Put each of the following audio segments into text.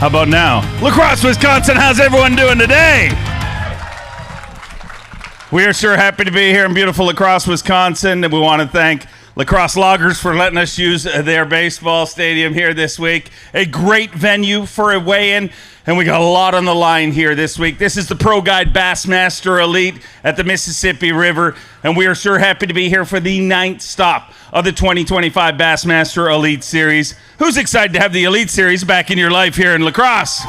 How about now? Lacrosse, Wisconsin, how's everyone doing today? We are sure happy to be here in beautiful Lacrosse, Wisconsin, and we want to thank Lacrosse Loggers for letting us use their baseball stadium here this week. A great venue for a weigh-in, and we got a lot on the line here this week. This is the Pro-Guide Batteries Elite at the Mississippi River, and we are sure happy to be here for the 9th stop of the 2025 Bassmaster Elite Series. Who's excited to have the Elite Series back in your life here in Lacrosse?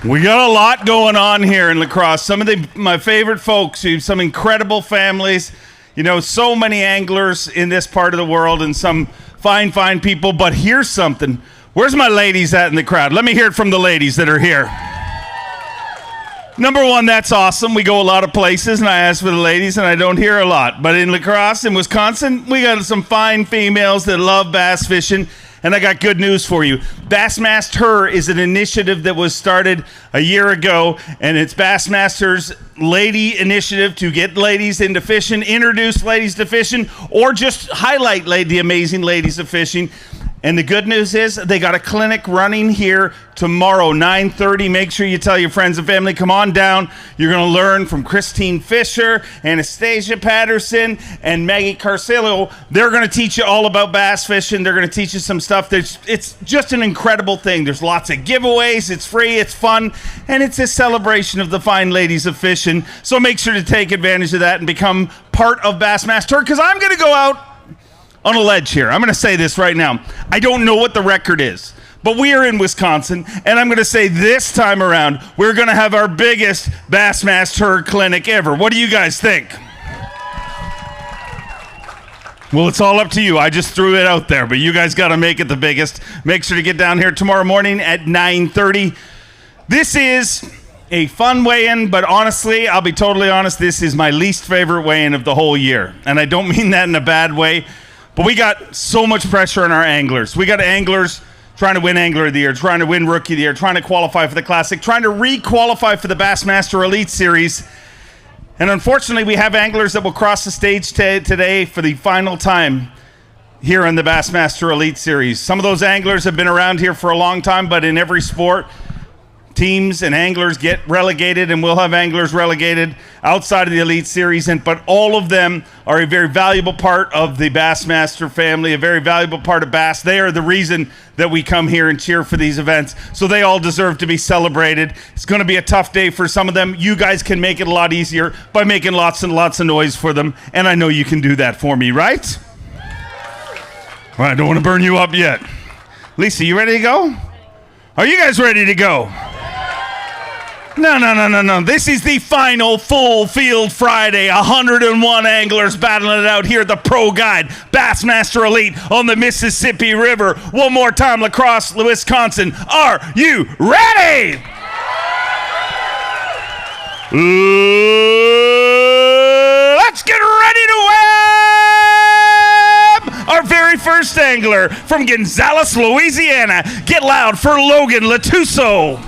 We got a lot going on here in Lacrosse. Some of my favorite folks, some incredible families. You know, so many anglers in this part of the world and some fine people. But here's something. Where's my ladies at in the crowd? Let me hear it from the ladies that are here. Number one, that's awesome. We go a lot of places, and I ask for the ladies, and I don't hear a lot. But in Lacrosse, in Wisconsin, we got some fine females that love bass fishing. And I got good news for you. Bassmaster Her is an initiative that was started a year ago, and it's Bassmaster's lady initiative to get ladies into fishing, introduce ladies to fishing, or just highlight the amazing ladies of fishing. And the good news is they got a clinic running here tomorrow, 9:30. Make sure you tell your friends and family, come on down. You're going to learn from Christine Fisher, Anastasia Patterson, and Maggie Carcillo. They're going to teach you all about bass fishing. They're going to teach you some stuff. It's just an incredible thing. There's lots of giveaways. It's free. It's fun. And it's a celebration of the fine ladies of fishing. So make sure to take advantage of that and become part of Bassmaster, because I'm going to go out on a ledge here. I'm going to say this right now. I don't know what the record is, but we are in Wisconsin, and I'm going to say this time around, we're going to have our biggest Bassmaster Her clinic ever. What do you guys think? Well, it's all up to you. I just threw it out there, but you guys got to make it the biggest. Make sure to get down here tomorrow morning at 9:30. This is a fun weigh-in, but honestly, I'll be totally honest, this is my least favorite weigh-in of the whole year, and I don't mean that in a bad way. But we got so much pressure on our anglers. We got anglers trying to win Angler of the Year, trying to win Rookie of the Year, trying to qualify for the Classic, trying to re-qualify for the Bassmaster Elite Series. And unfortunately, we have anglers that will cross the stage today for the final time here in the Bassmaster Elite Series. Some of those anglers have been around here for a long time, but in every sport, teams and anglers get relegated, and we'll have anglers relegated outside of the Elite Series, but all of them are a very valuable part of the Bassmaster family, a very valuable part of bass. They are the reason that we come here and cheer for these events, so they all deserve to be celebrated. It's going to be a tough day for some of them. You guys can make it a lot easier by making lots and lots of noise for them, and I know you can do that for me, right? Well, I don't want to burn you up yet. Lisa, you ready to go? Are you guys ready to go? No. This is the final full field Friday. 101 anglers battling it out here at the Pro-Guide Bassmaster Elite on the Mississippi River. One more time, Lacrosse, Wisconsin. Are you ready? Let's get ready to web our very first angler from Gonzales, Louisiana. Get loud for Logan Latuso.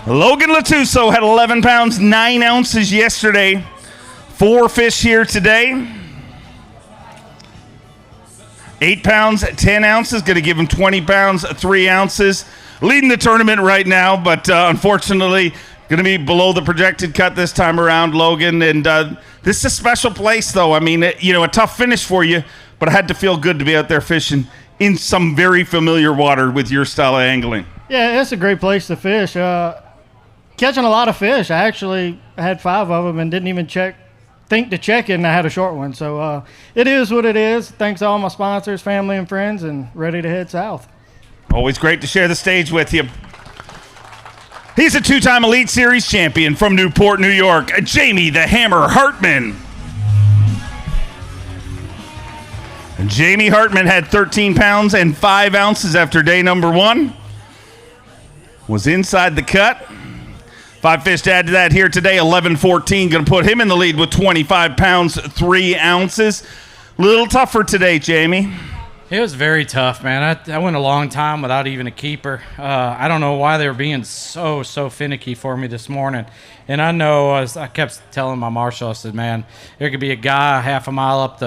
Logan Latuso had 11 pounds, 9 ounces yesterday. 4 fish here today. 8 pounds, 10 ounces. Going to give him 20 pounds, 3 ounces. Leading the tournament right now, but unfortunately going to be below the projected cut this time around, Logan. And this is a special place, though. I mean, a tough finish for you, but it had to feel good to be out there fishing in some very familiar water with your style of angling. Yeah, it's a great place to fish. Catching a lot of fish. I actually had 5 of them and didn't even think to check it, and I had a short one. So it is what it is. Thanks to all my sponsors, family, and friends, and ready to head south. Always great to share the stage with you. He's a 2-time Elite Series champion from Newport, New York, Jamie the Hammer Hartman. And Jamie Hartman had 13 pounds and 5 ounces after day number 1. Was inside the cut. 5 fish to add to that here today, 11-14. Going to put him in the lead with 25 pounds, 3 ounces. Little tougher today, Jamie. It was very tough, man. I went a long time without even a keeper. I don't know why they were being so finicky for me this morning. And I know, as I kept telling my marshal, I said, man, there could be a guy half a mile up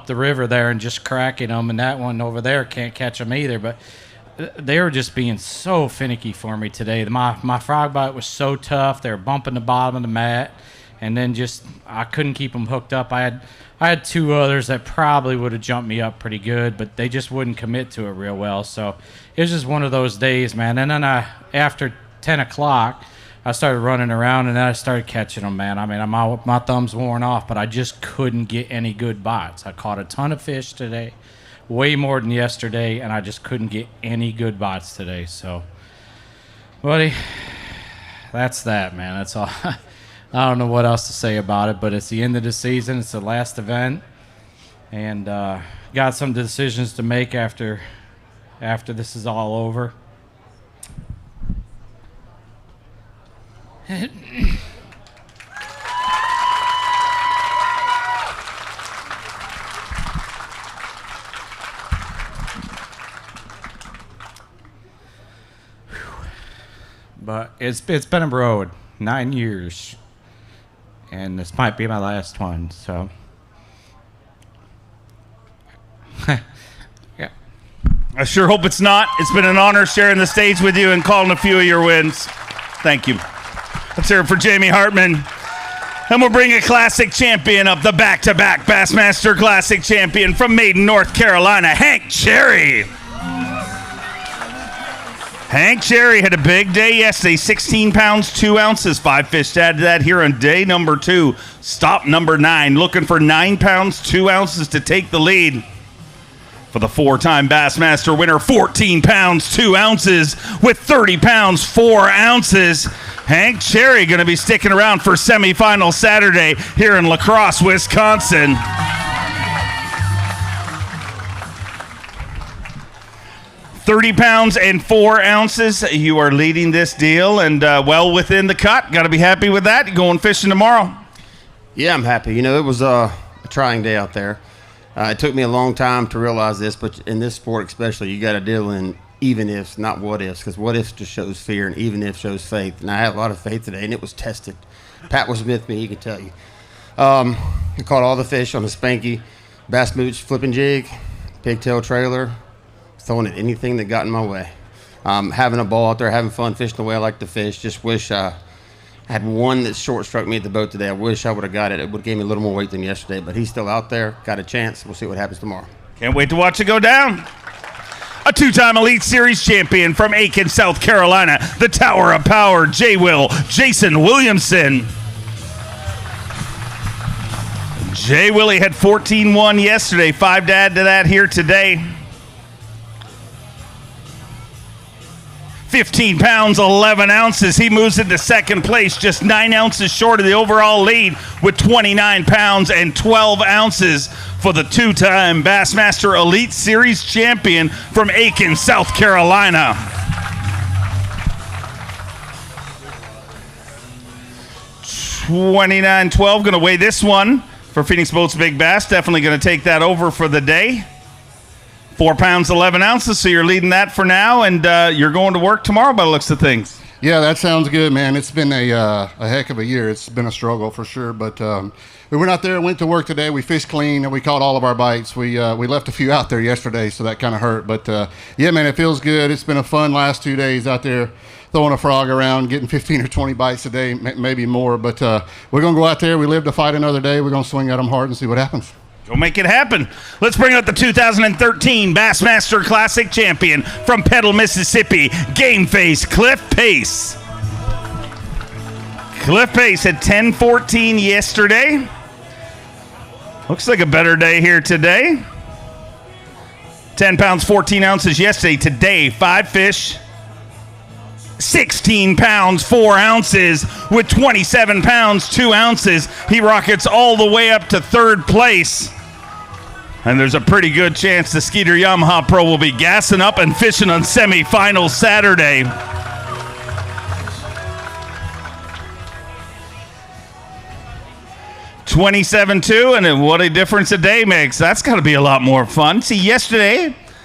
the river there and just cracking them, and that one over there can't catch them either. But they were just being so finicky for me today. My frog bite was so tough. They were bumping the bottom of the mat, and then just I couldn't keep them hooked up. I had two others that probably would have jumped me up pretty good, but they just wouldn't commit to it real well. So it was just one of those days, man. And then after 10 o'clock, I started running around, and then I started catching them, man. I mean, my thumb's worn off, but I just couldn't get any good bites. I caught a ton of fish today, way more than yesterday, and I just couldn't get any good bites today. So, buddy, that's that, man. That's all. I don't know what else to say about it, but it's the end of the season. It's the last event, and got some decisions to make after this is all over. But it's been a road, 9 years. And this might be my last one, so. Yeah. I sure hope it's not. It's been an honor sharing the stage with you and calling a few of your wins. Thank you. Let's hear it for Jamie Hartman. And we'll bring a classic champion up, the back-to-back Bassmaster Classic champion from Maiden, North Carolina, Hank Cherry. Hank Cherry had a big day yesterday, 16 pounds, 2 ounces, 5 fish to add to that here on day number 2. Stop number 9, looking for 9 pounds, 2 ounces to take the lead. For the 4-time Bassmaster winner, 14 pounds, 2 ounces with 30 pounds, 4 ounces. Hank Cherry going to be sticking around for semifinal Saturday here in Lacrosse, Wisconsin. 30 pounds and 4 ounces. You are leading this deal and well within the cut. Got to be happy with that. You're going fishing tomorrow. Yeah, I'm happy. You know, it was a trying day out there. It took me a long time to realize this, but in this sport especially, you got to deal in even ifs, not what ifs, because what ifs just shows fear and even if shows faith. And I had a lot of faith today, and it was tested. Pat was with me, he can tell you. I caught all the fish on the Spanky, Bass Mooch flipping jig, pigtail trailer, throwing at anything that got in my way. Having a ball out there, having fun fishing the way I like to fish. Just wish I had one that short struck me at the boat today. I wish I would have got it. It would have gave me a little more weight than yesterday, but he's still out there, got a chance. We'll see what happens tomorrow. Can't wait to watch it go down. A 2-time Elite Series champion from Aiken, South Carolina, the Tower of Power, J-Will, Jason Williamson. J-Willie had 14-1 yesterday, 5 to add to that here today. 15 pounds, 11 ounces. He moves into second place, just 9 ounces short of the overall lead with 29 pounds and 12 ounces for the 2-time Bassmaster Elite Series champion from Aiken, South Carolina. $29.12, going to weigh this one for Phoenix Boats Big Bass. Definitely going to take that over for the day. 4 pounds, 11 ounces, so you're leading that for now, and you're going to work tomorrow by the looks of things. Yeah, that sounds good, man. It's been a heck of a year. It's been a struggle for sure, but we went out there, went to work today. We fished clean, and we caught all of our bites. We left a few out there yesterday, so that kind of hurt. But, yeah, man, it feels good. It's been a fun last 2 days out there throwing a frog around, getting 15 or 20 bites a day, maybe more. But we're going to go out there. We live to fight another day. We're going to swing at them hard and see what happens. Go make it happen. Let's bring out the 2013 Bassmaster Classic champion from Petal, Mississippi, Game Face, Cliff Pace. Cliff Pace had 10-14 yesterday. Looks like a better day here today. 10 pounds, 14 ounces yesterday. Today, 5 fish, 16 pounds, 4 ounces with 27 pounds, 2 ounces. He rockets all the way up to third place. And there's a pretty good chance the Skeeter Yamaha Pro will be gassing up and fishing on semifinal Saturday. $27.2, and what a difference a day makes. That's got to be a lot more fun. See, yesterday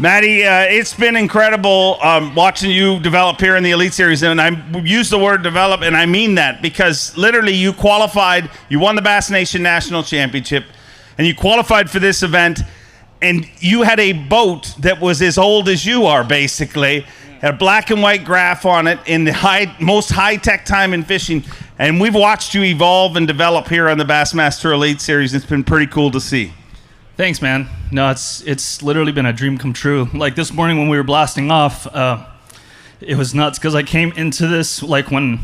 Matty, it's been incredible watching you develop here in the Elite Series. And I use the word develop, and I mean that because literally you qualified, you won the Bass Nation National Championship, and you qualified for this event, and you had a boat that was as old as you are, basically. Had a black and white graph on it in the most high-tech time in fishing. And we've watched you evolve and develop here on the Bassmaster Elite Series. It's been pretty cool to see. Thanks, man. No, it's literally been a dream come true. Like this morning when we were blasting off, it was nuts because I came into this like when,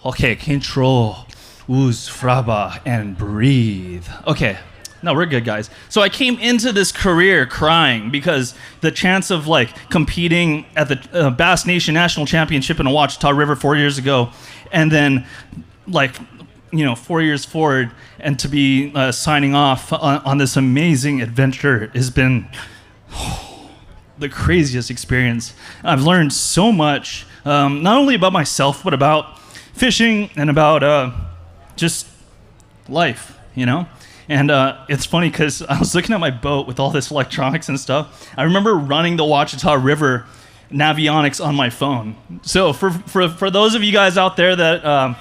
okay, control, ooze, fraba, and breathe. Okay, no, we're good, guys. So I came into this career crying because the chance of like competing at the Bass Nation National Championship in the Ouachita River 4 years ago, and then like 4 years forward, and to be signing off on this amazing adventure has been the craziest experience. I've learned so much, not only about myself, but about fishing and about just life, And it's funny because I was looking at my boat with all this electronics and stuff. I remember running the Ouachita River Navionics on my phone. So for those of you guys out there that,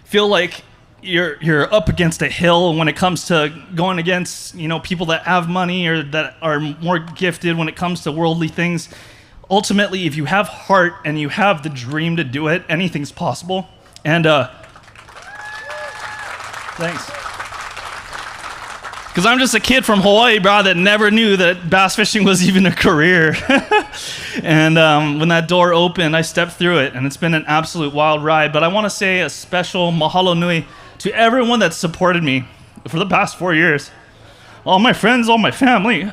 feel like you're up against a hill when it comes to going against people that have money or that are more gifted when it comes to worldly things. Ultimately, if you have heart and you have the dream to do it, anything's possible. And thanks. Because I'm just a kid from Hawaii, bro, that never knew that bass fishing was even a career. And when that door opened, I stepped through it, and it's been an absolute wild ride. But I want to say a special mahalo nui to everyone that supported me for the past 4 years. All my friends, all my family,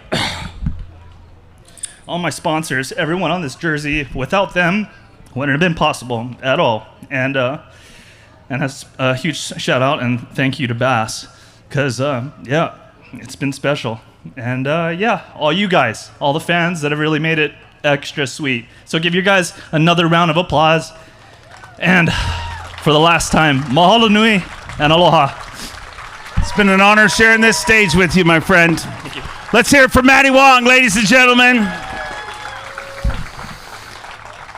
all my sponsors, everyone on this jersey. Without them, it wouldn't have been possible at all. And that's a huge shout out and thank you to Bass. Because, it's been special. And, all you guys, all the fans that have really made it extra sweet. So give you guys another round of applause. And for the last time, mahalo nui and aloha. It's been an honor sharing this stage with you, my friend. Thank you. Let's hear it for Matty Wong, ladies and gentlemen.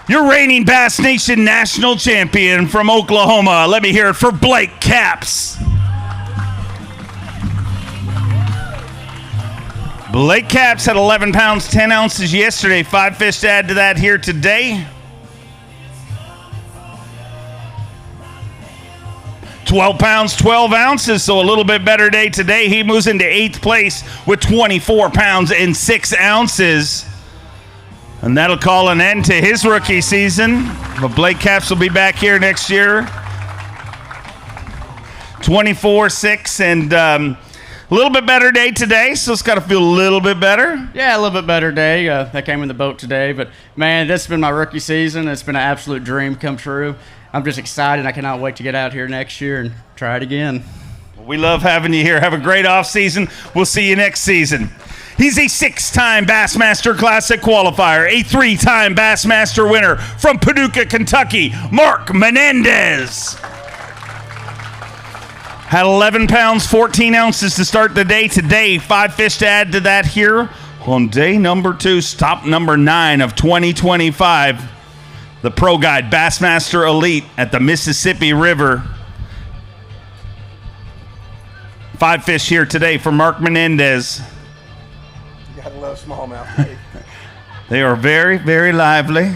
Your reigning Bass Nation National Champion from Oklahoma. Let me hear it for Blake Caps. Blake Caps had 11 pounds, 10 ounces yesterday. 5 fish to add to that here today. 12 pounds, 12 ounces, so a little bit better day today. He moves into 8th place with 24 pounds and 6 ounces. And that'll call an end to his rookie season. But Blake Caps will be back here next year. 24-6 and a little bit better day today, so it's got to feel a little bit better. Yeah, a little bit better day. I came in the boat today, but man, this has been my rookie season. It's been an absolute dream come true. I'm just excited. I cannot wait to get out here next year and try it again. We love having you here. Have a great off season. We'll see you next season. He's a 6-time Bassmaster Classic qualifier, a 3-time Bassmaster winner from Paducah, Kentucky, Mark Menendez. Had 11 pounds, 14 ounces to start the day today. 5 fish to add to that here on day number 2, stop number 9 of 2025. The Pro-Guide Batteries Elite at the Mississippi River. 5 fish here today for Mark Menendez. You gotta love smallmouth. They are very, very lively.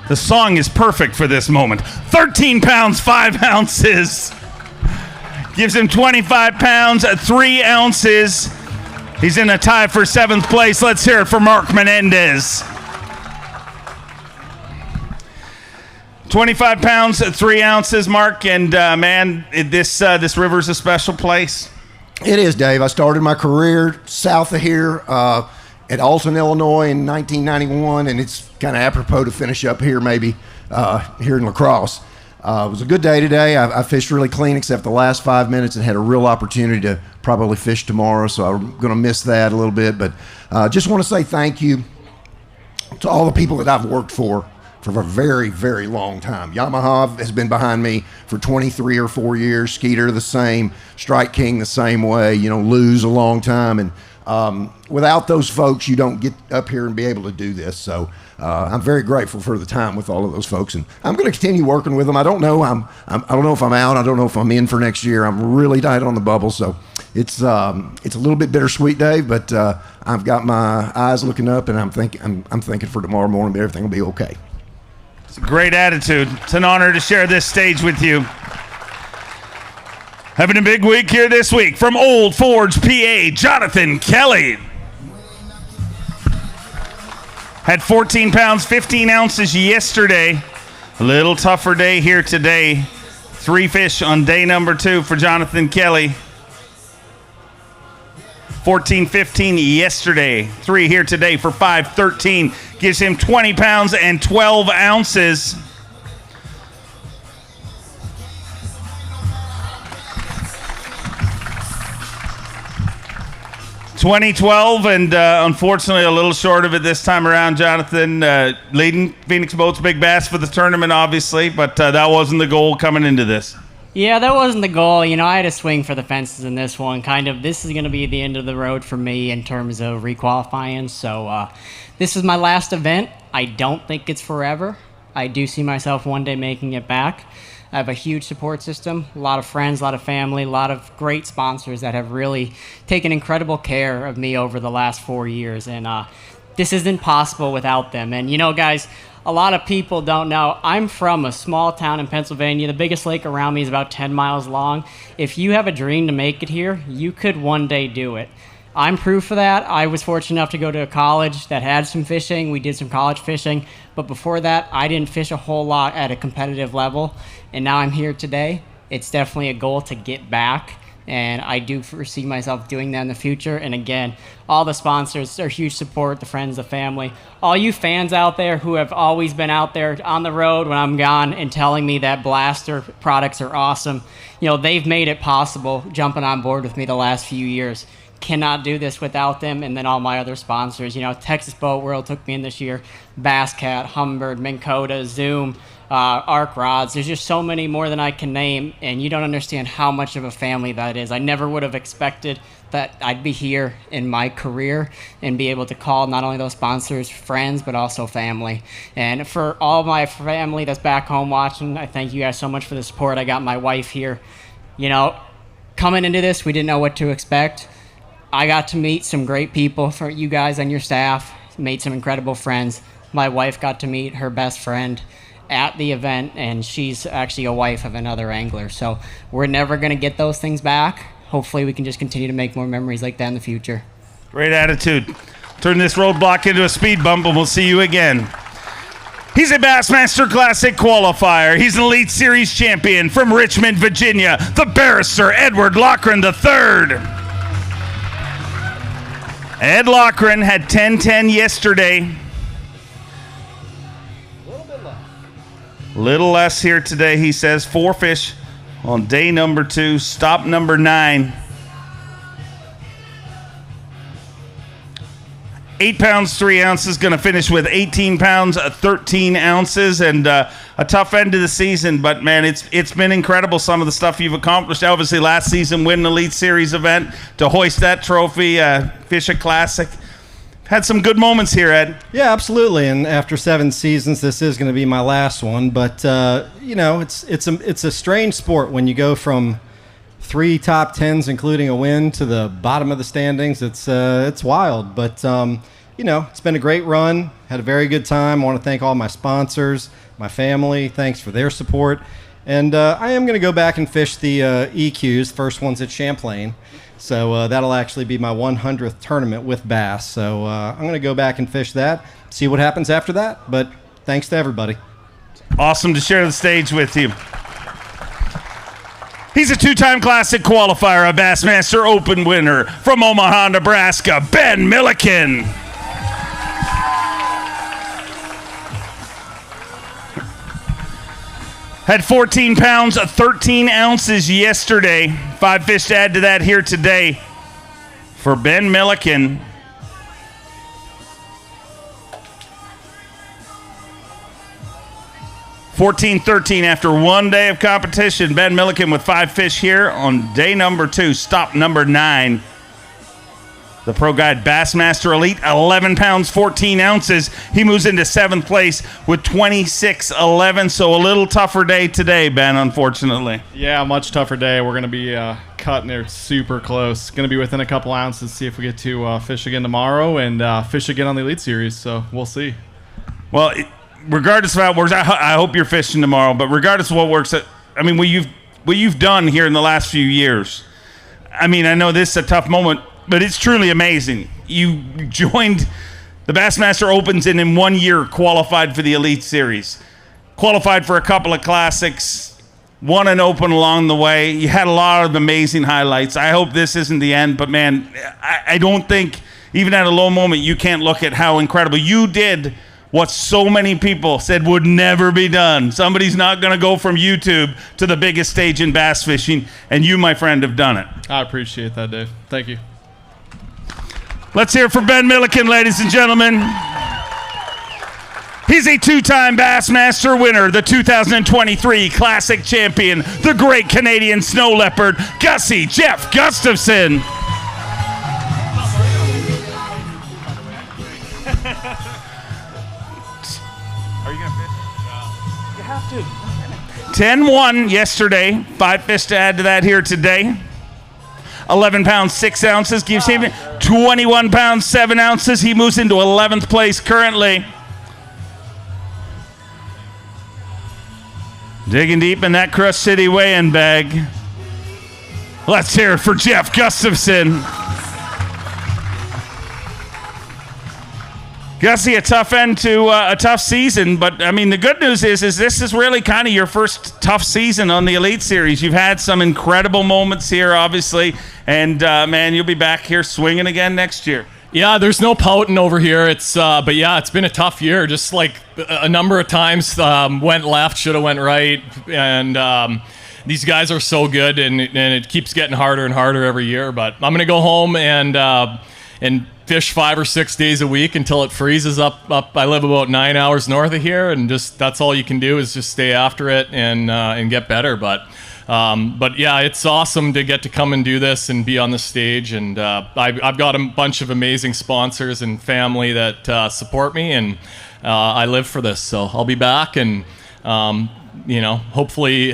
The song is perfect for this moment. 13 pounds, 5 ounces. Gives him 25 pounds, 3 ounces. He's in a tie for 7th place. Let's hear it for Mark Menendez. 25 pounds, 3 ounces, Mark. And, this river's a special place. It is, Dave. I started my career south of here at Alton, Illinois in 1991, and it's kind of apropos to finish up here maybe here in Lacrosse. It was a good day today. I fished really clean except the last 5 minutes and had a real opportunity to probably fish tomorrow, so I'm going to miss that a little bit. But just want to say thank you to all the people that I've worked for for a very, very long time. Yamaha has been behind me for 23 or 4 years. Skeeter the same. Strike King the same way. Lou's a long time. And without those folks, you don't get up here and be able to do this. So I'm very grateful for the time with all of those folks, and I'm going to continue working with them. I don't know. I don't know if I'm out. I don't know if I'm in for next year. I'm really tight on the bubble, so it's a little bit bittersweet, Dave. But I've got my eyes looking up, and I'm thinking for tomorrow morning, but everything will be okay. It's a great attitude. It's an honor to share this stage with you. Having a big week here this week from Old Forge, PA, Jonathan Kelley. Had 14 pounds, 15 ounces yesterday. A little tougher day here today. 3 fish on day number 2 for Jonathan Kelley. 14-15 yesterday. 3 here today for 5-13. Gives him 20 pounds and 12 ounces. 2012, and unfortunately a little short of it this time around, Jonathan. Leading Phoenix Boats Big Bass for the tournament, obviously, but that wasn't the goal coming into this. Yeah, that wasn't the goal. I had to swing for the fences in this one. This is going to be the end of the road for me in terms of requalifying. So this is my last event. I don't think it's forever. I do see myself one day making it back. I have a huge support system, a lot of friends, a lot of family, a lot of great sponsors that have really taken incredible care of me over the last 4 years. And this isn't possible without them. And, guys, a lot of people don't know. I'm from a small town in Pennsylvania. The biggest lake around me is about 10 miles long. If you have a dream to make it here, you could one day do it. I'm proof of that. I was fortunate enough to go to a college that had some fishing. We did some college fishing. But before that, I didn't fish a whole lot at a competitive level. And now I'm here today. It's definitely a goal to get back. And I do foresee myself doing that in the future. And again, all the sponsors are huge support, the friends, the family. All you fans out there who have always been out there on the road when I'm gone and telling me that Blaster products are awesome, they've made it possible jumping on board with me the last few years. Cannot do this without them. And then all my other sponsors, Texas Boat World took me in this year, Bass Cat, Humbird, Minn Kota, Zoom, Arc Rods. There's just so many more than I can name, and you don't understand how much of a family that is. I never would have expected that I'd be here in my career and be able to call not only those sponsors friends, but also family. And for all my family that's back home watching, I thank you guys so much for the support. I got my wife here. Coming into this, we didn't know what to expect. I got to meet some great people for you guys and your staff, made some incredible friends. My wife got to meet her best friend at the event, and she's actually a wife of another angler. So we're never going to get those things back. Hopefully we can just continue to make more memories like that in the future. Great attitude. Turn this roadblock into a speed bump, and we'll see you again. He's a Bassmaster Classic qualifier. He's an Elite Series champion from Richmond, Virginia, the barrister Edward Loughran III. Ed Loughran had 10-10 yesterday. Little less here today, he says. 4 fish on day number 2, stop number 9. 8 pounds, 3 ounces, going to finish with 18 pounds, 13 ounces, and a tough end to the season. But, man, it's been incredible, some of the stuff you've accomplished. Obviously, last season, win an Elite Series event, to hoist that trophy, fish a classic. Had some good moments here, Ed. Yeah, absolutely. And after 7 seasons, this is going to be my last one. But, it's a strange sport when you go from 3 top 10s, including a win, to the bottom of the standings. It's wild. But, it's been a great run. Had a very good time. I want to thank all my sponsors, my family. Thanks for their support. And I am going to go back and fish the EQs, first one's at Champlain. So that'll actually be my 100th tournament with bass. So I'm going to go back and fish that, see what happens after that. But thanks to everybody. Awesome to share the stage with you. He's a 2-time Classic qualifier, a Bassmaster Open winner from Omaha, Nebraska, Ben Millikin. Had 14 pounds, 13 ounces yesterday. 5 fish to add to that here today for Ben Millikin. 14-13 after one day of competition. Ben Millikin with 5 fish here on day number 2, stop number 9. The Pro-Guide Bassmaster Elite, 11 pounds, 14 ounces. He moves into 7th place with 26-11, so a little tougher day today, Ben, unfortunately. Yeah, much tougher day. We're going to be cutting it super close. Going to be within a couple ounces, see if we get to fish again tomorrow and fish again on the Elite Series, so we'll see. Well, regardless of how it works, I hope you're fishing tomorrow, but regardless of what works, I mean, what you've done here in the last few years, I mean, I know this is a tough moment, but it's truly amazing. You joined the Bassmaster Opens and in 1 year qualified for the Elite Series. Qualified for a couple of classics, won an Open along the way. You had a lot of amazing highlights. I hope this isn't the end, but man, I don't think, even at a low moment, you can't look at how incredible you did what so many people said would never be done. Somebody's not going to go from YouTube to the biggest stage in bass fishing, and you, my friend, have done it. I appreciate that, Dave. Thank you. Let's hear it for Ben Millikin, ladies and gentlemen. He's a 2-time Bassmaster winner, the 2023 Classic champion, the great Canadian snow leopard, Gussie Jeff Gustafson. Are you going to fish? You have to. 10-1 yesterday, 5 fish to add to that here today. 11 pounds 6 ounces gives him 21 pounds 7 ounces. He moves into 11th place currently. Digging deep in that Crush City weigh-in bag. Let's hear it for Jeff Gustafson. Gussie, a tough end to a tough season, but I mean the good news is this is really kind of your first tough season on the Elite Series. You've had some incredible moments here, obviously, and man, you'll be back here swinging again next year. Yeah, there's no pouting over here. But yeah, it's been a tough year. Just like a number of times went left, should have went right, and these guys are so good, and it keeps getting harder and harder every year. But I'm gonna go home and fish 5 or 6 days a week until it freezes up. I live about 9 hours north of here, and just that's all you can do is just stay after it and get better. But yeah, it's awesome to get to come and do this and be on the stage. And I've got a bunch of amazing sponsors and family that support me, and I live for this. So I'll be back and. Hopefully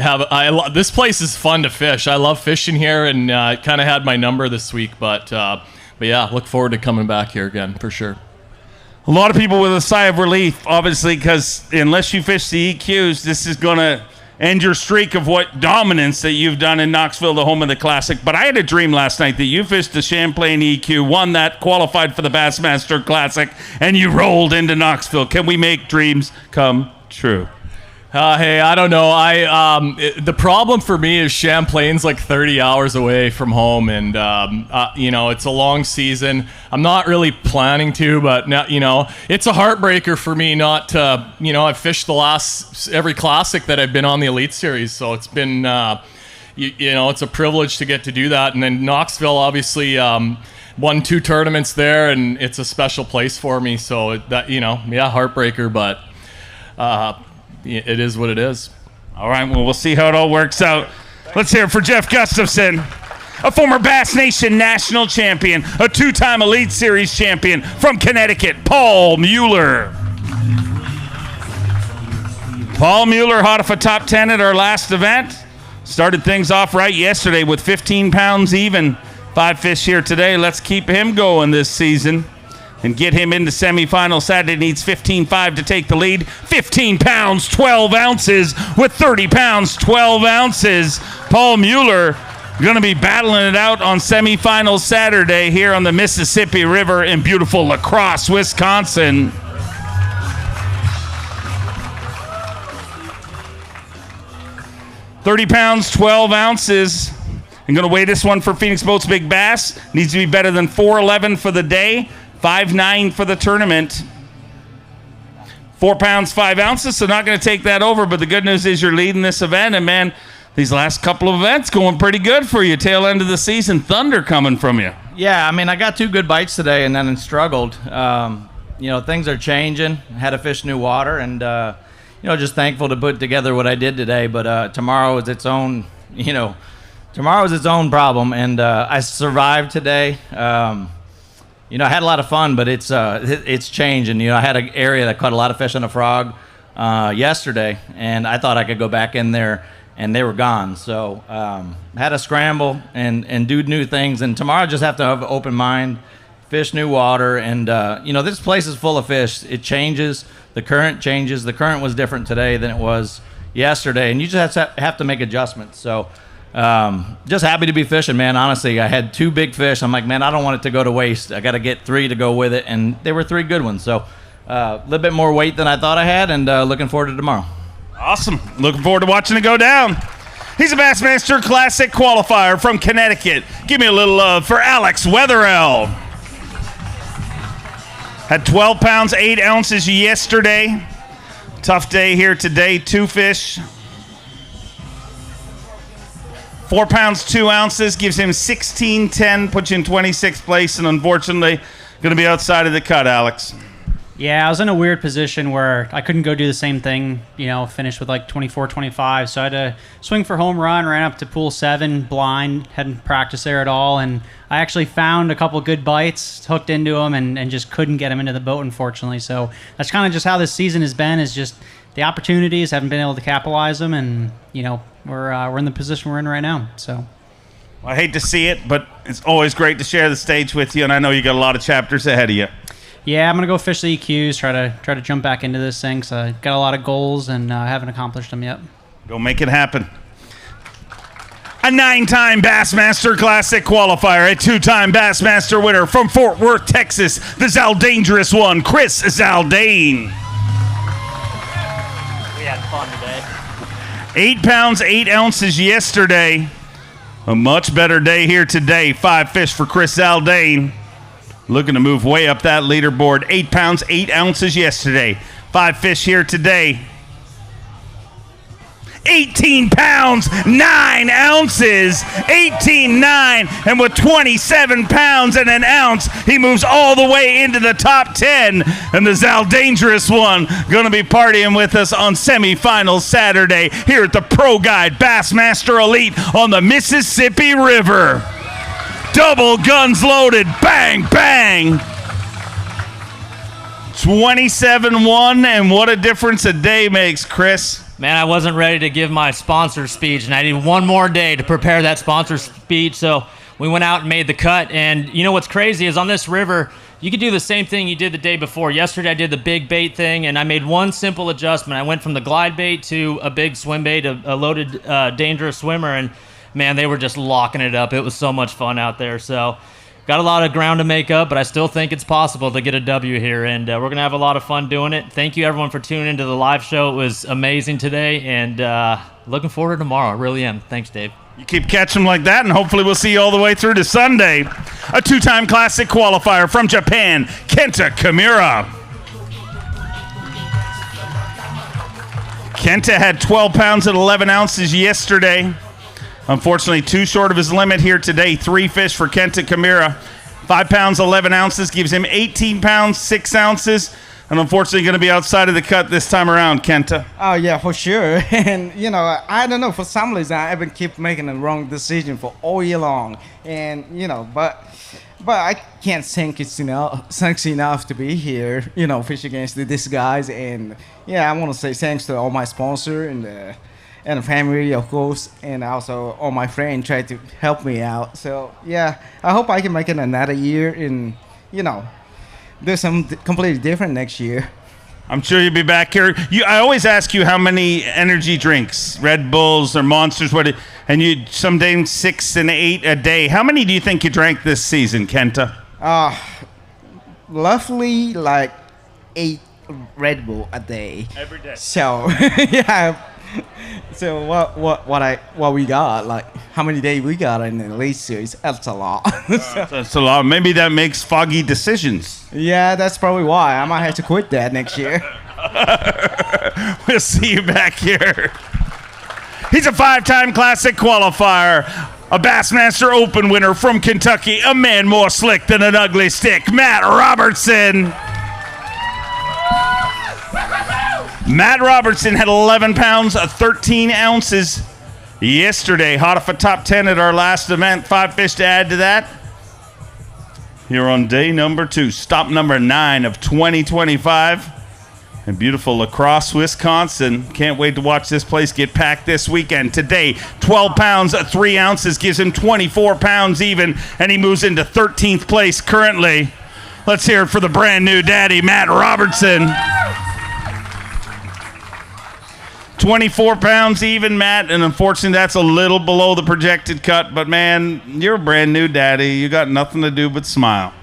this place is fun to fish. I love fishing here, and kind of had my number this week, but yeah, look forward to coming back here again for sure. A lot of people with a sigh of relief, obviously, because unless you fish the EQs, this is going to end your streak of what dominance that you've done in Knoxville, the home of the Classic. But I had a dream last night that you fished the Champlain EQ, won that, qualified for the Bassmaster Classic, and you rolled into Knoxville. Can we make dreams come true? Hey, I don't know. The problem for me is Champlain's like 30 hours away from home, and it's a long season. I'm not really planning to, but now, it's a heartbreaker for me not to. I've fished every Classic that I've been on the Elite Series, so it's been, it's a privilege to get to do that. And then Knoxville, obviously, won 2 tournaments there, and it's a special place for me. So that, heartbreaker, but. It is what it is. All right, well, we'll see how it all works out. Let's hear it for Jeff Gustafson, a former Bass Nation national champion, a 2-time Elite Series champion from Connecticut, Paul Mueller. Paul Mueller hot off a top 10 at our last event. Started things off right yesterday with 15 pounds even. 5 fish here today. Let's keep him going this season and get him into semifinal. Saturday needs 15.5 to take the lead. 15 pounds, 12 ounces with 30 pounds, 12 ounces. Paul Mueller going to be battling it out on semifinal Saturday here on the Mississippi River in beautiful Lacrosse, Wisconsin. $30 pounds, 12 ounces. I'm going to weigh this one for Phoenix Boats Big Bass. Needs to be better than 411 for the day. 5'9" for the tournament. 4 pounds, 5 ounces, so not going to take that over, but the good news is you're leading this event, and man, these last couple of events going pretty good for you. Tail end of the season, thunder coming from you. Yeah, I mean, I got 2 good bites today and then struggled. Things are changing. Had to fish new water, and, just thankful to put together what I did today. But tomorrow is its own, tomorrow is its own problem. And I survived today. I had a lot of fun, but it's changed. And, I had an area that caught a lot of fish on a frog yesterday, and I thought I could go back in there, and they were gone. So had to scramble and do new things. And tomorrow I just have to have an open mind, fish new water. And, this place is full of fish. It changes. The current changes. The current was different today than it was yesterday. And you just have to make adjustments. So just happy to be fishing, man. Honestly, I had 2 big fish. I'm like, man, I don't want it to go to waste. I got to get 3 to go with it. And they were 3 good ones. So a little bit more weight than I thought I had, and looking forward to tomorrow. Awesome. Looking forward to watching it go down. He's a Bassmaster Classic qualifier from Connecticut. Give me a little love for Alex Wetherell. Had 12 pounds, 8 ounces yesterday. Tough day here today. 2 fish. 4 pounds, 2 ounces. Gives him 16.10. Puts you in 26th place. And unfortunately, going to be outside of the cut, Alex. Yeah, I was in a weird position where I couldn't go do the same thing, finish with like 24, 25. So I had to swing for home run, ran up to pool 7, blind, hadn't practiced there at all. And I actually found a couple good bites, hooked into them, and just couldn't get them into the boat, unfortunately. So that's kind of just how this season has been, is just the opportunities, haven't been able to capitalize them. And, we're in the position we're in right now. So I hate to see it, but it's always great to share the stage with you. And I know you got a lot of chapters ahead of you. Yeah, I'm gonna go fish the EQs, try to jump back into this thing. So I got a lot of goals and I haven't accomplished them yet. Go make it happen. A 9-time Bassmaster Classic qualifier, a 2-time Bassmaster winner from Fort Worth, Texas, the Zaldangerous one, Chris Zaldain. We had fun today. 8 pounds, 8 ounces yesterday. A much better day here today. 5 fish for Chris Zaldain. Looking to move way up that leaderboard. 8 pounds, 8 ounces yesterday. 5 fish here today. 18 pounds, 9 ounces. 18.9. And with 27 pounds and an ounce, he moves all the way into the top 10. And the Zaldangerous one going to be partying with us on semifinals Saturday here at the Pro-Guide Bassmaster Elite on the Mississippi River. Double guns loaded. Bang, bang. 27-1, and what a difference a day makes, Chris. Man, I wasn't ready to give my sponsor speech, and I needed one more day to prepare that sponsor speech, so we went out and made the cut. And you know what's crazy is on this river, you could do the same thing you did the day before. Yesterday I did the big bait thing, and I made one simple adjustment. I went from the glide bait to a big swim bait, a loaded dangerous swimmer, and man, they were just locking it up. It was so much fun out there. So got a lot of ground to make up, but I still think it's possible to get a W here, and we're going to have a lot of fun doing it. Thank you, everyone, for tuning into the live show. It was amazing today, and looking forward to tomorrow. I really am. Thanks, Dave. You keep catching them like that, and hopefully we'll see you all the way through to Sunday. A 2-time Classic qualifier from Japan, Kenta Kimura. Kenta had 12 pounds and 11 ounces yesterday. Unfortunately, 2 short of his limit here today. 3 fish for Kenta Kimura. 5 pounds, 11 ounces gives him 18 pounds, 6 ounces. And unfortunately going to be outside of the cut this time around, Kenta. Oh, yeah, for sure. And, I don't know, for some reason, I even keep making the wrong decision for all year long. And, but I can't thank thanks enough to be here, fish against these guys. And, yeah, I want to say thanks to all my sponsors and the family, of course, and also all my friends try to help me out. So, yeah, I hope I can make it another year and, do something completely different next year. I'm sure you'll be back here. I always ask you how many energy drinks, Red Bulls or Monsters, and you some days 6 and 8 a day. How many do you think you drank this season, Kenta? Roughly like 8 Red Bull a day. Every day. So, yeah. So what we got, like how many days we got in the Elite Series, that's a lot. That's a lot. Maybe that makes foggy decisions. Yeah, that's probably why. I might have to quit that next year. We'll see you back here. He's a 5-time Classic qualifier, a Bassmaster Open winner from Kentucky, a man more slick than an ugly stick, Matt Robertson. Matt Robertson had 11 pounds, 13 ounces yesterday. Hot off a top 10 at our last event. 5 fish to add to that. Here on day number 2, stop number 9 of 2025. In beautiful Lacrosse, Wisconsin. Can't wait to watch this place get packed this weekend. Today, 12 pounds, 3 ounces gives him 24 pounds even, and he moves into 13th place currently. Let's hear it for the brand new daddy, Matt Robertson. 24 pounds even, Matt, and unfortunately that's a little below the projected cut, but man, you're a brand new daddy. You got nothing to do but smile.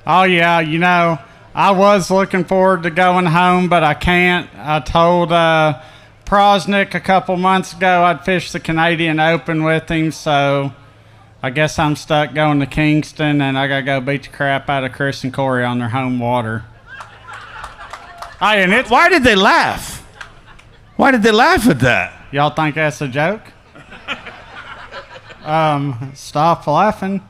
Oh, yeah, you know, I was looking forward to going home, but I can't. I told Prosnick a couple months ago I'd fish the Canadian Open with him, so I guess I'm stuck going to Kingston, and I got to go beat the crap out of Chris and Corey on their home water. Why did they laugh? Why did they laugh at that? Y'all think that's a joke? Stop laughing.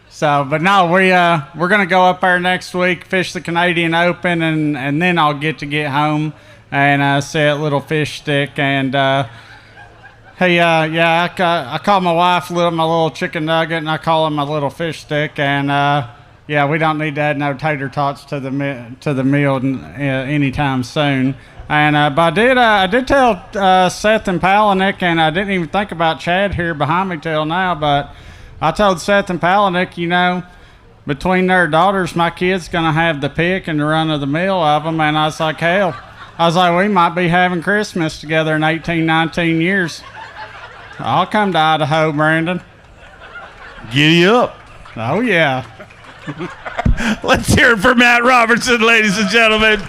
So, but no, we're gonna go up there next week, fish the Canadian Open, and then I'll get home and see that little fish stick. And hey, I call my wife my little chicken nugget, and I call him my little fish stick. And yeah, we don't need to add no tater tots to the meal anytime soon. And but I did tell Seth and Palaniuk, and I didn't even think about Chad here behind me till now, but I told Seth and Palaniuk, you know, between their daughters, my kid's going to have the pick and the run of the mill of them. And I was like, hell, we might be having Christmas together in 18, 19 years. I'll come to Idaho, Brandon. Giddy up. Oh, yeah. Let's hear it for Matt Robertson, ladies and gentlemen.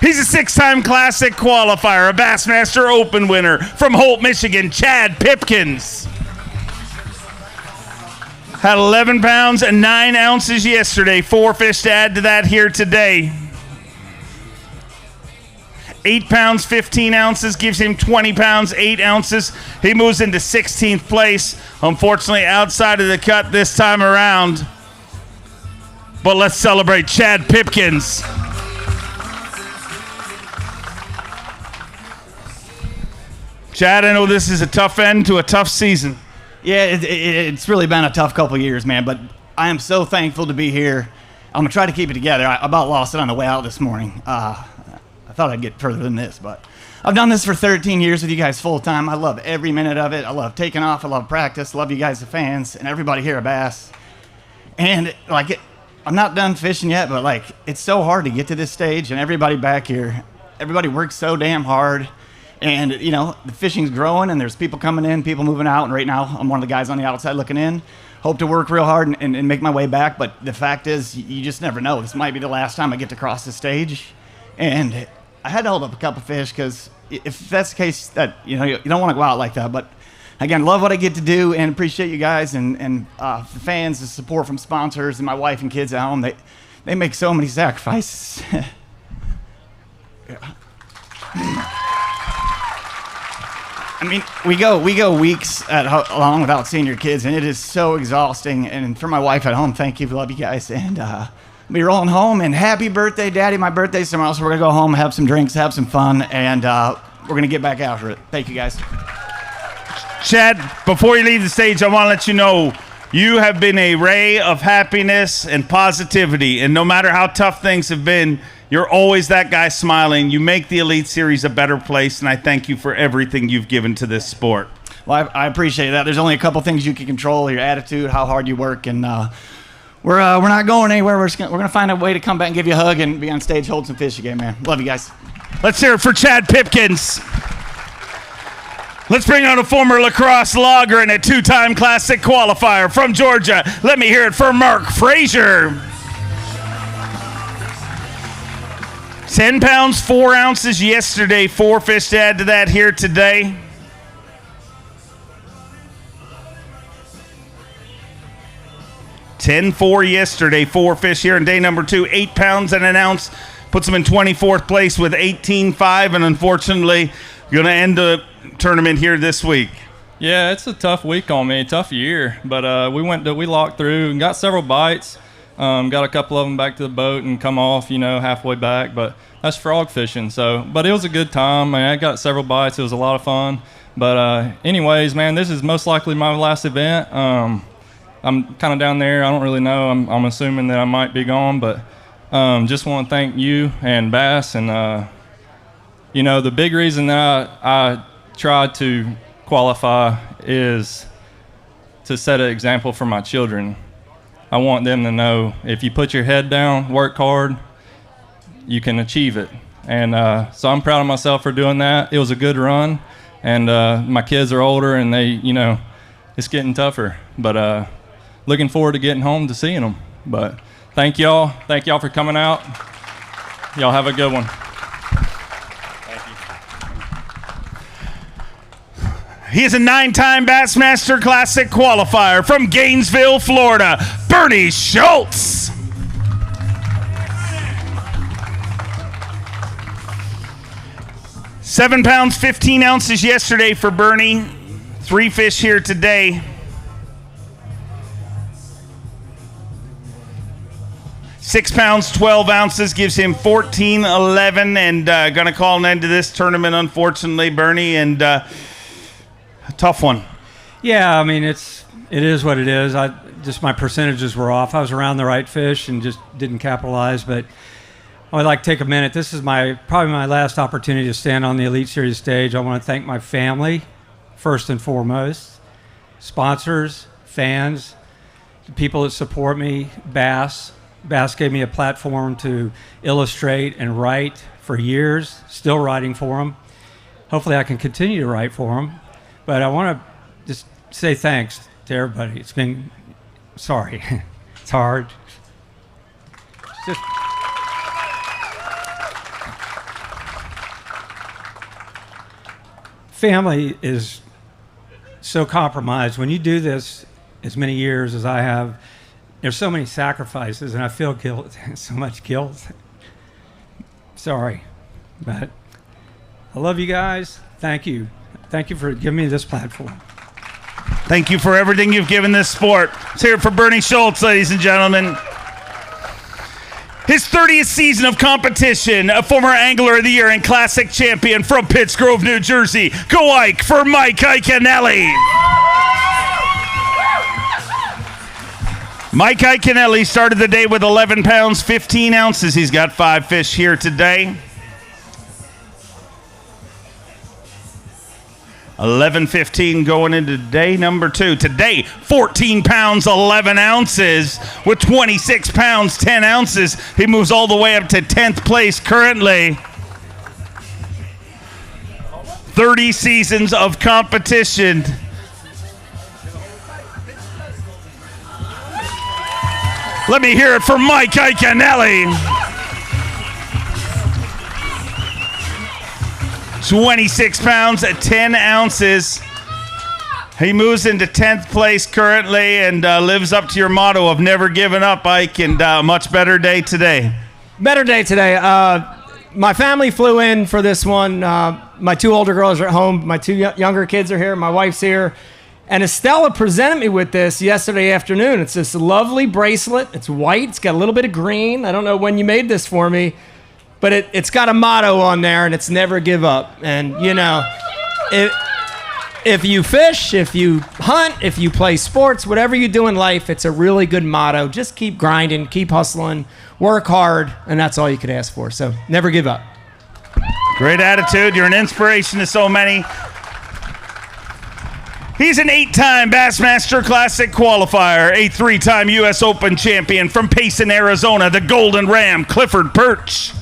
He's a 6-time Classic qualifier, a Bassmaster Open winner from Holt, Michigan, Chad Pipkins. Had 11 pounds and 9 ounces yesterday. 4 fish to add to that here today. 8 pounds, 15 ounces gives him 20 pounds, 8 ounces. He moves into 16th place. Unfortunately, outside of the cut this time around. But let's celebrate Chad Pipkins. Chad, I know this is a tough end to a tough season. Yeah, it's really been a tough couple of years, man, but I am so thankful to be here. I'm going to try to keep it together. I about lost it on the way out this morning. I thought I'd get further than this, but I've done this for 13 years with you guys full time. I love every minute of it. I love taking off. I love practice. Love you guys, the fans, and everybody here at Bass. And, I'm not done fishing yet, but, it's so hard to get to this stage, and everybody back here, everybody works so damn hard. And, the fishing's growing, and there's people coming in, people moving out, and right now I'm one of the guys on the outside looking in. Hope to work real hard and make my way back, but the fact is, you just never know. This might be the last time I get to cross the stage. And I had to hold up a couple fish, because if that's the case, that you don't want to go out like that. But, again, love what I get to do, and appreciate you guys, and the fans, the support from sponsors, and my wife and kids at home. They make so many sacrifices. I mean, we go weeks along without seeing your kids, and it is so exhausting. And for my wife at home, thank you, love you guys, and we'll be rolling home. And happy birthday, Daddy! My birthday's tomorrow, so we're gonna go home, have some drinks, have some fun, and we're gonna get back after it. Thank you, guys. Chad, before you leave the stage, I want to let you know you have been a ray of happiness and positivity, and no matter how tough things have been, you're always that guy smiling. You make the Elite Series a better place, and I thank you for everything you've given to this sport. Well, I appreciate that. There's only a couple things you can control: your attitude, how hard you work, and we're not going anywhere. We're gonna find a way to come back and give you a hug and be on stage, hold some fish again, man. Love you guys. Let's hear it for Chad Pipkins. Let's bring on a former lacrosse logger and a 2-time Classic qualifier from Georgia. Let me hear it for Mark Frazier. 10 pounds, 4 ounces yesterday. 4 fish to add to that here today. $10.4 yesterday. 4 fish here in day number 2. 8 pounds and an ounce. Puts him in 24th place with 18.5, and unfortunately going to end the tournament here this week. Yeah, it's a tough week on me, tough year, but we locked through and got several bites. Got a couple of them back to the boat and come off, halfway back. But that's frog fishing. But it was a good time. I got several bites. It was a lot of fun. But anyways, man, this is most likely my last event. I'm kind of down there. I don't really know. I'm assuming that I might be gone. But just want to thank you and Bass. And, the big reason that I tried to qualify is to set an example for my children. I want them to know if you put your head down, work hard, you can achieve it. And so I'm proud of myself for doing that. It was a good run, and my kids are older, and they, it's getting tougher. But looking forward to getting home to seeing them. But thank y'all for coming out. Y'all have a good one. He is a 9-time Bassmaster Classic qualifier from Gainesville, Florida, Bernie Schultz. £7 15 ounces yesterday for Bernie. 3 fish here today. 6 pounds 12 ounces gives him 14.11, and gonna call an end to this tournament, unfortunately, Bernie, and a tough one. Yeah, I mean, it is what it is. My percentages were off. I was around the right fish and just didn't capitalize. But I'd like to take a minute. This is probably my last opportunity to stand on the Elite Series stage. I want to thank my family, first and foremost, sponsors, fans, the people that support me, Bass. Bass gave me a platform to illustrate and write for years, still writing for them. Hopefully I can continue to write for them. But I want to just say thanks to everybody. It's been, sorry, it's hard. It's just, family is so compromised. When you do this as many years as I have, there's so many sacrifices, and I feel guilt, so much guilt. Sorry, but I love you guys. Thank you. Thank you for giving me this platform. Thank you for everything you've given this sport. Let's hear it for Bernie Schultz, ladies and gentlemen. His 30th season of competition, a former Angler of the Year and Classic champion from Pittsgrove, New Jersey. Go Ike for Mike Iaconelli. Mike Iaconelli started the day with 11 pounds, 15 ounces. He's got 5 fish here today. 11:15 going into day number 2. Today, 14 pounds, 11 ounces with 26 pounds, 10 ounces. He moves all the way up to 10th place currently. 30 seasons of competition. Let me hear it for Mike Iaconelli. 26 pounds at 10 ounces. He moves into 10th place currently and lives up to your motto of never giving up, Ike, and much better day today. Better day today. My family flew in for this one. My 2 older girls are at home. My 2 younger kids are here. My wife's here. And Estella presented me with this yesterday afternoon. It's this lovely bracelet. It's white. It's got a little bit of green. I don't know when you made this for me. But it's got a motto on there, and it's never give up. And, if you fish, if you hunt, if you play sports, whatever you do in life, it's a really good motto. Just keep grinding, keep hustling, work hard, and that's all you could ask for. So never give up. Great attitude. You're an inspiration to so many. He's an 8-time Bassmaster Classic qualifier, a 3-time U.S. Open champion from Payson, Arizona, the Golden Ram, Clifford Pirch.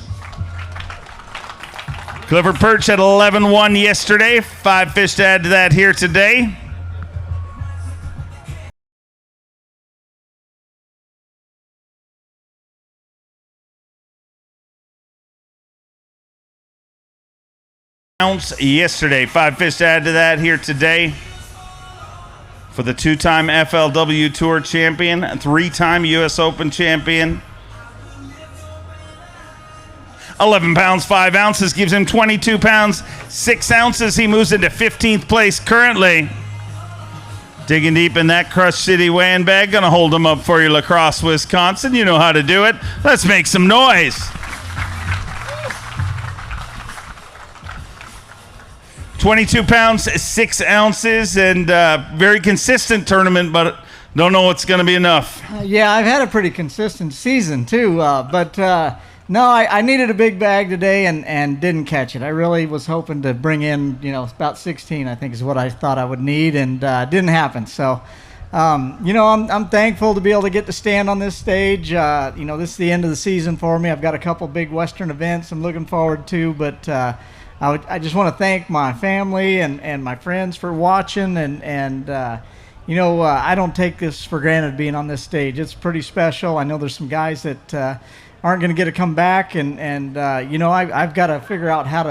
Clifford Pirch had 11-1 yesterday. 5 fish to add to that here today. Yesterday, 5 fish to add to that here today. For the 2-time FLW Tour champion, 3-time U.S. Open champion. 11 pounds, 5 ounces gives him 22 pounds, 6 ounces. He moves into 15th place currently. Digging deep in that Crush City weighing bag. Gonna hold them up for you, Lacrosse, Wisconsin. You know how to do it. Let's make some noise. 22 pounds, 6 ounces, and very consistent tournament, but don't know what's going to be enough. Yeah, I've had a pretty consistent season, too. But no, I needed a big bag today and didn't catch it. I really was hoping to bring in, about 16, I think is what I thought I would need, and didn't happen. So, I'm thankful to be able to get to stand on this stage. This is the end of the season for me. I've got a couple big Western events I'm looking forward to, but I just want to thank my family and my friends for watching, and I don't take this for granted being on this stage. It's pretty special. I know there's some guys that aren't going to get to come back, and I've got to figure out how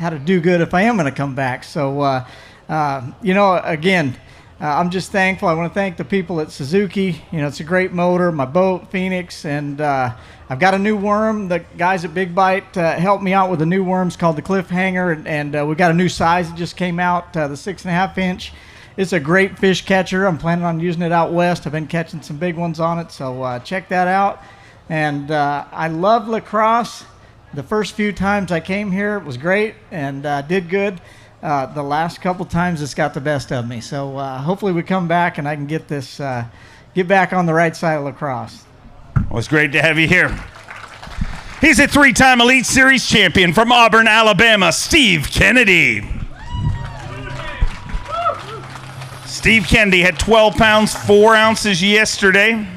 to do good if I am going to come back. So, again, I'm just thankful. I want to thank the people at Suzuki. It's a great motor, my boat, Phoenix, and I've got a new worm. The guys at Big Bite helped me out with a new worm. It's called the Cliffhanger, and we got a new size that just came out, the 6.5 inch. It's a great fish catcher. I'm planning on using it out west. I've been catching some big ones on it, so check that out. And I love Lacrosse. The first few times I came here, it was great and did good. The last couple times, it's got the best of me. So hopefully we come back and I can get this, get back on the right side of Lacrosse. Well, it's great to have you here. He's a 3-time Elite Series champion from Auburn, Alabama, Steve Kennedy. Steve Kennedy had 12 pounds, 4 ounces yesterday.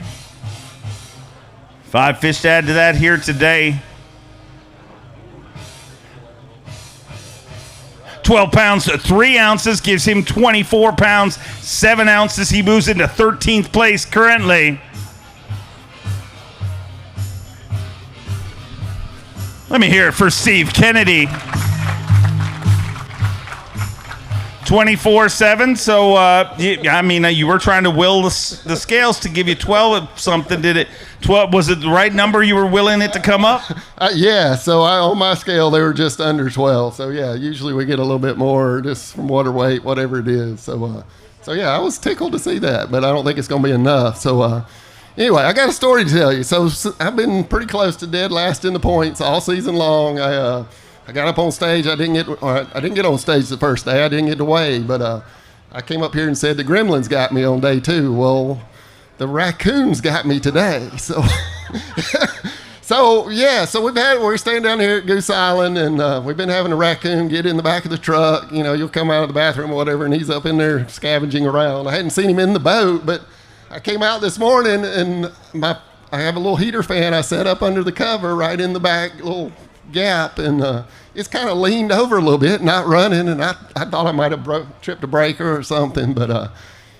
5 fish to add to that here today. 12 pounds, 3 ounces gives him 24 pounds, 7 ounces. He moves into 13th place currently. Let me hear it for Steve Kennedy. 24-7. So, you were trying to will the scales to give you 12 something. Did it? 12 was it the right number you were willing it to come up? Yeah. So on my scale, they were just under 12. So yeah, usually we get a little bit more just from water weight, whatever it is. So yeah, I was tickled to see that, but I don't think it's going to be enough. So anyway, I got a story to tell you. So I've been pretty close to dead last in the points all season long. I got up on stage. I didn't get on stage the first day. I didn't get to weigh, but I came up here and said the Gremlins got me on day 2. Well, the Raccoons got me today. So, we're staying down here at Goose Island, and we've been having a raccoon get in the back of the truck. You'll come out of the bathroom or whatever, and he's up in there scavenging around. I hadn't seen him in the boat, but I came out this morning, and I have a little heater fan I set up under the cover right in the back little gap, and it's kind of leaned over a little bit, not running, and I thought I might have tripped a breaker or something, but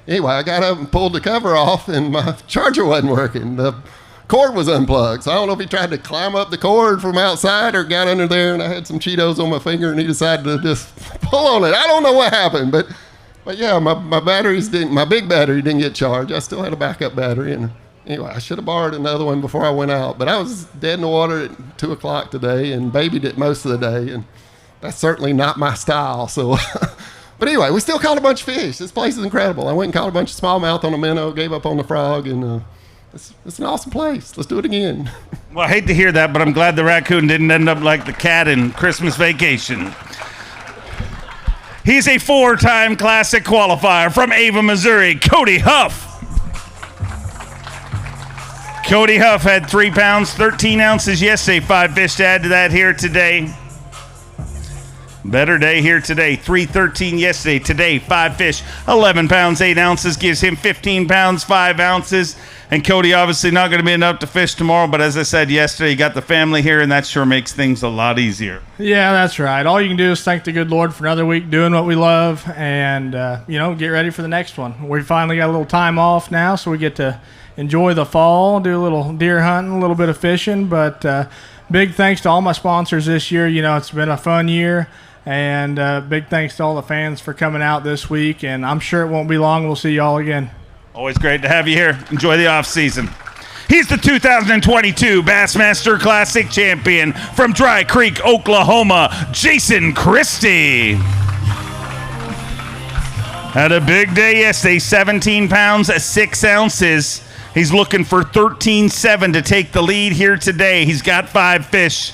anyway, I got up and pulled the cover off, and my charger wasn't working. The cord was unplugged, so I don't know if he tried to climb up the cord from outside or got under there, and I had some Cheetos on my finger, and he decided to just pull on it. I don't know what happened, but yeah, my big battery didn't get charged. I still had a backup battery, and anyway, I should have borrowed another one before I went out, but I was dead in the water at 2 o'clock today and babied it most of the day, and that's certainly not my style. So, but anyway, we still caught a bunch of fish. This place is incredible. I went and caught a bunch of smallmouth on a minnow, gave up on the frog, and it's an awesome place. Let's do it again. Well, I hate to hear that, but I'm glad the raccoon didn't end up like the cat in Christmas Vacation. He's a 4-time Classic qualifier from Ava, Missouri, Cody Huff. Cody Huff had 3 pounds, 13 ounces yesterday. 5 fish to add to that here today. Better day here today. 3:13 yesterday. Today, 5 fish, 11 pounds, 8 ounces gives him 15 pounds, 5 ounces. And Cody obviously not going to be enough to fish tomorrow, but as I said yesterday, you got the family here, and that sure makes things a lot easier. Yeah, that's right. All you can do is thank the good Lord for another week doing what we love, and get ready for the next one. We finally got a little time off now, so we get to enjoy the fall, do a little deer hunting, a little bit of fishing. But big thanks to all my sponsors this year. It's been a fun year, and big thanks to all the fans for coming out this week. And I'm sure it won't be long. We'll see you all again. Always great to have you here. Enjoy the off season. He's the 2022 Bassmaster Classic champion from Dry Creek, Oklahoma, Jason Christie. Had a big day yesterday, 17 pounds, 6 ounces. He's looking for 13.7 to take the lead here today. He's got 5 fish.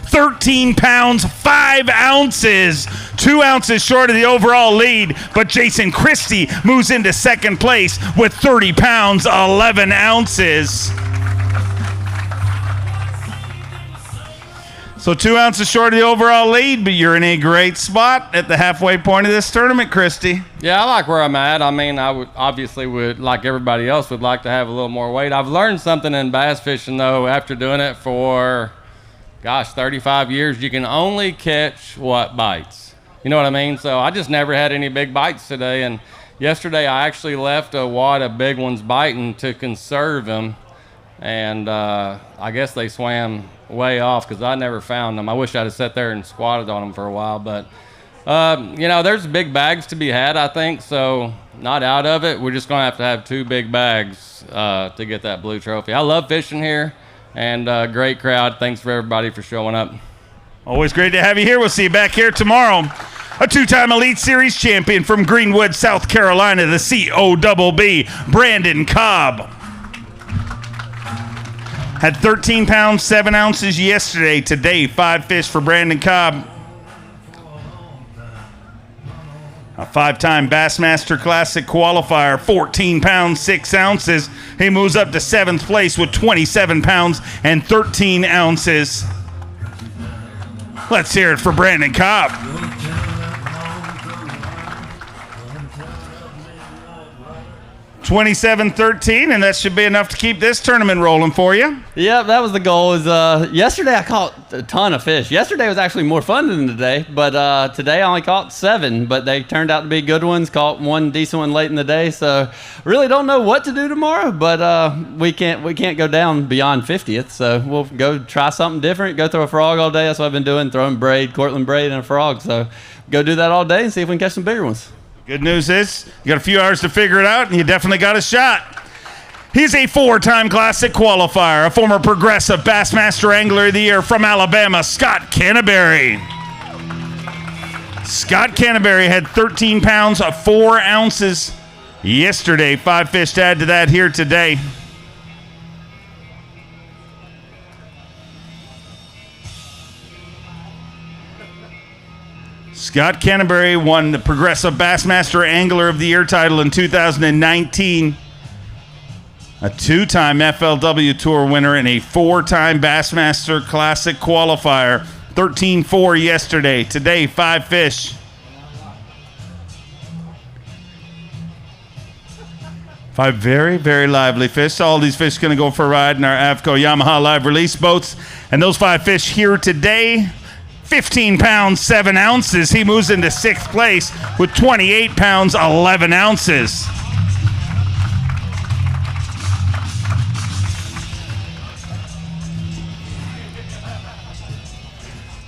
13 pounds, 5 ounces. 2 ounces short of the overall lead, but Jason Christie moves into second place with 30 pounds, 11 ounces. So 2 ounces short of the overall lead, but you're in a great spot at the halfway point of this tournament, Christie. Yeah, I like where I'm at. I mean, I would, like everybody else, would like to have a little more weight. I've learned something in bass fishing, though, after doing it for, 35 years. You can only catch what bites. You know what I mean? So I just never had any big bites today. And yesterday I actually left a wad of big ones biting to conserve them. And I guess they swam way off because I never found them. I wish I'd have sat there and squatted on them for a while. But, there's big bags to be had, I think. So not out of it. We're just going to have 2 big bags to get that blue trophy. I love fishing here. And great crowd. Thanks for everybody for showing up. Always great to have you here. We'll see you back here tomorrow. A 2-time Elite Series champion from Greenwood, South Carolina, the COBB, Brandon Cobb. Had 13 pounds, 7 ounces yesterday. Today, 5 fish for Brandon Cobb. A 5-time Bassmaster Classic qualifier, 14 pounds, 6 ounces. He moves up to 7th place with 27 pounds and 13 ounces. Let's hear it for Brandon Cobb. 27-13, and that should be enough to keep this tournament rolling for you. Yep, that was the goal. Yesterday I caught a ton of fish. Yesterday was actually more fun than today, but today I only caught 7, but they turned out to be good ones. Caught one decent one late in the day, so really don't know what to do tomorrow, but we can't go down beyond 50th, so we'll go try something different, go throw a frog all day. That's what I've been doing, throwing braid, Cortland braid, and a frog, so go do that all day and see if we can catch some bigger ones. Good news is you got a few hours to figure it out, and you definitely got a shot. He's a 4-time Classic qualifier, a former Progressive Bassmaster Angler of the Year from Alabama, Scott Canterbury. Scott Canterbury had 13 pounds, 4 ounces yesterday. 5 fish to add to that here today. Scott Canterbury won the Progressive Bassmaster Angler of the Year title in 2019. A 2-time FLW Tour winner and a 4-time Bassmaster Classic qualifier. 13-4 yesterday. Today, 5 fish. 5 very, very lively fish. All these fish going to go for a ride in our AVCO Yamaha live release boats. And those 5 fish here today, 15 pounds, 7 ounces. He moves into 6th place with 28 pounds, 11 ounces.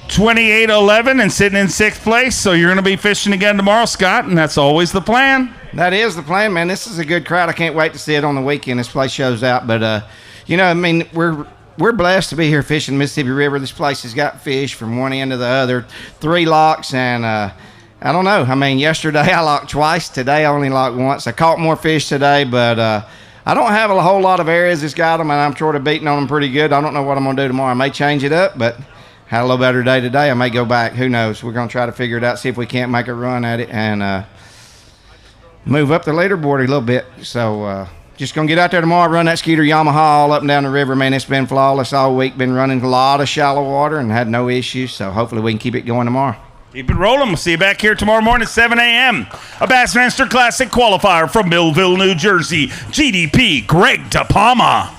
$28.11 and sitting in 6th place. So you're going to be fishing again tomorrow, Scott, and that's always the plan. That is the plan, man. This is a good crowd. I can't wait to see it on the weekend. This place shows out. But, we're blessed to be here fishing the Mississippi River. This place has got fish from one end to the other. 3 locks, and I don't know. Yesterday I locked twice. Today I only locked once. I caught more fish today, but I don't have a whole lot of areas that's got them, and I'm sort of beating on them pretty good. I don't know what I'm going to do tomorrow. I may change it up, but had a little better day today. I may go back. Who knows? We're going to try to figure it out, see if we can't make a run at it, and move up the leaderboard a little bit. So just going to get out there tomorrow, run that Skeeter Yamaha all up and down the river. Man, it's been flawless all week. Been running a lot of shallow water and had no issues. So hopefully we can keep it going tomorrow. Keep it rolling. We'll see you back here tomorrow morning at 7 a.m. A Bassmaster Classic qualifier from Millville, New Jersey, GDP Greg DiPalma.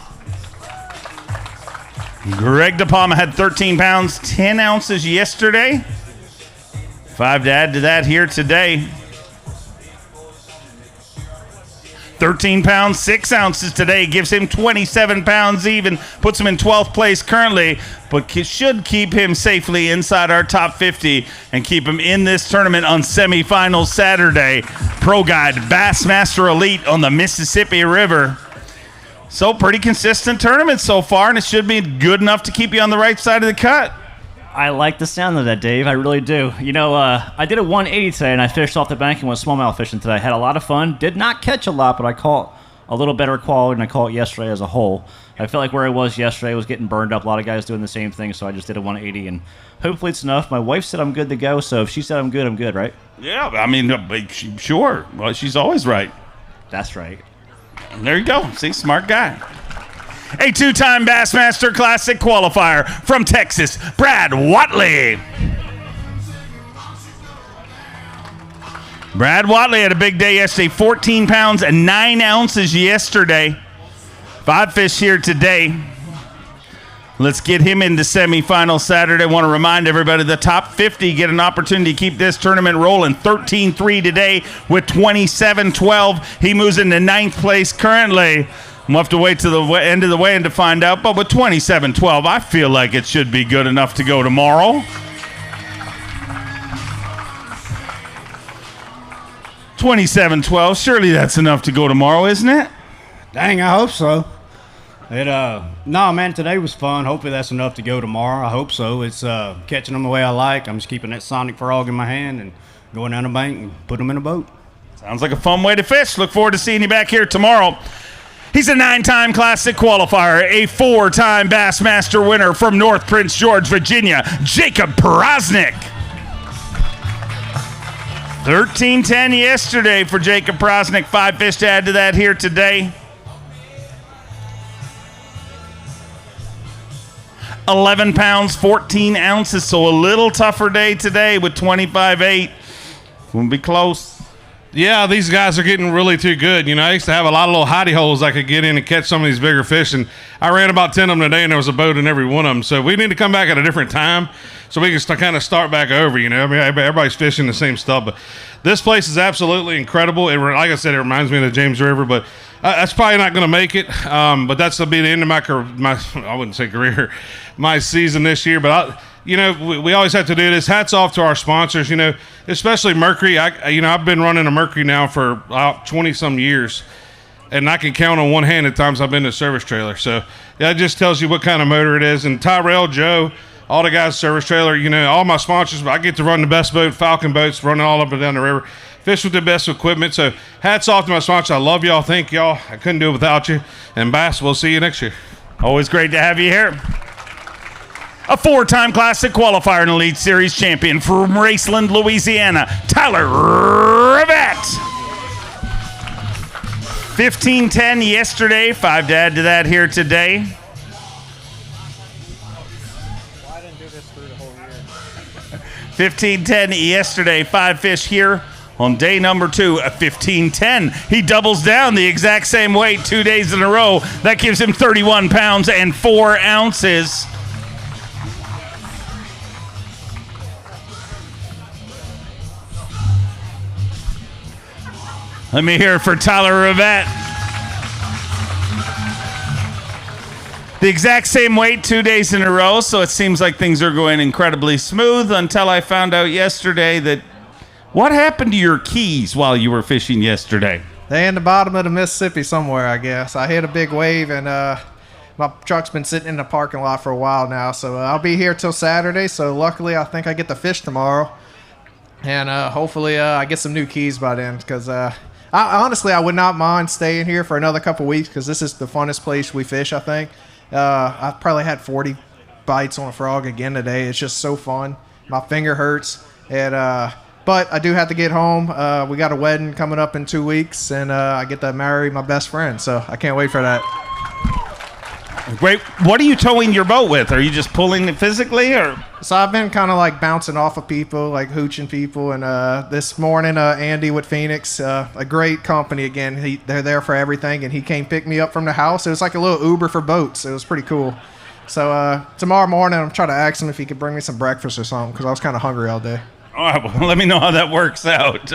Greg DiPalma had 13 pounds, 10 ounces yesterday. 5 to add to that here today. 13 pounds, 6 ounces today gives him 27 pounds even, puts him in 12th place currently, but should keep him safely inside our top 50 and keep him in this tournament on semifinals Saturday. Pro-Guide Bassmaster Elite on the Mississippi River. So pretty consistent tournament so far, and it should be good enough to keep you on the right side of the cut. I like the sound of that, Dave. I really do. You know, I did a 180 today, and I fished off the bank and went smallmouth fishing today. I had a lot of fun. Did not catch a lot, but I caught a little better quality than I caught yesterday as a whole. I felt like where I was yesterday was getting burned up. A lot of guys doing the same thing, so I just did a 180, and hopefully it's enough. My wife said I'm good to go, so if she said I'm good, right? Yeah, I mean, sure. Well, she's always right. That's right. And there you go. See, smart guy. A two-time Bassmaster Classic qualifier from Texas, Brad Watley. Brad Watley had a big day yesterday, 14 pounds and 9 ounces yesterday. 5 fish here today. Let's get him into semifinal Saturday. I want to remind everybody the top 50 get an opportunity to keep this tournament rolling. 13-3 today with 27-12. He moves into 9th place currently. We'll have to wait to the end of the weigh-in to find out. But with 27-12, I feel like it should be good enough to go tomorrow. 27-12, surely that's enough to go tomorrow, isn't it? Dang, I hope so. No, man, today was fun. Hopefully that's enough to go tomorrow. I hope so. It's catching them the way I like. I'm just keeping that sonic frog in my hand and going down the bank and put them in a boat. Sounds like a fun way to fish. Look forward to seeing you back here tomorrow. He's a 9-time Classic qualifier, a 4-time Bassmaster winner from North Prince George, Virginia, Jacob Prosnick. 13-10 yesterday for Jacob Prosnick. 5 fish to add to that here today. 11 pounds, 14 ounces, so a little tougher day today with 25-8. Won't be close. Yeah, these guys are getting really too good. You know, I used to have a lot of little hidey holes I could get in and catch some of these bigger fish, and I ran about 10 of them today, and there was a boat in every one of them. So we need to come back at a different time so we can kind of start back over, you know. I mean, everybody's fishing the same stuff, but this place is absolutely incredible. Like I said, it reminds me of the James River, but that's probably not going to make it. But that's going to be the end of my I wouldn't say career, my season this year. But you know, we always have to do this. Hats off to our sponsors, you know, especially Mercury. I've been running a Mercury now for about 20-some years, and I can count on one hand the times I've been to a service trailer. So that just tells you what kind of motor it is. And Tyrell, Joe, all the guys service trailer, you know, all my sponsors, I get to run the best boat, Falcon boats, running all up and down the river, fish with the best equipment. So hats off to my sponsors. I love y'all. Thank y'all. I couldn't do it without you. And Bass, we'll see you next year. Always great to have you here. A 4-time Classic qualifier and Elite Series champion from Raceland, Louisiana, Tyler Rivette. 15-10 yesterday, 5 to add to that here today. Well, I didn't do this through the whole year. 15-10 yesterday, 5 fish here on day number 2 at 15-10. He doubles down the exact same weight 2 days in a row. That gives him 31 pounds and 4 ounces. Let me hear it for Tyler Rivette. The exact same weight 2 days in a row, so it seems like things are going incredibly smooth until I found out yesterday that what happened to your keys while you were fishing yesterday? They in the bottom of the Mississippi somewhere, I guess. I hit a big wave, and my truck's been sitting in the parking lot for a while now, so I'll be here till Saturday, so luckily I think I get to fish tomorrow. And hopefully I get some new keys by then, because honestly, I would not mind staying here for another couple weeks because this is the funnest place we fish, I think. I've probably had 40 bites on a frog again today. It's just so fun. My finger hurts. But I do have to get home. We got a wedding coming up in 2 weeks, and I get to marry my best friend, so I can't wait for that. Great. What are you towing your boat with? Are you just pulling it physically, or? So I've been kind of like bouncing off of people, like hooching people, and this morning Andy with Phoenix, a great company again. They're there for everything, and he came pick me up from the house. It was like a little Uber for boats. It was pretty cool. So tomorrow morning I'm trying to ask him if he could bring me some breakfast or something because I was kind of hungry all day. All right, well, let me know how that works out.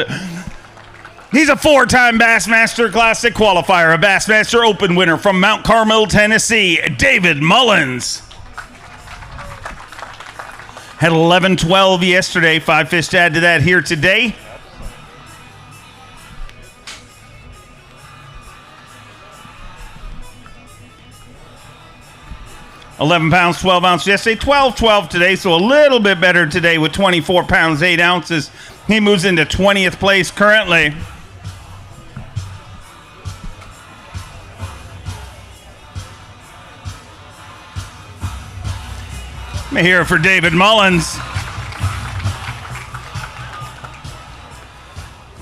He's a 4-time Bassmaster Classic qualifier, a Bassmaster Open winner from Mount Carmel, Tennessee, David Mullins. Had 11-12 yesterday, 5 fish to add to that here today. 11 pounds, 12 ounces yesterday, 12 today, so a little bit better today with 24 pounds, 8 ounces. He moves into 20th place currently. Let me hear it for David Mullins.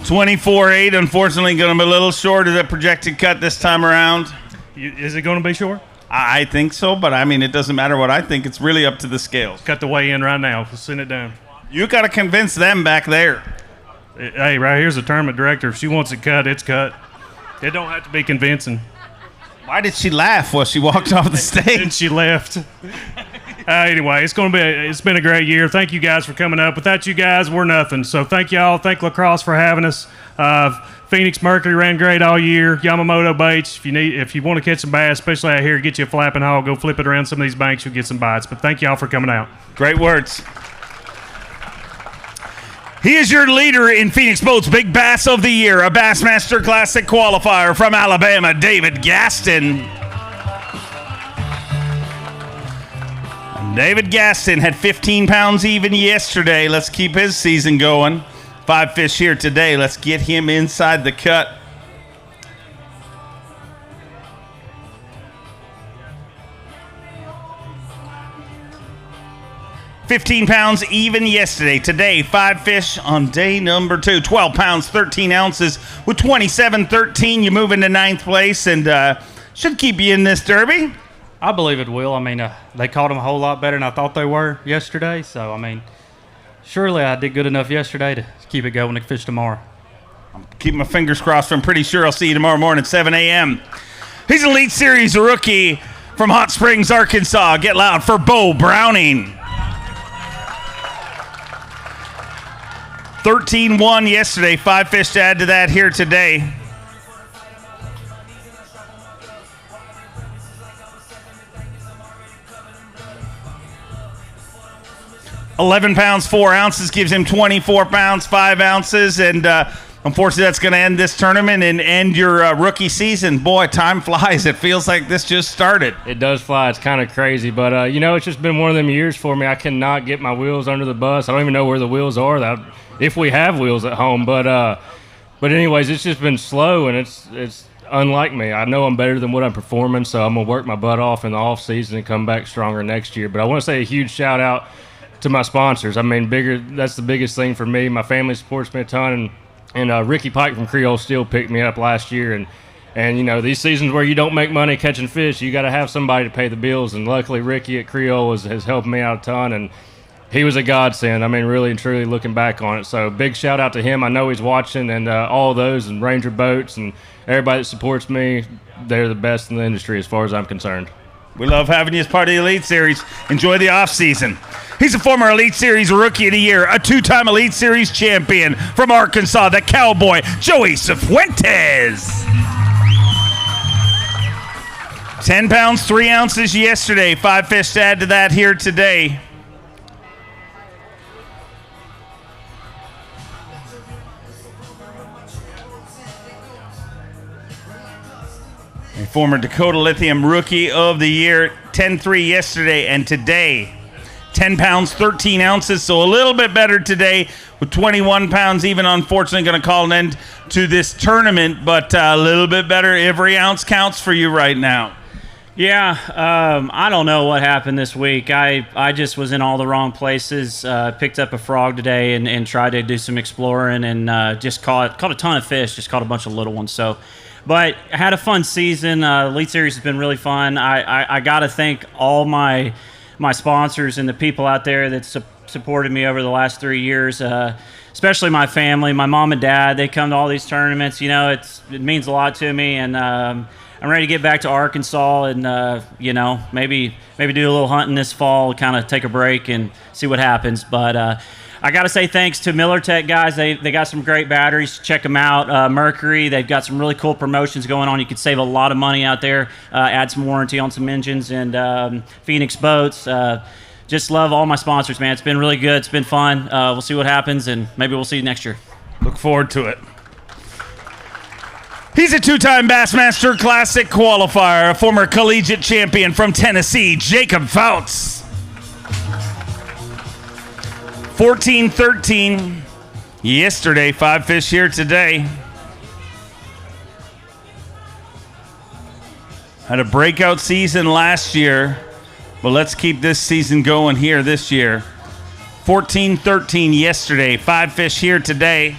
24.8, unfortunately going to be a little short of the projected cut this time around. Is it going to be short? I think so, but I mean, it doesn't matter what I think. It's really up to the scales. Cut the weigh in right now. We'll send it down. You got to convince them back there. Hey, right here's the tournament director. If she wants it cut, it's cut. It don't have to be convincing. Why did she laugh while she walked off the stage? And she left. Anyway, it's been a great year. Thank you guys for coming up. Without you guys, we're nothing. So thank y'all. Thank Lacrosse for having us. Phoenix Mercury ran great all year. Yamamoto baits. If you want to catch some bass, especially out here, get you a flapping hog. Go flip it around some of these banks. You'll get some bites. But thank y'all for coming out. Great words. He is your leader in Phoenix Boats Big Bass of the Year, a Bassmaster Classic qualifier from Alabama, David Gaston. David Gaston had 15 pounds even yesterday. Let's keep his season going. 5 fish here today. Let's get him inside the cut. $15 pounds even yesterday. Today, 5 fish on day number 2. 12 pounds, 13 ounces with 27.13. You move into 9th place and should keep you in this derby. I believe it will. I mean, they caught them a whole lot better than I thought they were yesterday. So, I mean, surely I did good enough yesterday to keep it going to fish tomorrow. I'm keeping my fingers crossed. I'm pretty sure I'll see you tomorrow morning at 7 a.m. He's an Elite Series rookie from Hot Springs, Arkansas. Get loud for Bo Browning. 13-1 yesterday. 5 fish to add to that here today. $11 pounds, 4 ounces gives him 24 pounds, 5 ounces. And unfortunately, that's going to end this tournament and end your rookie season. Boy, time flies. It feels like this just started. It does fly. It's kind of crazy. But, it's just been one of them years for me. I cannot get my wheels under the bus. I don't even know where the wheels are, if we have wheels at home. But anyways, it's just been slow, and it's unlike me. I know I'm better than what I'm performing, so I'm going to work my butt off in the off season and come back stronger next year. But I want to say a huge shout-out to my sponsors. I mean, that's the biggest thing for me. My family supports me a ton, and Ricky Pike from Creole Steel picked me up last year, and these seasons where you don't make money catching fish, you got to have somebody to pay the bills, and luckily Ricky at Creole has helped me out a ton, and he was a godsend. I mean, really and truly looking back on it. So big shout out to him. I know he's watching, and all of those, and Ranger Boats, and everybody that supports me, they're the best in the industry as far as I'm concerned. We love having you as part of the Elite Series. Enjoy the off season. He's a former Elite Series Rookie of the Year, a 2-time Elite Series champion from Arkansas, the Cowboy, Joey Cifuentes. 10 pounds, 3 ounces yesterday. 5 fish to add to that here today. A former Dakota Lithium Rookie of the Year, 10-3 yesterday and today. 10 pounds, 13 ounces, so a little bit better today with 21 pounds even. Unfortunately, going to call an end to this tournament, but a little bit better. Every ounce counts for you right now. Yeah, I don't know what happened this week. I just was in all the wrong places. Picked up a frog today and tried to do some exploring and just caught a ton of fish, just caught a bunch of little ones. So, but I had a fun season. Elite Series has been really fun. I got to thank all my sponsors and the people out there that supported me over the last 3 years, especially my family, my mom and dad. They come to all these tournaments. It means a lot to me, and I'm ready to get back to Arkansas and maybe do a little hunting this fall, kind of take a break and see what happens. But I got to say thanks to Miller Tech guys. They got some great batteries. Check them out. Mercury, they've got some really cool promotions going on. You could save a lot of money out there, add some warranty on some engines, and Phoenix Boats. Just love all my sponsors, man. It's been really good. It's been fun. We'll see what happens, and maybe we'll see you next year. Look forward to it. He's a two-time Bassmaster Classic qualifier, a former collegiate champion from Tennessee, Jacob Fouts. 14-13 yesterday, 5 fish here today. Had a breakout season last year, but let's keep this season going here this year. 14-13 yesterday, 5 fish here today.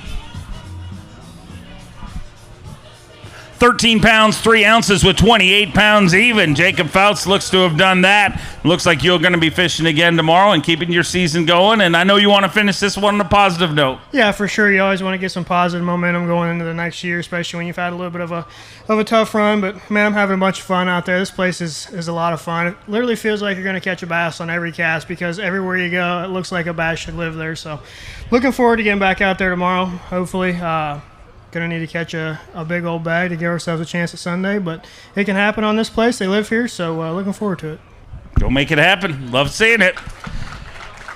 13 pounds, 3 ounces with 28 pounds even. Jacob Fouts looks to have done that. Looks like you're going to be fishing again tomorrow and keeping your season going. And I know you want to finish this one on a positive note. Yeah, for sure. You always want to get some positive momentum going into the next year, especially when you've had a little bit of a tough run. But, man, I'm having a bunch of fun out there. This place is a lot of fun. It literally feels like you're going to catch a bass on every cast because everywhere you go, it looks like a bass should live there. So looking forward to getting back out there tomorrow, hopefully. Going to need to catch a big old bag to give ourselves a chance at Sunday, but it can happen on this place. They live here, so looking forward to it. Go make it happen. Love seeing it.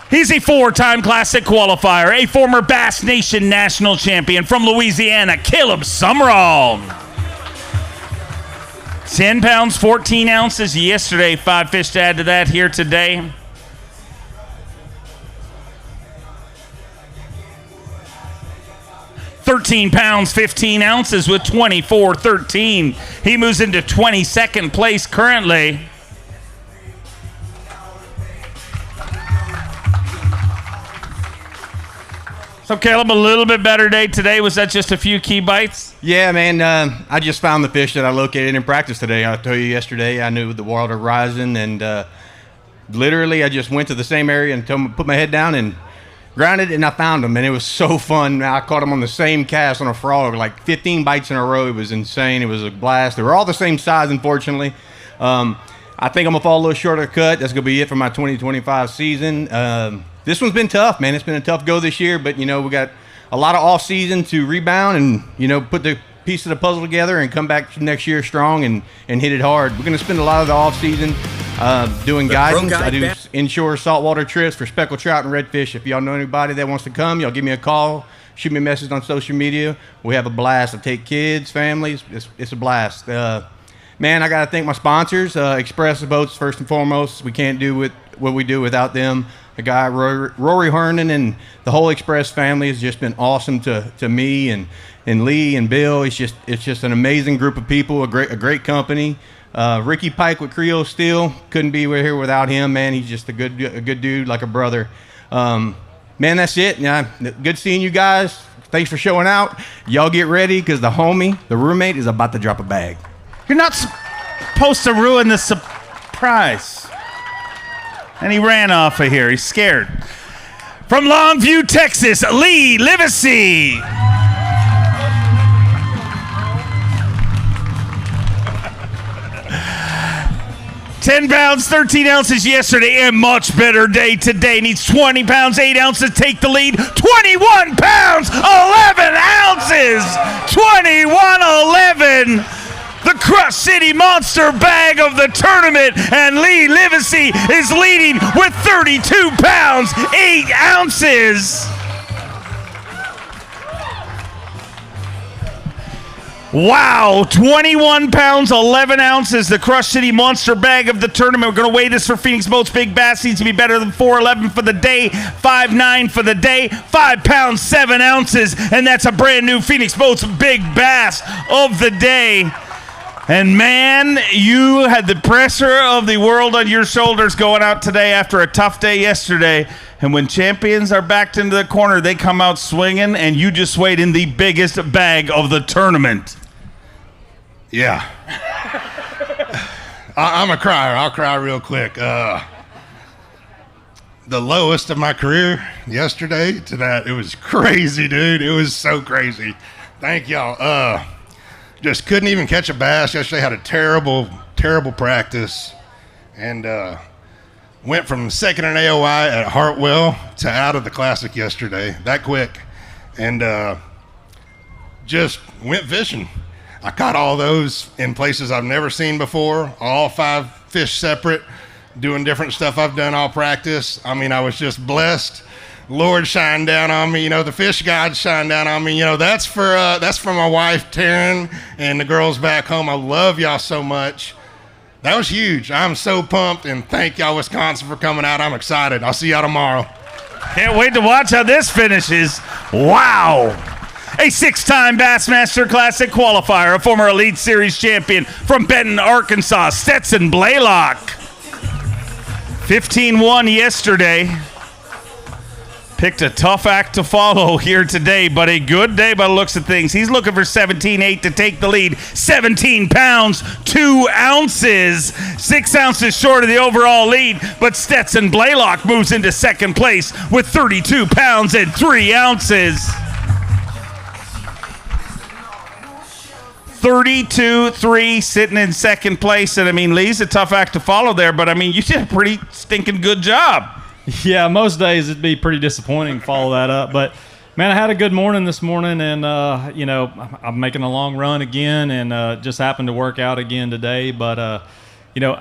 He's a 4-time Classic qualifier, a former Bass Nation national champion from Louisiana, Caleb Summerall. 10 pounds, 14 ounces yesterday. 5 fish to add to that here today. $13 pounds, 15 ounces with 24-13. He moves into 22nd place currently. So, Caleb, a little bit better day today. Was that just a few key bites? Yeah, man. I just found the fish that I located in practice today. I told you yesterday I knew the water rising, and literally I just went to the same area and put my head down and grounded, and I found them, and it was so fun. I caught them on the same cast on a frog, like 15 bites in a row. It was insane. It was a blast. They were all the same size, unfortunately. I think I'm going to fall a little short of the cut. That's going to be it for my 2025 season. This one's been tough, man. It's been a tough go this year, but, we got a lot of off season to rebound and, put the piece of the puzzle together and come back next year strong and hit it hard. We're going to spend a lot of the off season doing guidance. I do inshore saltwater trips for speckled trout and redfish. If y'all know anybody that wants to come, y'all give me a call, shoot me a message on social media. We have a blast. I take kids, families. It's a blast. Man, I got to thank my sponsors, Express Boats first and foremost. We can't do what we do without them. The guy, Rory Hernan, and the whole Express family has just been awesome to me and Lee and Bill. It's just an amazing group of people, a great company. Ricky Pike with Creole Steel, couldn't be here without him, man. He's just a good dude, like a brother. Man, that's it. Yeah, good seeing you guys. Thanks for showing out. Y'all get ready because the roommate, is about to drop a bag. You're not supposed to ruin the surprise. And he ran off of here. He's scared. From Longview, Texas, Lee Livesey. $10 pounds, 13 ounces yesterday, a much better day today. Needs 20 pounds, 8 ounces, take the lead. 21 pounds, 11 ounces. 21-11. The Crush City Monster bag of the tournament, and Lee Livesey is leading with 32 pounds, 8 ounces. Wow, 21 pounds, 11 ounces, the Crush City Monster bag of the tournament. We're going to weigh this for Phoenix Boats Big Bass. Needs to be better than 411 for the day, 5'9 for the day, 5 pounds, 7 ounces, and that's a brand new Phoenix Boats Big Bass of the day. And, man, you had the pressure of the world on your shoulders going out today after a tough day yesterday. And when champions are backed into the corner, they come out swinging, and you just weighed in the biggest bag of the tournament. Yeah. I'm a crier. I'll cry real quick. The lowest of my career yesterday to that, it was crazy, dude. It was so crazy. Thank y'all. Just couldn't even catch a bass. Yesterday had a terrible practice. And went from second in AOI at Hartwell to out of the Classic yesterday, that quick. And just went fishing. I caught all those in places I've never seen before, all 5 fish separate, doing different stuff I've done all practice. I mean, I was just blessed Lord shined down on me. You know, the fish god shined down on me. You know, that's for my wife, Taryn, and the girls back home. I love y'all so much. That was huge. I'm so pumped, and thank y'all, Wisconsin, for coming out. I'm excited. I'll see y'all tomorrow. Can't wait to watch how this finishes. Wow. A 6-time Bassmaster Classic qualifier, a former Elite Series champion from Benton, Arkansas, Stetson Blaylock. 15-1 yesterday. Picked a tough act to follow here today, but a good day by the looks of things. He's looking for 17-8 to take the lead. 17 pounds, 2 ounces. 6 ounces short of the overall lead, but Stetson Blaylock moves into second place with 32 pounds and 3 ounces. 32-3 sitting in second place. And, I mean, Lee's a tough act to follow there, but, I mean, you did a pretty stinking good job. Yeah, most days it'd be pretty disappointing to follow that up. But, man, I had a good morning this morning, and, you know, I'm making a long run again and just happened to work out again today. But, you know,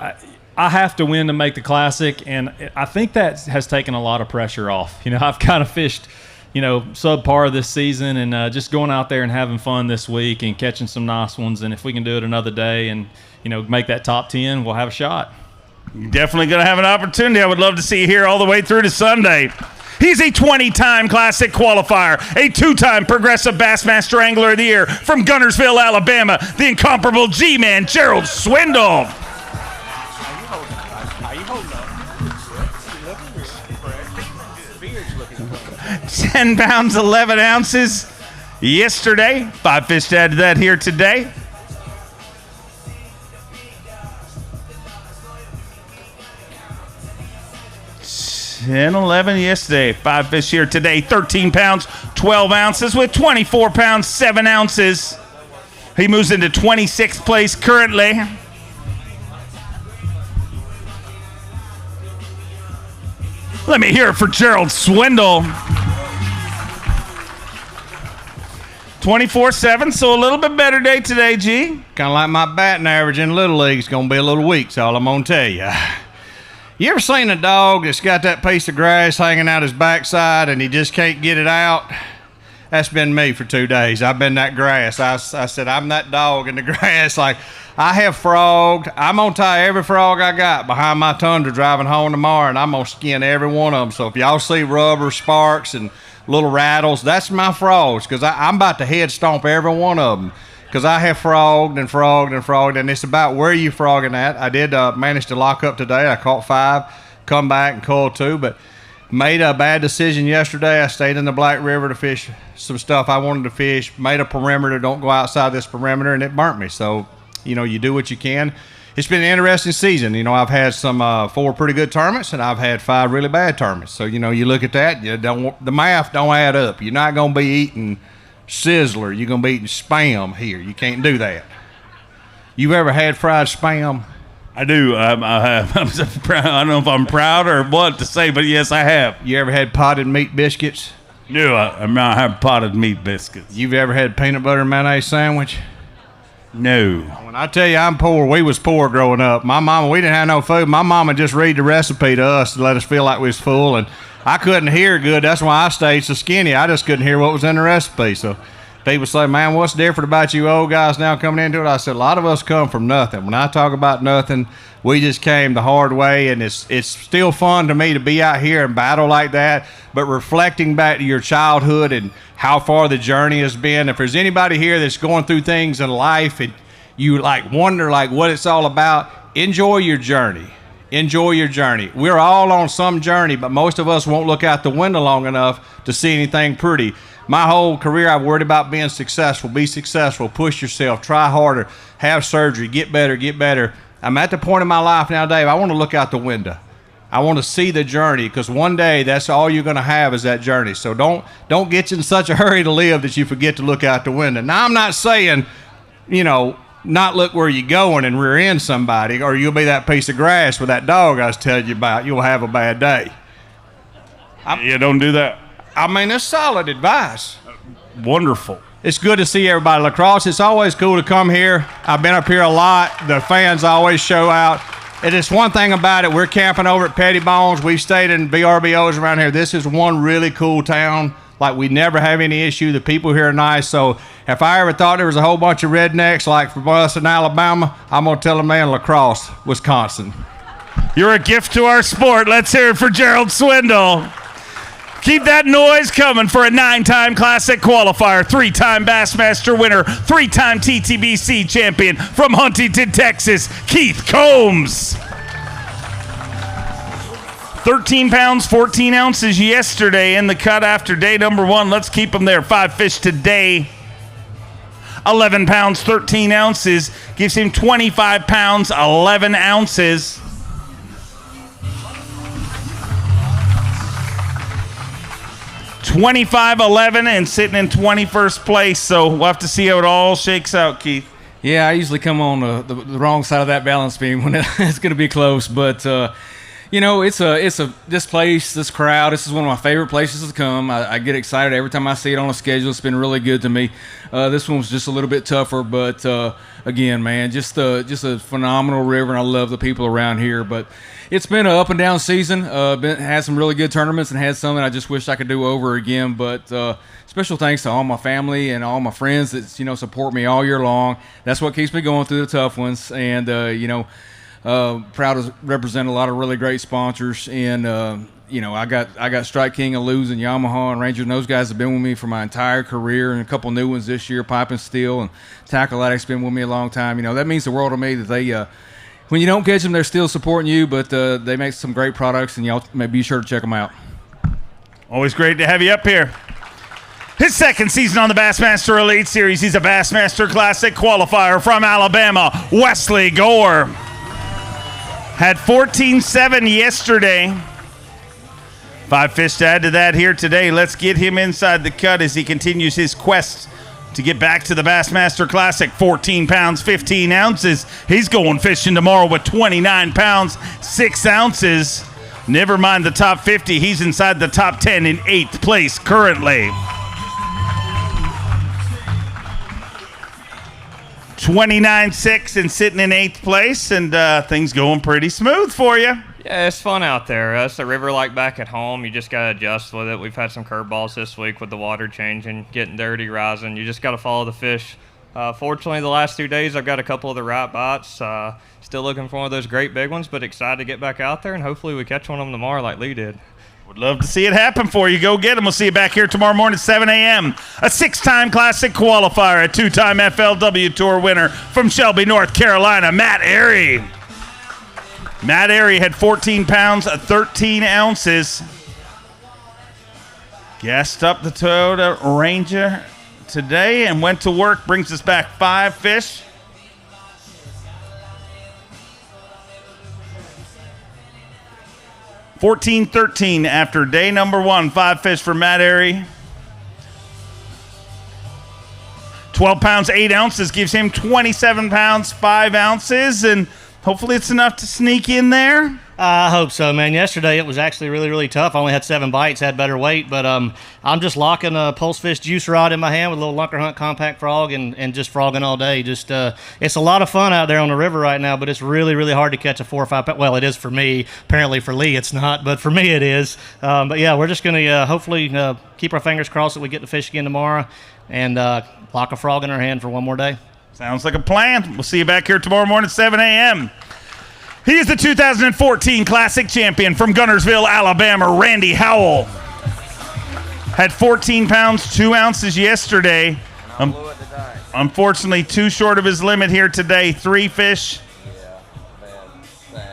I have to win to make the Classic, and I think that has taken a lot of pressure off. You know, I've kind of fished, you know, subpar this season, and just going out there and having fun this week and catching some nice ones. And if we can do it another day and, you know, make that top 10, we'll have a shot. You're definitely going to have an opportunity. I would love to see you here all the way through to Sunday. He's a 20-time Classic qualifier, a 2-time Progressive Bassmaster Angler of the Year from Gunnersville, Alabama, the incomparable G-Man, Gerald Swindle. 10 pounds, 11 ounces yesterday. 5 fish to add to that here today. $10, $11 yesterday. 5 fish here today. 13 pounds, 12 ounces with 24 pounds, 7 ounces. He moves into 26th place currently. Let me hear it for Gerald Swindle. 24-7, so a little bit better day today, G. Kind of like my batting average in Little League. It's going to be a little weak, so all I'm going to tell you. You ever seen a dog that's got that piece of grass hanging out his backside and he just can't get it out? That's been me for 2 days. I've been that grass. I said, I'm that dog in the grass. Like, I have frogged. I'm going to tie every frog I got behind my Tundra driving home tomorrow, and I'm going to skin every one of them. So if y'all see rubber, sparks, and little rattles, that's my frogs, because I'm about to head stomp every one of them. Because I have frogged and frogged and frogged, and it's about where you frogging at. I did manage to lock up today. I caught 5, come back and caught 2, but made a bad decision yesterday. I stayed in the Black River to fish some stuff I wanted to fish, made a perimeter, don't go outside this perimeter, and it burnt me. So, you know, you do what you can. It's been an interesting season. You know, I've had some 4 pretty good tournaments, and I've had 5 really bad tournaments. So, you know, you look at that, the math don't add up. You're not going to be eating Sizzler. You're going to be eating Spam here. You can't do that. You ever had fried Spam? I do. I have. I don't know if I'm proud or what to say, but yes, I have. You ever had potted meat biscuits? No, I have potted meat biscuits. You've ever had peanut butter and mayonnaise sandwich? No. When I tell you I'm poor, we was poor growing up. My mama, we didn't have no food. My mama just read the recipe to us to let us feel like we was full, and I couldn't hear good. That's why I stayed so skinny. I just couldn't hear what was in the recipe. So people say, man, what's different about you old guys now coming into it? I said, a lot of us come from nothing. When I talk about nothing, we just came the hard way, and it's still fun to me to be out here and battle like that, but reflecting back to your childhood and how far the journey has been. If there's anybody here that's going through things in life and you like wonder like what it's all about, enjoy your journey. Enjoy your journey. We're all on some journey, but most of us won't look out the window long enough to see anything pretty. My whole career, I've worried about being successful. Be successful. Push yourself. Try harder. Have surgery. Get better. Get better. I'm at the point in my life now, Dave, I want to look out the window. I want to see the journey, because one day that's all you're going to have is that journey. So don't get in such a hurry to live that you forget to look out the window. Now, I'm not saying, you know, not look where you're going and rear end somebody, or you'll be that piece of grass with that dog I was telling you about. You'll have a bad day. Yeah, don't do that. I mean, it's solid advice. Wonderful. It's good to see everybody. Lacrosse, it's always cool to come here. I've been up here a lot. The fans always show out. And it's one thing about it, we're camping over at Pettibones. We've stayed in BRBOs around here. This is one really cool town. Like, we never have any issue. The people here are nice. So if I ever thought there was a whole bunch of rednecks like from us in Alabama, I'm going to tell a man Lacrosse, Wisconsin. You're a gift to our sport. Let's hear it for Gerald Swindle. Keep that noise coming for a 9-time Classic qualifier, 3-time Bassmaster winner, 3-time TTBC champion from Huntington, Texas, Keith Combs. 13 pounds, 14 ounces yesterday in the cut after day number 1. Let's keep them there. 5 fish today. 11 pounds, 13 ounces. Gives him 25 pounds, 11 ounces. $25.11 and sitting in 21st place, so we'll have to see how it all shakes out, Keith. Yeah, I usually come on the wrong side of that balance beam when it's going to be close, but this place, this crowd, this is one of my favorite places to come. I get excited every time I see it on a schedule. It's been really good to me. This one was just a little bit tougher, but again, man, just a phenomenal river, and I love the people around here. But it's been an up and down season. Had some really good tournaments and had some that I just wish I could do over again. But special thanks to all my family and all my friends that support me all year long. That's what keeps me going through the tough ones. And proud to represent a lot of really great sponsors. And I got Strike King and Luz and Yamaha and Ranger, and those guys have been with me for my entire career, and a couple new ones this year, Pipe and Steel and Tackle Addict's been with me a long time. That means the world to me that they when you don't catch them, they're still supporting you, but they make some great products, and y'all may be sure to check them out. Always great to have you up here. His second season on the Bassmaster Elite Series, he's a Bassmaster Classic qualifier from Alabama, Wesley Gore. Had 14.7 yesterday. 5 fish to add to that here today. Let's get him inside the cut as he continues his quest to get back to the Bassmaster Classic. 14 pounds, 15 ounces. He's going fishing tomorrow with 29 pounds, 6 ounces. Never mind the top 50. He's inside the top 10 in 8th place currently. 29.6 and sitting in 8th place, and things going pretty smooth for you. Yeah, it's fun out there. It's a river like back at home. You just got to adjust with it. We've had some curveballs this week with the water changing, getting dirty, rising. You just got to follow the fish. Fortunately, the last 2 days, I've got a couple of the right bites. Still looking for one of those great big ones, but excited to get back out there, and hopefully we catch one of them tomorrow like Lee did. Would love to see it happen for you. Go get them. We'll see you back here tomorrow morning at 7 a.m. A 6-time Classic qualifier, a 2-time FLW Tour winner from Shelby, North Carolina, Matt Airy. Matt Airy had 14 pounds, 13 ounces. Gassed up the Toyota Ranger today and went to work. Brings us back 5 fish. $14.13 after day number 1. 5 fish for Matt Airy. 12 pounds, 8 ounces gives him 27 pounds, 5 ounces, and hopefully it's enough to sneak in there. I hope so, man. Yesterday it was actually really, really tough. I only had 7 bites, had better weight, but I'm just locking a Pulsefish juice rod in my hand with a little Lunker Hunt compact frog and just frogging all day. Just it's a lot of fun out there on the river right now, but it's really, really hard to catch a 4 or 5 pound. Well, it is for me. Apparently for Lee it's not, but for me it is. But yeah, we're just going to hopefully keep our fingers crossed that we get to fish again tomorrow and lock a frog in our hand for one more day. Sounds like a plan. We'll see you back here tomorrow morning at 7 a.m. He is the 2014 Classic champion from Gunnersville, Alabama, Randy Howell. Had 14 pounds, 2 ounces yesterday. Unfortunately, too short of his limit here today. 3 fish. Yeah, man,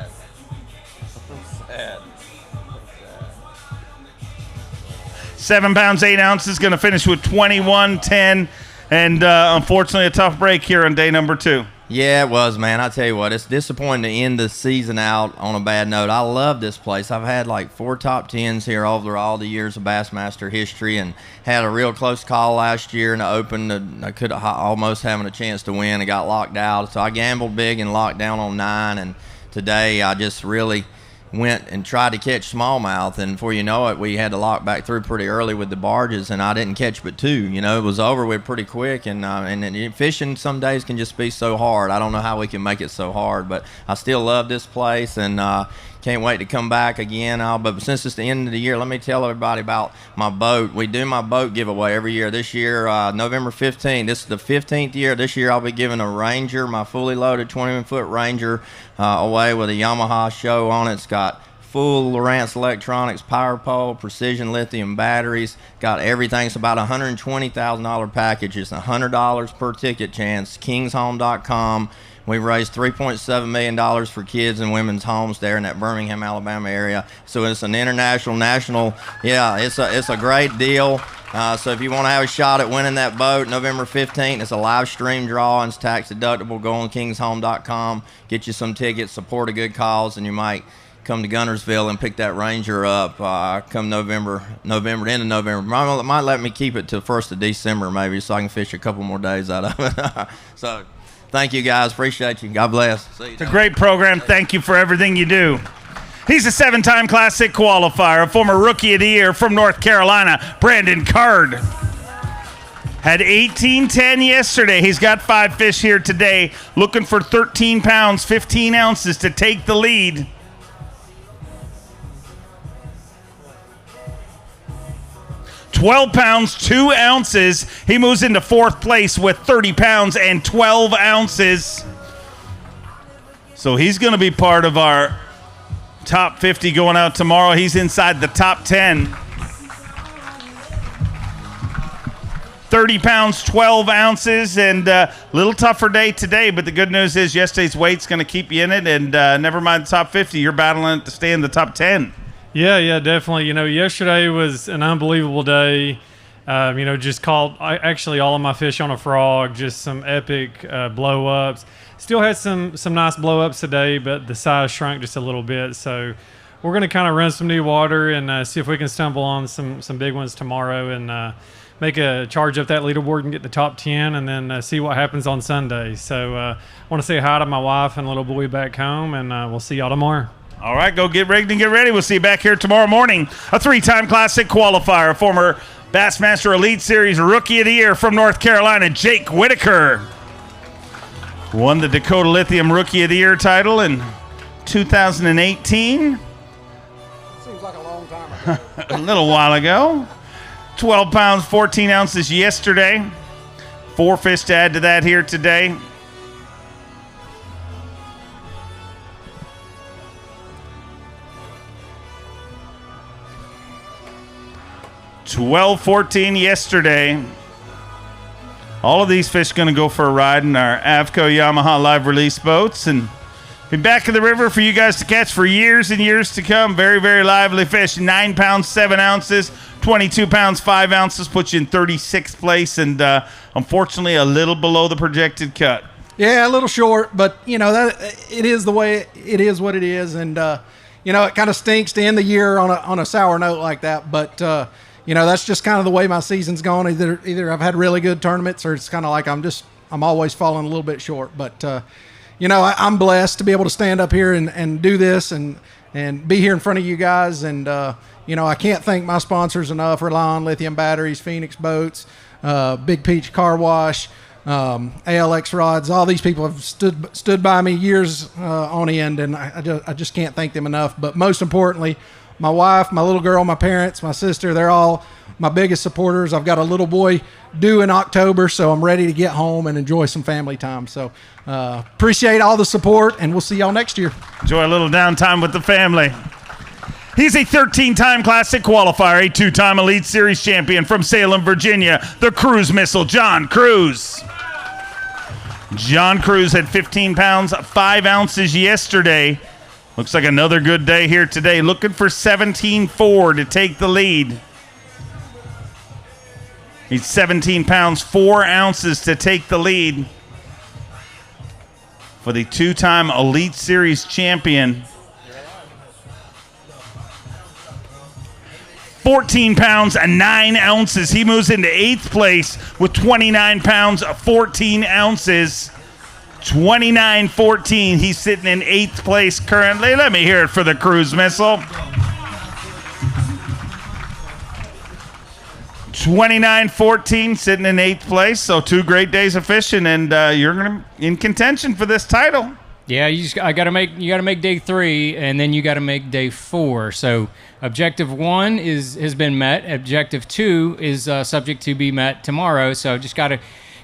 sad. 7 pounds, 8 ounces. Going to finish with 21.10. And unfortunately, a tough break here on day number 2. Yeah, it was, man. I tell you what, it's disappointing to end the season out on a bad note. I love this place. I've had like 4 top 10s here over all the years of Bassmaster history, and had a real close call last year in the Open. I could almost having a chance to win and got locked out. So I gambled big and locked down on 9, and today I just really went and tried to catch smallmouth, and before you know it, we had to lock back through pretty early with the barges, and I didn't catch but 2. You know, it was over with pretty quick, and fishing some days can just be so hard. I don't know how we can make it so hard, but I still love this place, and can't wait to come back again. But since it's the end of the year, let me tell everybody about my boat. We do my boat giveaway every year. This year, November 15th, this is the 15th year. This year I'll be giving a Ranger, my fully loaded 21-foot Ranger, away with a Yamaha show on it. It's got full Lowrance electronics, power pole, precision lithium batteries, got everything. It's about a $120,000 package. It's $100 per ticket chance. Kingshome.com. We've raised $3.7 million for kids and women's homes there in that Birmingham, Alabama area. So it's an international, national, it's a great deal. So if you want to have a shot at winning that boat, November 15th, it's a live stream draw and it's tax deductible. Go on kingshome.com, get you some tickets, support a good cause, and you might come to Guntersville and pick that Ranger up come November, end of November. Might let me keep it till 1st of December maybe so I can fish a couple more days out of it. So thank you, guys. Appreciate you. God bless. See you. It's a great program. Thank you for everything you do. He's a 7-time Classic qualifier, a former Rookie of the Year from North Carolina, Brandon Card. Had 18-10 yesterday. He's got 5 fish here today, looking for 13 pounds, 15 ounces to take the lead. $12 pounds, 2 ounces. He moves into 4th place with 30 pounds and 12 ounces. So he's going to be part of our top 50 going out tomorrow. He's inside the top 10. 30 pounds, 12 ounces, and a little tougher day today, but the good news is yesterday's weight's going to keep you in it, and never mind the top 50, you're battling to stay in the top 10. Yeah, definitely. You know, yesterday was an unbelievable day. Just caught actually all of my fish on a frog, just some epic blow-ups. Still had some nice blow-ups today, but the size shrunk just a little bit. So we're going to kind of run some new water and see if we can stumble on some big ones tomorrow and make a charge up that leaderboard and get the top 10 and then see what happens on Sunday. So I want to say hi to my wife and little boy back home, and we'll see y'all tomorrow. All right, go get rigged and get ready. We'll see you back here tomorrow morning. A 3-time Classic qualifier, former Bassmaster Elite Series Rookie of the Year from North Carolina, Jake Whitaker. Won the Dakota Lithium Rookie of the Year title in 2018. Seems like a long time ago. A little while ago. 12 pounds, 14 ounces yesterday. 4 fish to add to that here today. $12.14 yesterday. All of these fish going to go for a ride in our Avco Yamaha live release boats and be back in the river for you guys to catch for years and years to come. Very, very lively fish. 9 pounds, 7 ounces. 22 pounds, 5 ounces puts you in 36th place and unfortunately a little below the projected cut. Yeah, a little short, but that it is the way it is what it is, and it kind of stinks to end the year on a sour note like that, but that's just kind of the way my season's gone. Either I've had really good tournaments or it's kind of like I'm always falling a little bit short. But, I'm blessed to be able to stand up here and do this and be here in front of you guys. And, I can't thank my sponsors enough. Rely on Lithium Batteries, Phoenix Boats, Big Peach Car Wash, ALX Rods. All these people have stood by me years on end, and I just can't thank them enough. But most importantly, my wife, my little girl, my parents, my sister, they're all my biggest supporters. I've got a little boy due in October, so I'm ready to get home and enjoy some family time. So appreciate all the support, and we'll see y'all next year. Enjoy a little downtime with the family. He's a 13-time Classic qualifier, a 2-time Elite Series champion from Salem, Virginia, the Cruise Missile, John Cruz. John Cruz had 15 pounds, 5 ounces yesterday. Looks like another good day here today. Looking for 17-4 to take the lead. He's 17 pounds, 4 ounces to take the lead for the 2-time Elite Series champion. 14 pounds and 9 ounces. He moves into 8th place with 29 pounds, 14 ounces. 29-14. He's sitting in 8th place currently. Let me hear it for the cruise missile. 29-14, sitting in 8th place. So 2 great days of fishing, and you're gonna in contention for this title. Yeah, you gotta make day 3, and then you gotta make day 4. So objective 1 has been met. Objective 2 is subject to be met tomorrow. So just gotta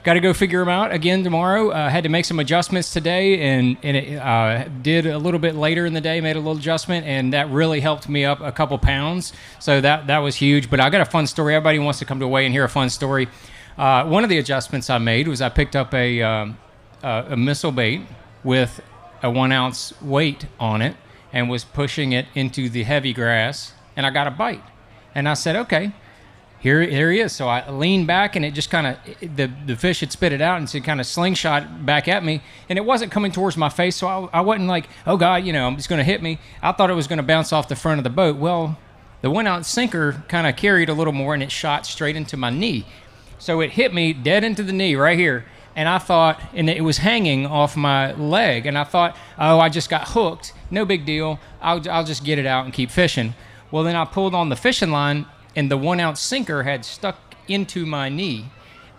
go figure them out again tomorrow. Had to make some adjustments today, and it did a little bit later in the day, made a little adjustment, and that really helped me up a couple pounds. So that was huge. But I got a fun story. Everybody wants to come to weigh and hear a fun story. One of the adjustments I made was I picked up a missile bait with a 1 ounce weight on it and was pushing it into the heavy grass, and I got a bite. And I said, okay. Here he is. So I leaned back, and it just kind of, the fish had spit it out, and so it kind of slingshot back at me. And it wasn't coming towards my face, so I wasn't like, oh, God, it's going to hit me. I thought it was going to bounce off the front of the boat. Well, the 1 ounce sinker kind of carried a little more, and it shot straight into my knee. So it hit me dead into the knee right here. And I thought, and it was hanging off my leg, and I thought, oh, I just got hooked. No big deal. I'll just get it out and keep fishing. Well, then I pulled on the fishing line, and the 1 ounce sinker had stuck into my knee.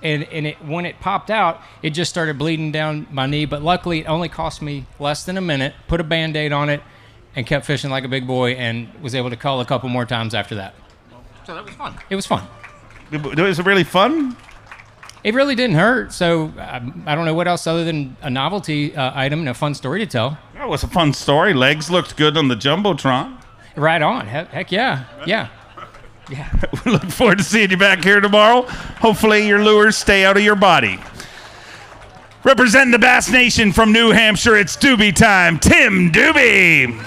And when it popped out, it just started bleeding down my knee. But luckily, it only cost me less than a minute, put a Band-Aid on it, and kept fishing like a big boy, and was able to call a couple more times after that. So that was fun. It was fun. Was it really fun? It really didn't hurt. So I don't know what else other than a novelty item and a fun story to tell. That was a fun story. Legs looked good on the Jumbotron. Right on. Heck yeah. Yeah. Yeah. We look forward to seeing you back here tomorrow. Hopefully your lures stay out of your body. Representing the Bass Nation from New Hampshire, it's Dube time. Tim Dube.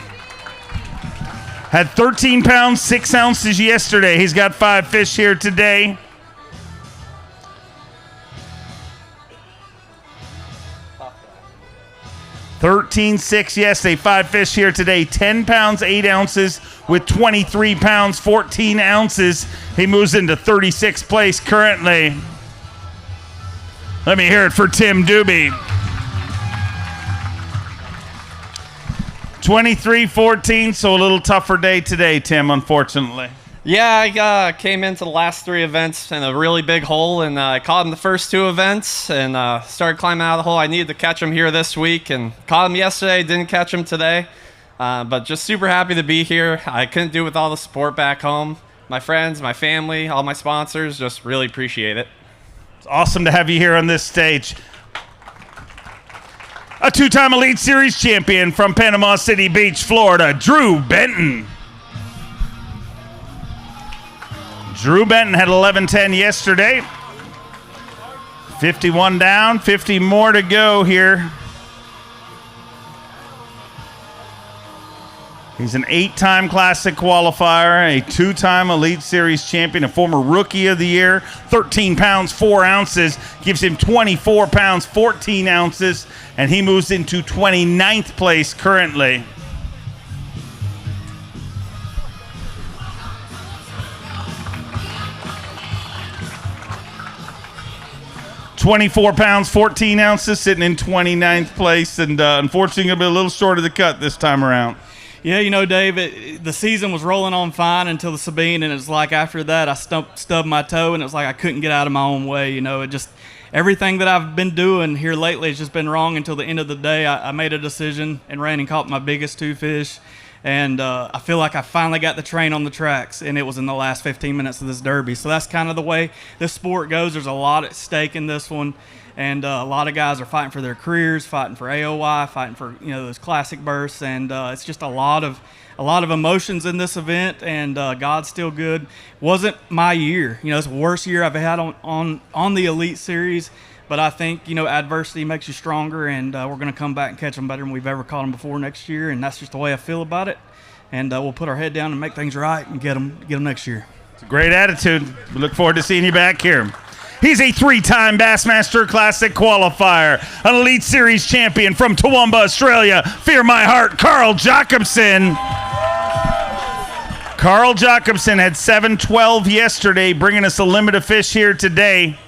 Had 13 pounds, 6 ounces yesterday. He's got 5 fish here today. $13.6 yesterday, 5 fish here today, 10 pounds, 8 ounces with 23 pounds, 14 ounces. He moves into 36th place currently. Let me hear it for Tim Dube. 23-14, so a little tougher day today, Tim, unfortunately. Yeah, I came into the last 3 events in a really big hole, and I caught him the first 2 events and started climbing out of the hole. I needed to catch him here this week, and caught him yesterday, didn't catch him today. But just super happy to be here. I couldn't do it with all the support back home. My friends, my family, all my sponsors, just really appreciate it. It's awesome to have you here on this stage. A 2-time Elite Series champion from Panama City Beach, Florida, Drew Benton. Drew Benton had 11-10 yesterday. 51 down, 50 more to go here. He's an 8-time Classic qualifier, a 2-time Elite Series champion, a former Rookie of the Year. 13 pounds, 4 ounces, gives him 24 pounds, 14 ounces, and he moves into 29th place currently. 24 pounds, 14 ounces, sitting in 29th place, and unfortunately going to be a little short of the cut this time around. Yeah, Dave, the season was rolling on fine until the Sabine, and it's like after that I stubbed my toe, and it was like I couldn't get out of my own way. It just, everything that I've been doing here lately has just been wrong until the end of the day. I made a decision and ran and caught my biggest 2 fish. And I feel like I finally got the train on the tracks, and it was in the last 15 minutes of this derby. So that's kind of the way this sport goes. There's a lot at stake in this one, and a lot of guys are fighting for their careers, fighting for AOY, fighting for those classic berths, and it's just a lot of emotions in this event. And God's still good. Wasn't my year, it's the worst year I've had on the Elite Series. But I think, adversity makes you stronger, and we're going to come back and catch them better than we've ever caught them before next year, and that's just the way I feel about it. And we'll put our head down and make things right and get them next year. It's a great attitude. We look forward to seeing you back here. He's a 3-time Bassmaster Classic qualifier, an Elite Series champion from Toowoomba, Australia. Fear my heart, Carl Jacobson. Carl Jacobson had 7-12 yesterday, bringing us a limit of fish here today.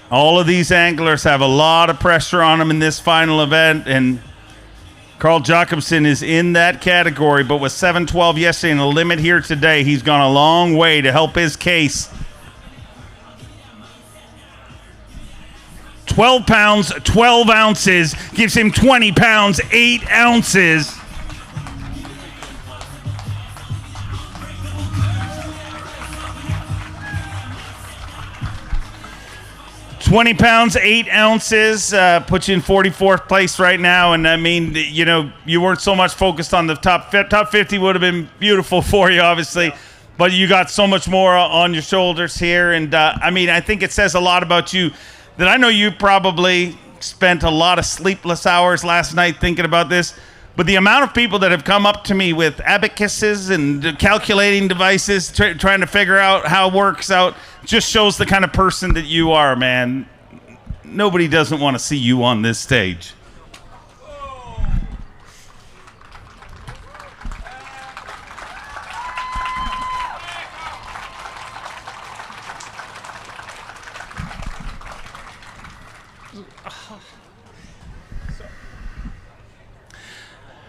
All of these anglers have a lot of pressure on them in this final event, and Carl Jacobson is in that category, but with 7-12 yesterday and a limit here today, he's gone a long way to help his case. 12 pounds, 12 ounces, gives him 20 pounds, 8 ounces. $20 pounds, 8 ounces, puts you in 44th place right now. And I mean, you know, you weren't so much focused on the top 50 would have been beautiful for you, obviously, but you got so much more on your shoulders here. And I mean, I think it says a lot about you that I know you probably spent a lot of sleepless hours last night thinking about this. But the amount of people that have come up to me with abacuses and calculating devices, trying to figure out how it works out, just shows the kind of person that you are, man. Nobody doesn't want to see you on this stage.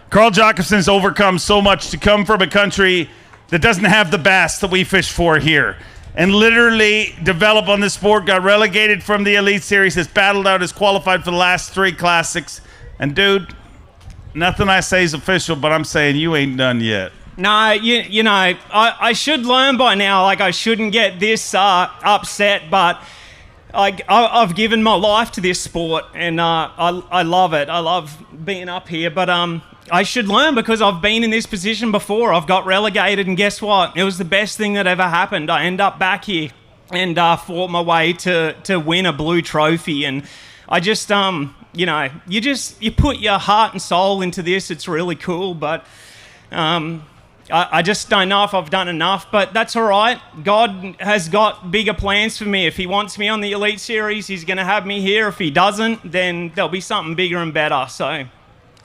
Carl Jacobson's overcome so much to come from a country that doesn't have the bass that we fish for here, and literally develop on this sport, got relegated from the Elite Series, has battled out, has qualified for the last 3 classics. And dude, nothing I say is official, but I'm saying you ain't done yet. No, you know, I should learn by now. Like, I shouldn't get this upset, but I've given my life to this sport, and I love it. I love being up here, but I should learn because I've been in this position before. I've got relegated, and guess what? It was the best thing that ever happened. I end up back here and fought my way to win a blue trophy, and I just you know, you put your heart and soul into this. It's really cool, but I just don't know if I've done enough, but that's all right. God has got bigger plans for me. If he wants me on the Elite Series, he's going to have me here. If he doesn't, then there'll be something bigger and better. So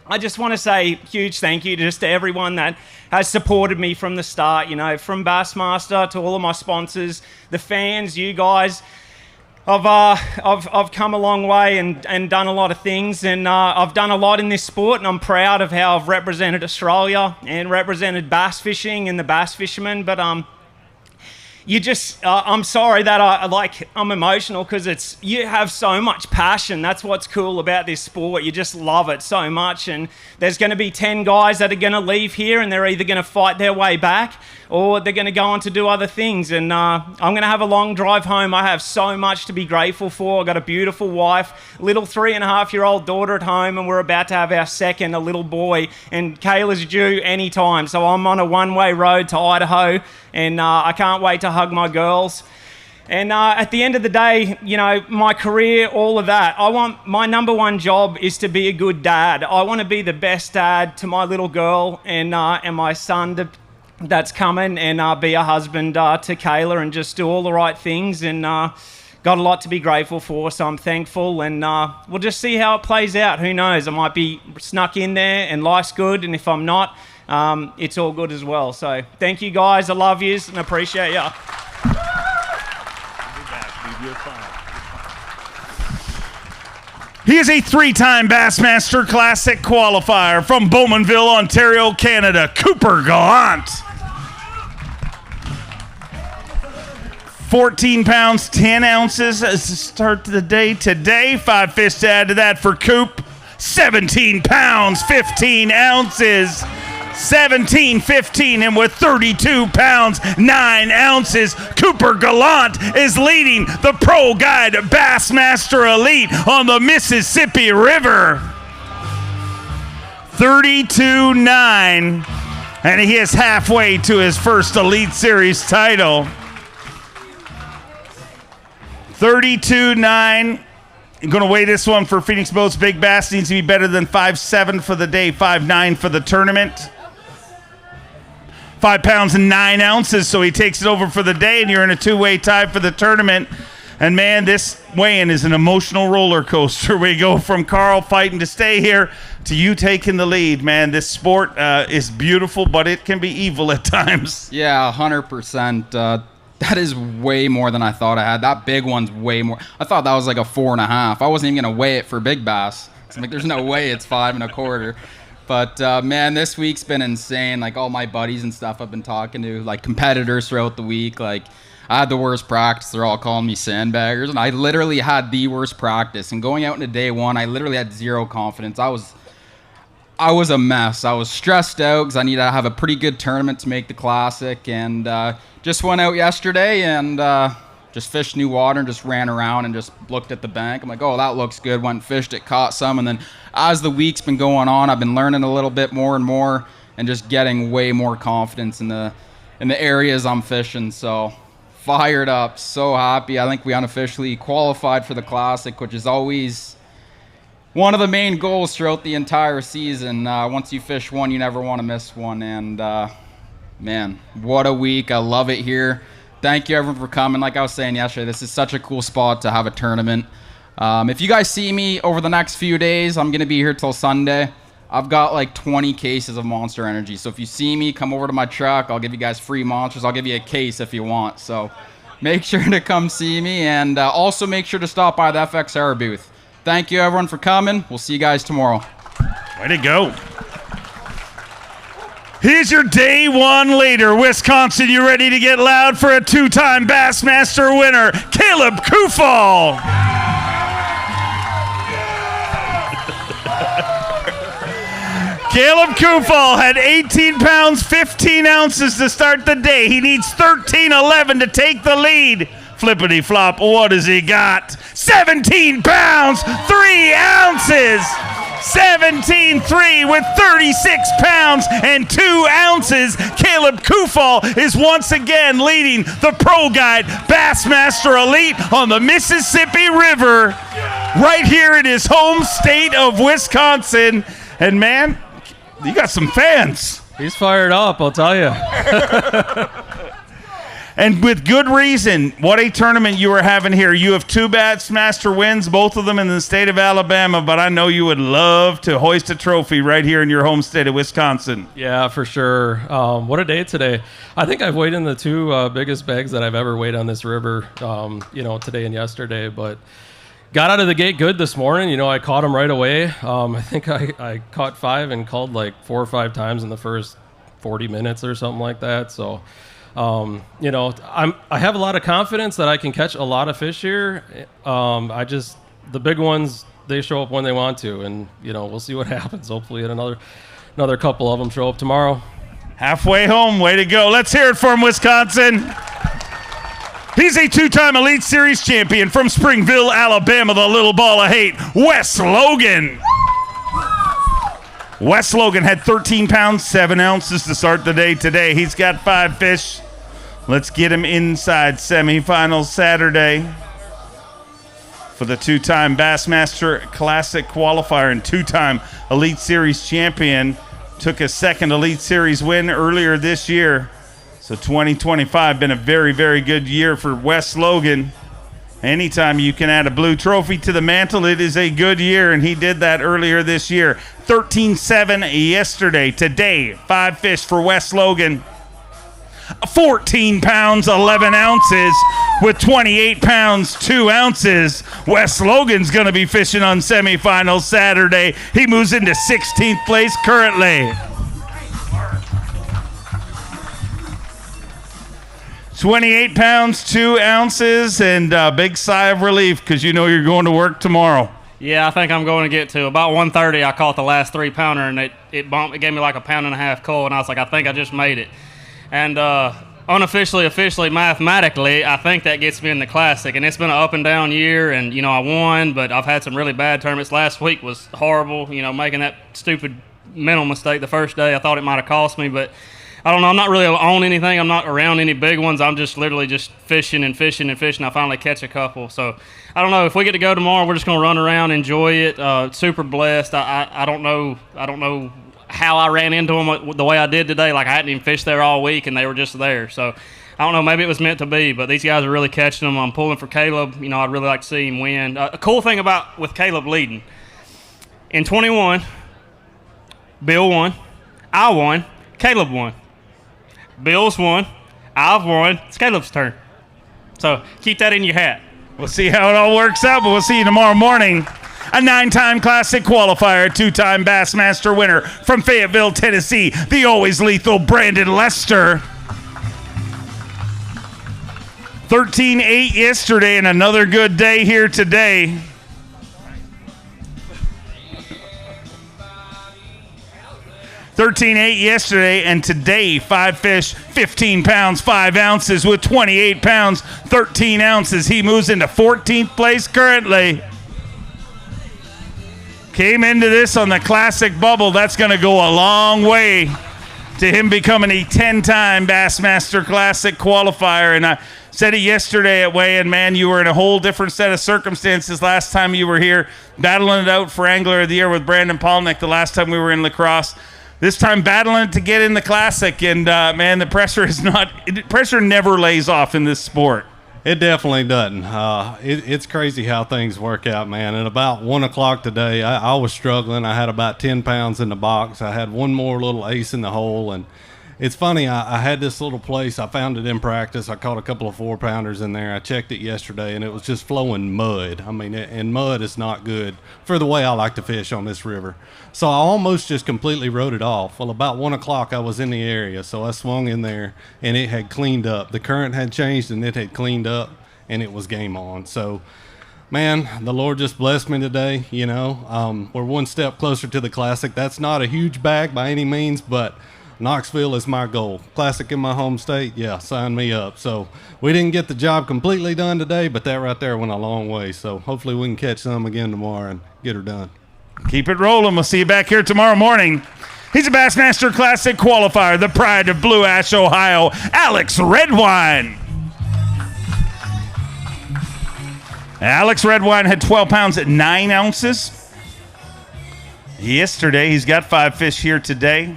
I just want to say huge thank you just to everyone that has supported me from the start, you know, from Bassmaster to all of my sponsors, the fans, you guys. I've come a long way and done a lot of things, and I've done a lot in this sport, and I'm proud of how I've represented Australia and represented bass fishing and the bass fishermen. But you just I'm sorry that I'm emotional because you have so much passion. That's what's cool about this sport. You just love it so much, and there's going to be 10 guys that are going to leave here, and they're either going to fight their way back or they're going to go on to do other things. And I'm going to have a long drive home. I have so much to be grateful for. I've got a beautiful wife, little 3.5-year-old daughter at home, and we're about to have our second, a little boy, and Kayla's due anytime. So I'm on a one-way road to Idaho, and I can't wait to hug my girls. And at the end of the day, you know, my career, all of that, my number one job is to be a good dad. I want to be the best dad to my little girl and my son that's coming, and be a husband to Kayla, and just do all the right things, and got a lot to be grateful for, so I'm thankful, and we'll just see how it plays out. Who knows? I might be snuck in there and life's good, and if I'm not, it's all good as well. So thank you guys, I love yous and appreciate ya. He is a 3-time Bassmaster Classic qualifier from Bowmanville, Ontario, Canada, Cooper Gallant. 14 pounds, 10 ounces as the start to the day today. 5 fish to add to that for Coop. 17 pounds, 15 ounces. 17-15, and with 32 pounds, 9 ounces, Cooper Gallant is leading the Pro-Guide Bassmaster Elite on the Mississippi River. 32-9, and he is halfway to his first Elite Series title. 32-9. I'm going to weigh this one for Phoenix Boats Big Bass. Needs to be better than 5'7" for the day, 5'9" for the tournament. 5 pounds and 9 ounces, so he takes it over for the day, and you're in a 2-way tie for the tournament. And man, this weigh-in is an emotional roller coaster. We go from Carl fighting to stay here to you taking the lead, man. This sport is beautiful, but it can be evil at times. Yeah, 100%. That is way more than I thought I had. That big one's way more. I thought that was like a 4.5. I wasn't even going to weigh it for big bass. I'm like, there's no way it's 5.25. But, man, this week's been insane. Like, all my buddies and stuff I've been talking to, like, competitors throughout the week. Like, I had the worst practice. They're all calling me sandbaggers. And I literally had the worst practice. And going out into day one, I literally had zero confidence. I was a mess. I was stressed out because I needed to have a pretty good tournament to make the Classic. And just went out yesterday and just fished new water and just ran around and just looked at the bank. I'm like, oh, that looks good. Went and fished it, caught some. And then as the week's been going on, I've been learning a little bit more and more and just getting way more confidence in the areas I'm fishing. So fired up, so happy. I think we unofficially qualified for the Classic, which is always one of the main goals throughout the entire season. Once you fish one, you never want to miss one. And man, what a week. I love it here. Thank you everyone for coming. Like I was saying yesterday, this is such a cool spot to have a tournament. If you guys see me over the next few days, I'm going to be here till Sunday. I've got like 20 cases of Monster Energy. So if you see me, come over to my truck. I'll give you guys free Monsters. I'll give you a case if you want. So make sure to come see me. And also make sure to stop by the FX Her booth. Thank you everyone for coming. We'll see you guys tomorrow. Way to go. Here's your day one leader, Wisconsin. You ready to get loud for a two-time Bassmaster winner, Caleb Kuphall. Caleb Kuphall had 18 pounds, 15 ounces to start the day. He needs 13.11 to take the lead. Flippity flop, what has he got? 17 pounds, 3 ounces. 17.3 with 36 pounds and 2 ounces. Caleb Kuphall is once again leading the Pro-Guide Bassmaster Elite on the Mississippi River right here in his home state of Wisconsin. And man, you got some fans. He's fired up, I'll tell you. And with good reason. What a tournament you are having here. You have 2 Bassmaster wins, both of them in the state of Alabama, but I know you would love to hoist a trophy right here in your home state of Wisconsin. Yeah, for sure. What a day today. I think I've weighed in the 2 biggest bags that I've ever weighed on this river, today and yesterday, but got out of the gate good this morning. I caught them right away. I think I caught 5 and called like 4 or 5 times in the first 40 minutes or something like that, so I have a lot of confidence that I can catch a lot of fish here. The big ones, they show up when they want to, and we'll see what happens. Hopefully another couple of them show up tomorrow. Halfway home, way to go. Let's hear it for him, Wisconsin. He's a 2-time Elite Series champion from Springville, Alabama, the little ball of hate, Wes Logan. Wes Logan had 13 pounds, 7 ounces to start the day today. He's got 5 fish. Let's get him inside semifinals Saturday for the 2-time Bassmaster Classic qualifier and 2-time Elite Series champion. Took a second Elite Series win earlier this year. So 2025 been a very, very good year for Wes Logan. Anytime you can add a blue trophy to the mantle, it is a good year, and he did that earlier this year. 13-7 yesterday. Today, 5 fish for Wes Logan. 14 pounds, 11 ounces with 28 pounds, 2 ounces. Wes Logan's going to be fishing on semifinals Saturday. He moves into 16th place currently. 28 pounds, 2 ounces, and a big sigh of relief because you're going to work tomorrow. Yeah, I think I'm going to get to about 1:30. I caught the last 3-pounder, and it bumped. It gave me like a 1.5 pound coal, and I was like, I think I just made it. And unofficially, officially, mathematically, I think that gets me in the Classic. And it's been an up and down year, and I won, but I've had some really bad tournaments. Last week was horrible. Making that stupid mental mistake the first day, I thought it might have cost me, but I don't know. I'm not really on anything. I'm not around any big ones. I'm just literally just fishing and fishing and fishing. I finally catch a couple. So I don't know. If we get to go tomorrow, we're just going to run around, enjoy it. Super blessed. I don't know how I ran into them the way I did today. Like, I hadn't even fished there all week, and they were just there. So I don't know. Maybe it was meant to be, but these guys are really catching them. I'm pulling for Caleb. I'd really like to see him win. A cool thing with Caleb leading, in 21, Bill won, I won, Caleb won. Bill's won, I've won, it's Caleb's turn. So keep that in your hat. We'll see how it all works out, but we'll see you tomorrow morning. A 9-time Classic qualifier, 2-time Bassmaster winner from Fayetteville, Tennessee, the always lethal Brandon Lester. 13-8 yesterday and another good day here today. $13.8 yesterday, and today 5 fish, 15 pounds, 5 ounces with 28 pounds, 13 ounces. He moves into 14th place currently. Came into this on the Classic bubble. That's going to go a long way to him becoming a 10-time Bassmaster Classic qualifier. And I said it yesterday at weigh-in, man, you were in a whole different set of circumstances last time you were here, battling it out for Angler of the Year with Brandon Palnick the last time we were in Lacrosse. This time battling to get in the Classic, and man, the pressure never lays off in this sport. It definitely doesn't. It's crazy how things work out, man. At about 1 o'clock today, I was struggling. I had about 10 pounds in the box. I had one more little ace in the hole, and it's funny, I had this little place. I found it in practice. I caught a couple of 4-pounders in there. I checked it yesterday, and it was just flowing mud. I mean, and mud is not good for the way I like to fish on this river. So I almost just completely wrote it off. Well, about 1 o'clock, I was in the area, so I swung in there, and it had cleaned up. The current had changed, and it had cleaned up, and it was game on. So, man, the Lord just blessed me today, you know. We're one step closer to the Classic. That's not a huge bag by any means, but Knoxville is my goal. Classic in my home state, yeah, sign me up. So we didn't get the job completely done today, but that right there went a long way. So hopefully we can catch some again tomorrow and get her done. Keep it rolling. We'll see you back here tomorrow morning. He's a Bassmaster Classic qualifier, the pride of Blue Ash, Ohio, Alex Redwine. Alex Redwine had 12 pounds at 9 ounces yesterday. He's got 5 fish here today.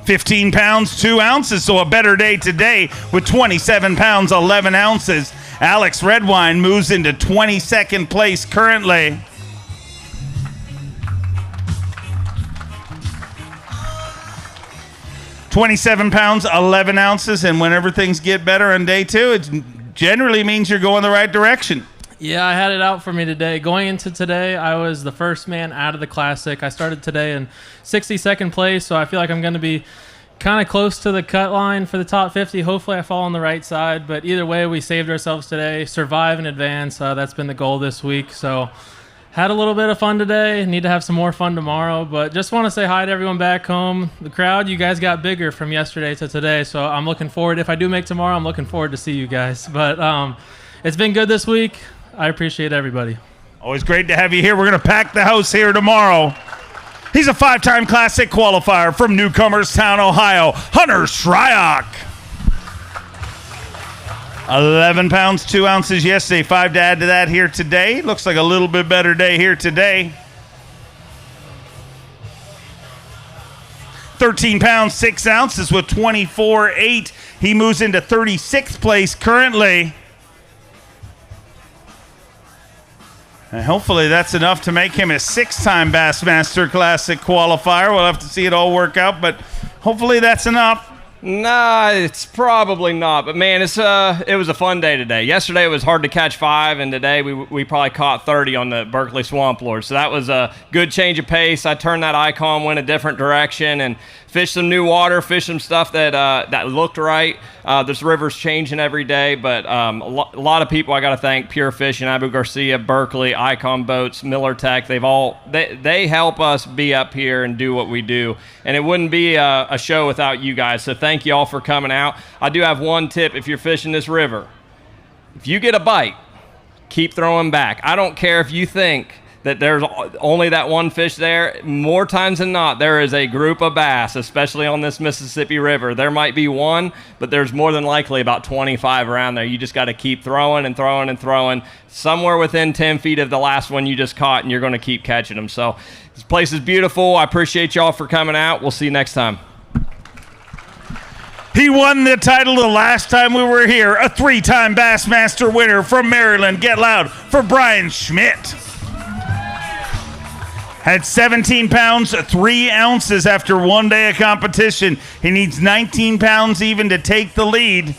15 pounds, 2 ounces, so a better day today with 27 pounds, 11 ounces. Alex Redwine moves into 22nd place currently. $27 pounds, 11 ounces, and whenever things get better on day 2, it generally means you're going the right direction. Yeah, I had it out for me today. Going into today, I was the first man out of the Classic. I started today in 62nd place, so I feel like I'm going to be kind of close to the cut line for the top 50. Hopefully I fall on the right side, but either way, we saved ourselves today. Survive in advance. That's been the goal this week. So had a little bit of fun today. Need to have some more fun tomorrow, but just want to say hi to everyone back home. The crowd, you guys got bigger from yesterday to today, so I'm looking forward. If I do make tomorrow, I'm looking forward to see you guys. But it's been good this week. I appreciate everybody. Always great to have you here. We're going to pack the house here tomorrow. He's a 5-time Classic qualifier from Newcomerstown, Ohio, Hunter Shryock. 11 pounds, 2 ounces yesterday, 5 to add to that here today. Looks like a little bit better day here today. 13 pounds, 6 ounces with 24.8. He moves into 36th place currently. And hopefully that's enough to make him a 6-time Bassmaster Classic qualifier. We'll have to see it all work out, but hopefully that's enough. Nah, it's probably not. But man, it was a fun day today. Yesterday it was hard to catch 5, and today we probably caught 30 on the Berkeley Swamp Lord. So that was a good change of pace. I turned that icon, went a different direction, and fished some new water, fished some stuff that looked right. This river's changing every day, but a lot of people I got to thank: Pure Fishing, Abu Garcia, Berkeley, Icon Boats, Miller Tech. They help us be up here and do what we do, and it wouldn't be a show without you guys. So thank you all for coming out. I do have one tip: if you're fishing this river, if you get a bite, keep throwing back. I don't care if you think that there's only that one fish there. More times than not, there is a group of bass, especially on this Mississippi River. There might be one, but there's more than likely about 25 around there. You just got to keep throwing and throwing and throwing. Somewhere within 10 feet of the last one you just caught, and you're going to keep catching them. So this place is beautiful. I appreciate y'all for coming out. We'll see you next time. He won the title the last time we were here. A 3-time Bassmaster winner from Maryland. Get loud for Brian Schmidt. Had 17 pounds, 3 ounces after 1 day of competition. He needs 19 pounds even to take the lead,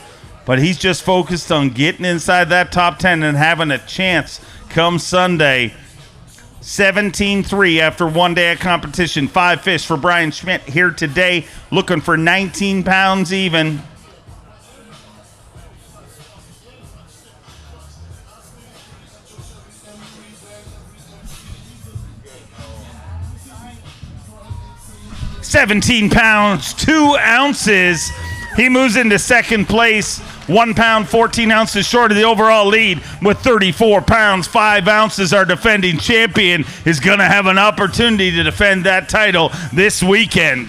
but he's just focused on getting inside that top 10 and having a chance come Sunday. 17-3 after 1 day of competition. 5 fish for Brian Schmidt here today, looking for 19 pounds even. £17, 2 ounces. He moves into second place. 1 pound, 14 ounces short of the overall lead with 34 pounds, 5 ounces. Our defending champion is going to have an opportunity to defend that title this weekend.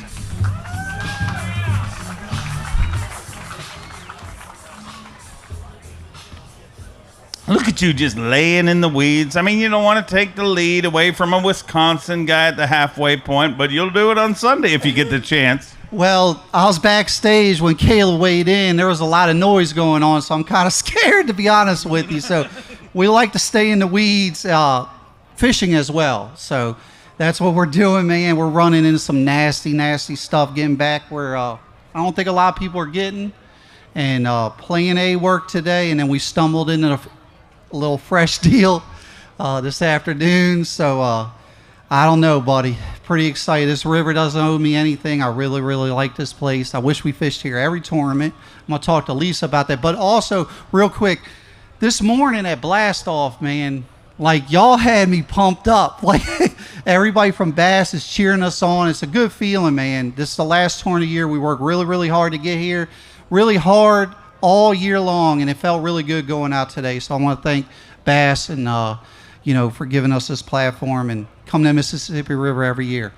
Look at you just laying in the weeds. I mean, you don't want to take the lead away from a Wisconsin guy at the halfway point, but you'll do it on Sunday if you get the chance. Well, I was backstage when Kayla weighed in. There was a lot of noise going on, so I'm kind of scared, to be honest with you. So we like to stay in the weeds, fishing as well. So that's what we're doing, man. We're running into some nasty, nasty stuff, getting back where I don't think a lot of people are getting. And playing A work today, and then we stumbled into a little fresh deal this afternoon. So I don't know, buddy. Pretty excited. This river doesn't owe me anything. I really, really like this place. I wish we fished here every tournament. I'm going to talk to Lisa about that. But also, real quick, this morning at Blast Off, man, like, y'all had me pumped up. Like, everybody from Bass is cheering us on. It's a good feeling, man. This is the last tournament of the year. We worked really, really hard to get here. Really hard all year long, and it felt really good going out today. So I want to thank Bass and, for giving us this platform and come to Mississippi River every year.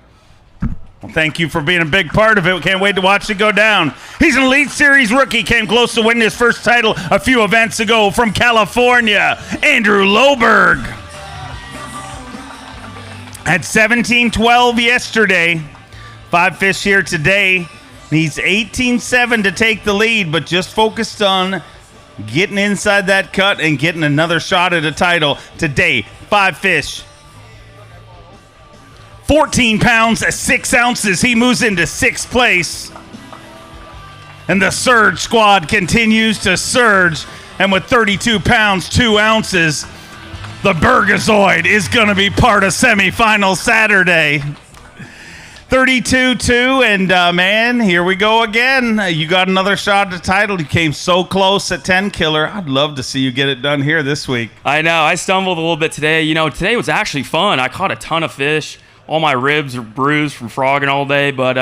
Well, thank you for being a big part of it. We can't wait to watch it go down. He's an Elite Series rookie, came close to winning his first title a few events ago from California, Andrew Loberg. Had 17-12 yesterday. 5 fish here today. Needs 18-7 to take the lead, but just focused on getting inside that cut and getting another shot at a title today. 5 fish. 14 pounds, 6 ounces. He moves into 6th place. And the Surge squad continues to surge. And with 32 pounds, 2 ounces, the Burgazoid is going to be part of semifinal Saturday. 32-2, and man, here we go again. You got another shot at the title. You came so close at 10 killer. I'd love to see you get it done here this week. I know. I stumbled a little bit today. Today was actually fun. I caught a ton of fish. All my ribs are bruised from frogging all day, but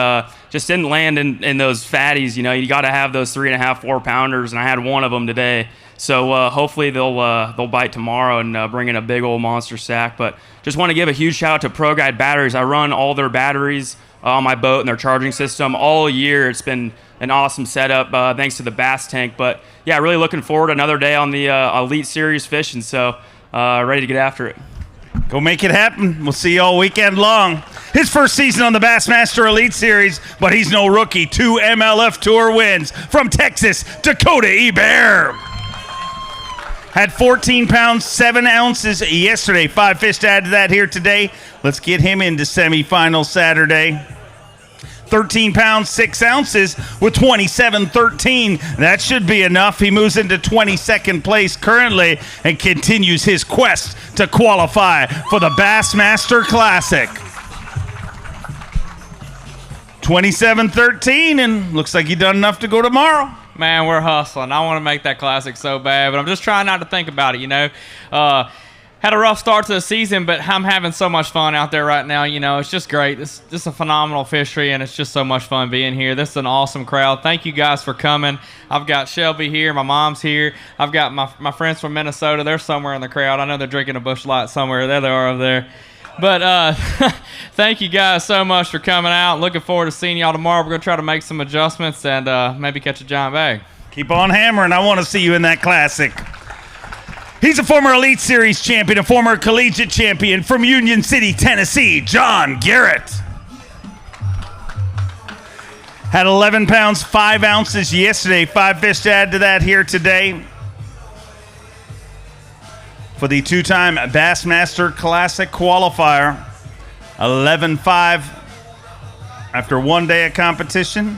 just didn't land in those fatties. You got to have those 3.5, 4 pounders, and I had one of them today. So hopefully they'll bite tomorrow and bring in a big old monster sack. But just want to give a huge shout out to Pro-Guide Batteries. I run all their batteries on my boat and their charging system all year. It's been an awesome setup thanks to the bass tank. But yeah, really looking forward to another day on the Elite Series fishing. So ready to get after it. Go make it happen. We'll see you all weekend long. His first season on the Bassmaster Elite Series, but he's no rookie. 2 MLF Tour wins from Texas, Dakota Eber. Had 14 pounds, 7 ounces yesterday. 5 fish to add to that here today. Let's get him into semifinal Saturday. 13 pounds, 6 ounces with 27-13. That should be enough. He moves into 22nd place currently and continues his quest to qualify for the Bassmaster Classic. 27-13, and looks like he done enough to go tomorrow. Man, we're hustling. I want to make that classic so bad, but I'm just trying not to think about it, Had a rough start to the season, but I'm having so much fun out there right now. It's just great. It's just a phenomenal fishery, and it's just so much fun being here. This is an awesome crowd. Thank you guys for coming. I've got Shelby here. My mom's here. I've got my friends from Minnesota. They're somewhere in the crowd. I know they're drinking a Busch Light somewhere. There they are over there. But thank you guys so much for coming out. Looking forward to seeing y'all tomorrow. We're going to try to make some adjustments and maybe catch a giant bag. Keep on hammering. I want to see you in that classic. He's a former Elite Series champion, a former collegiate champion from Union City, Tennessee, John Garrett. Had 11 pounds, 5 ounces yesterday. 5 fish to add to that here today. For the 2-time Bassmaster Classic qualifier. 11.5 after 1 day of competition.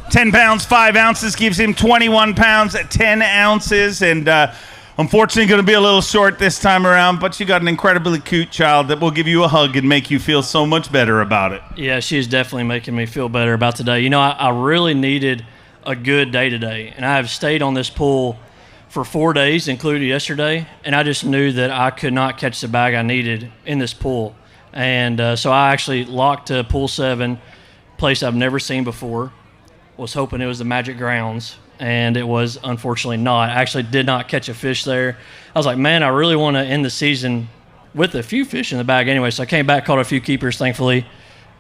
10 pounds, 5 ounces gives him 21 pounds, 10 ounces. And unfortunately going to be a little short this time around, but you got an incredibly cute child that will give you a hug and make you feel so much better about it. Yeah, she's definitely making me feel better about today. You know, I really needed a good day today, and I have stayed on this pool for 4 days, including yesterday, and I just knew that I could not catch the bag I needed in this pool. And so I actually locked to pool 7, place I've never seen before, was hoping it was the Magic Grounds, and it was unfortunately not. I actually did not catch a fish there. I was like, man, I really want to end the season with a few fish in the bag anyway, so I came back, caught a few keepers, thankfully.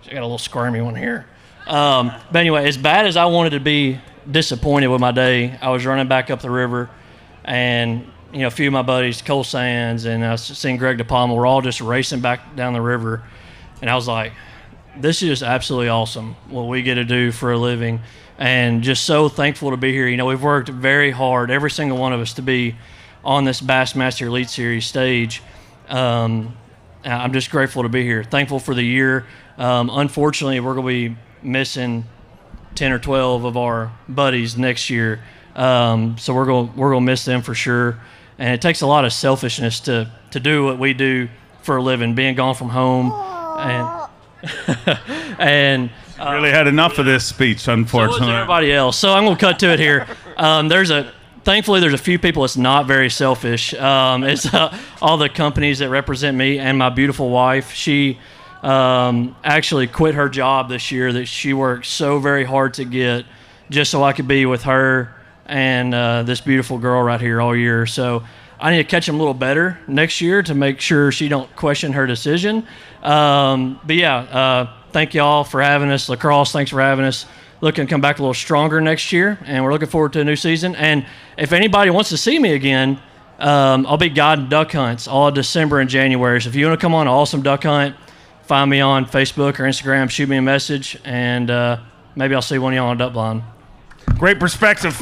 I got a little squirmy one here. But anyway, as bad as I wanted to be disappointed with my day, I was running back up the river, and you know, a few of my buddies, Cole Sands and I was seeing Greg DiPalma, were all just racing back down the river, and I was like, this is just absolutely awesome what we get to do for a living, and just so thankful to be here. You know, we've worked very hard, every single one of us, to be on this Bassmaster Elite Series stage. I'm just grateful to be here, thankful for the year. Unfortunately, we're going to be missing 10 or 12 of our buddies next year, so we're going to miss them for sure. And it takes a lot of selfishness to do what we do for a living, being gone from home. And really had enough of this speech, unfortunately. So was everybody else. So I'm going to cut to it here. Thankfully, there's a few people that's not very selfish. It's all the companies that represent me and my beautiful wife. She actually quit her job this year that she worked so very hard to get, just so I could be with her and this beautiful girl right here all year. So I need to catch them a little better next year to make sure she don't question her decision. But yeah, thank y'all for having us. Lacrosse, thanks for having us. Looking to come back a little stronger next year, and we're looking forward to a new season. And if anybody wants to see me again, I'll be guiding duck hunts all December and January. So if you want to come on an awesome duck hunt, find me on Facebook or Instagram, shoot me a message, and maybe I'll see one of y'all on a duck blind. Great perspective.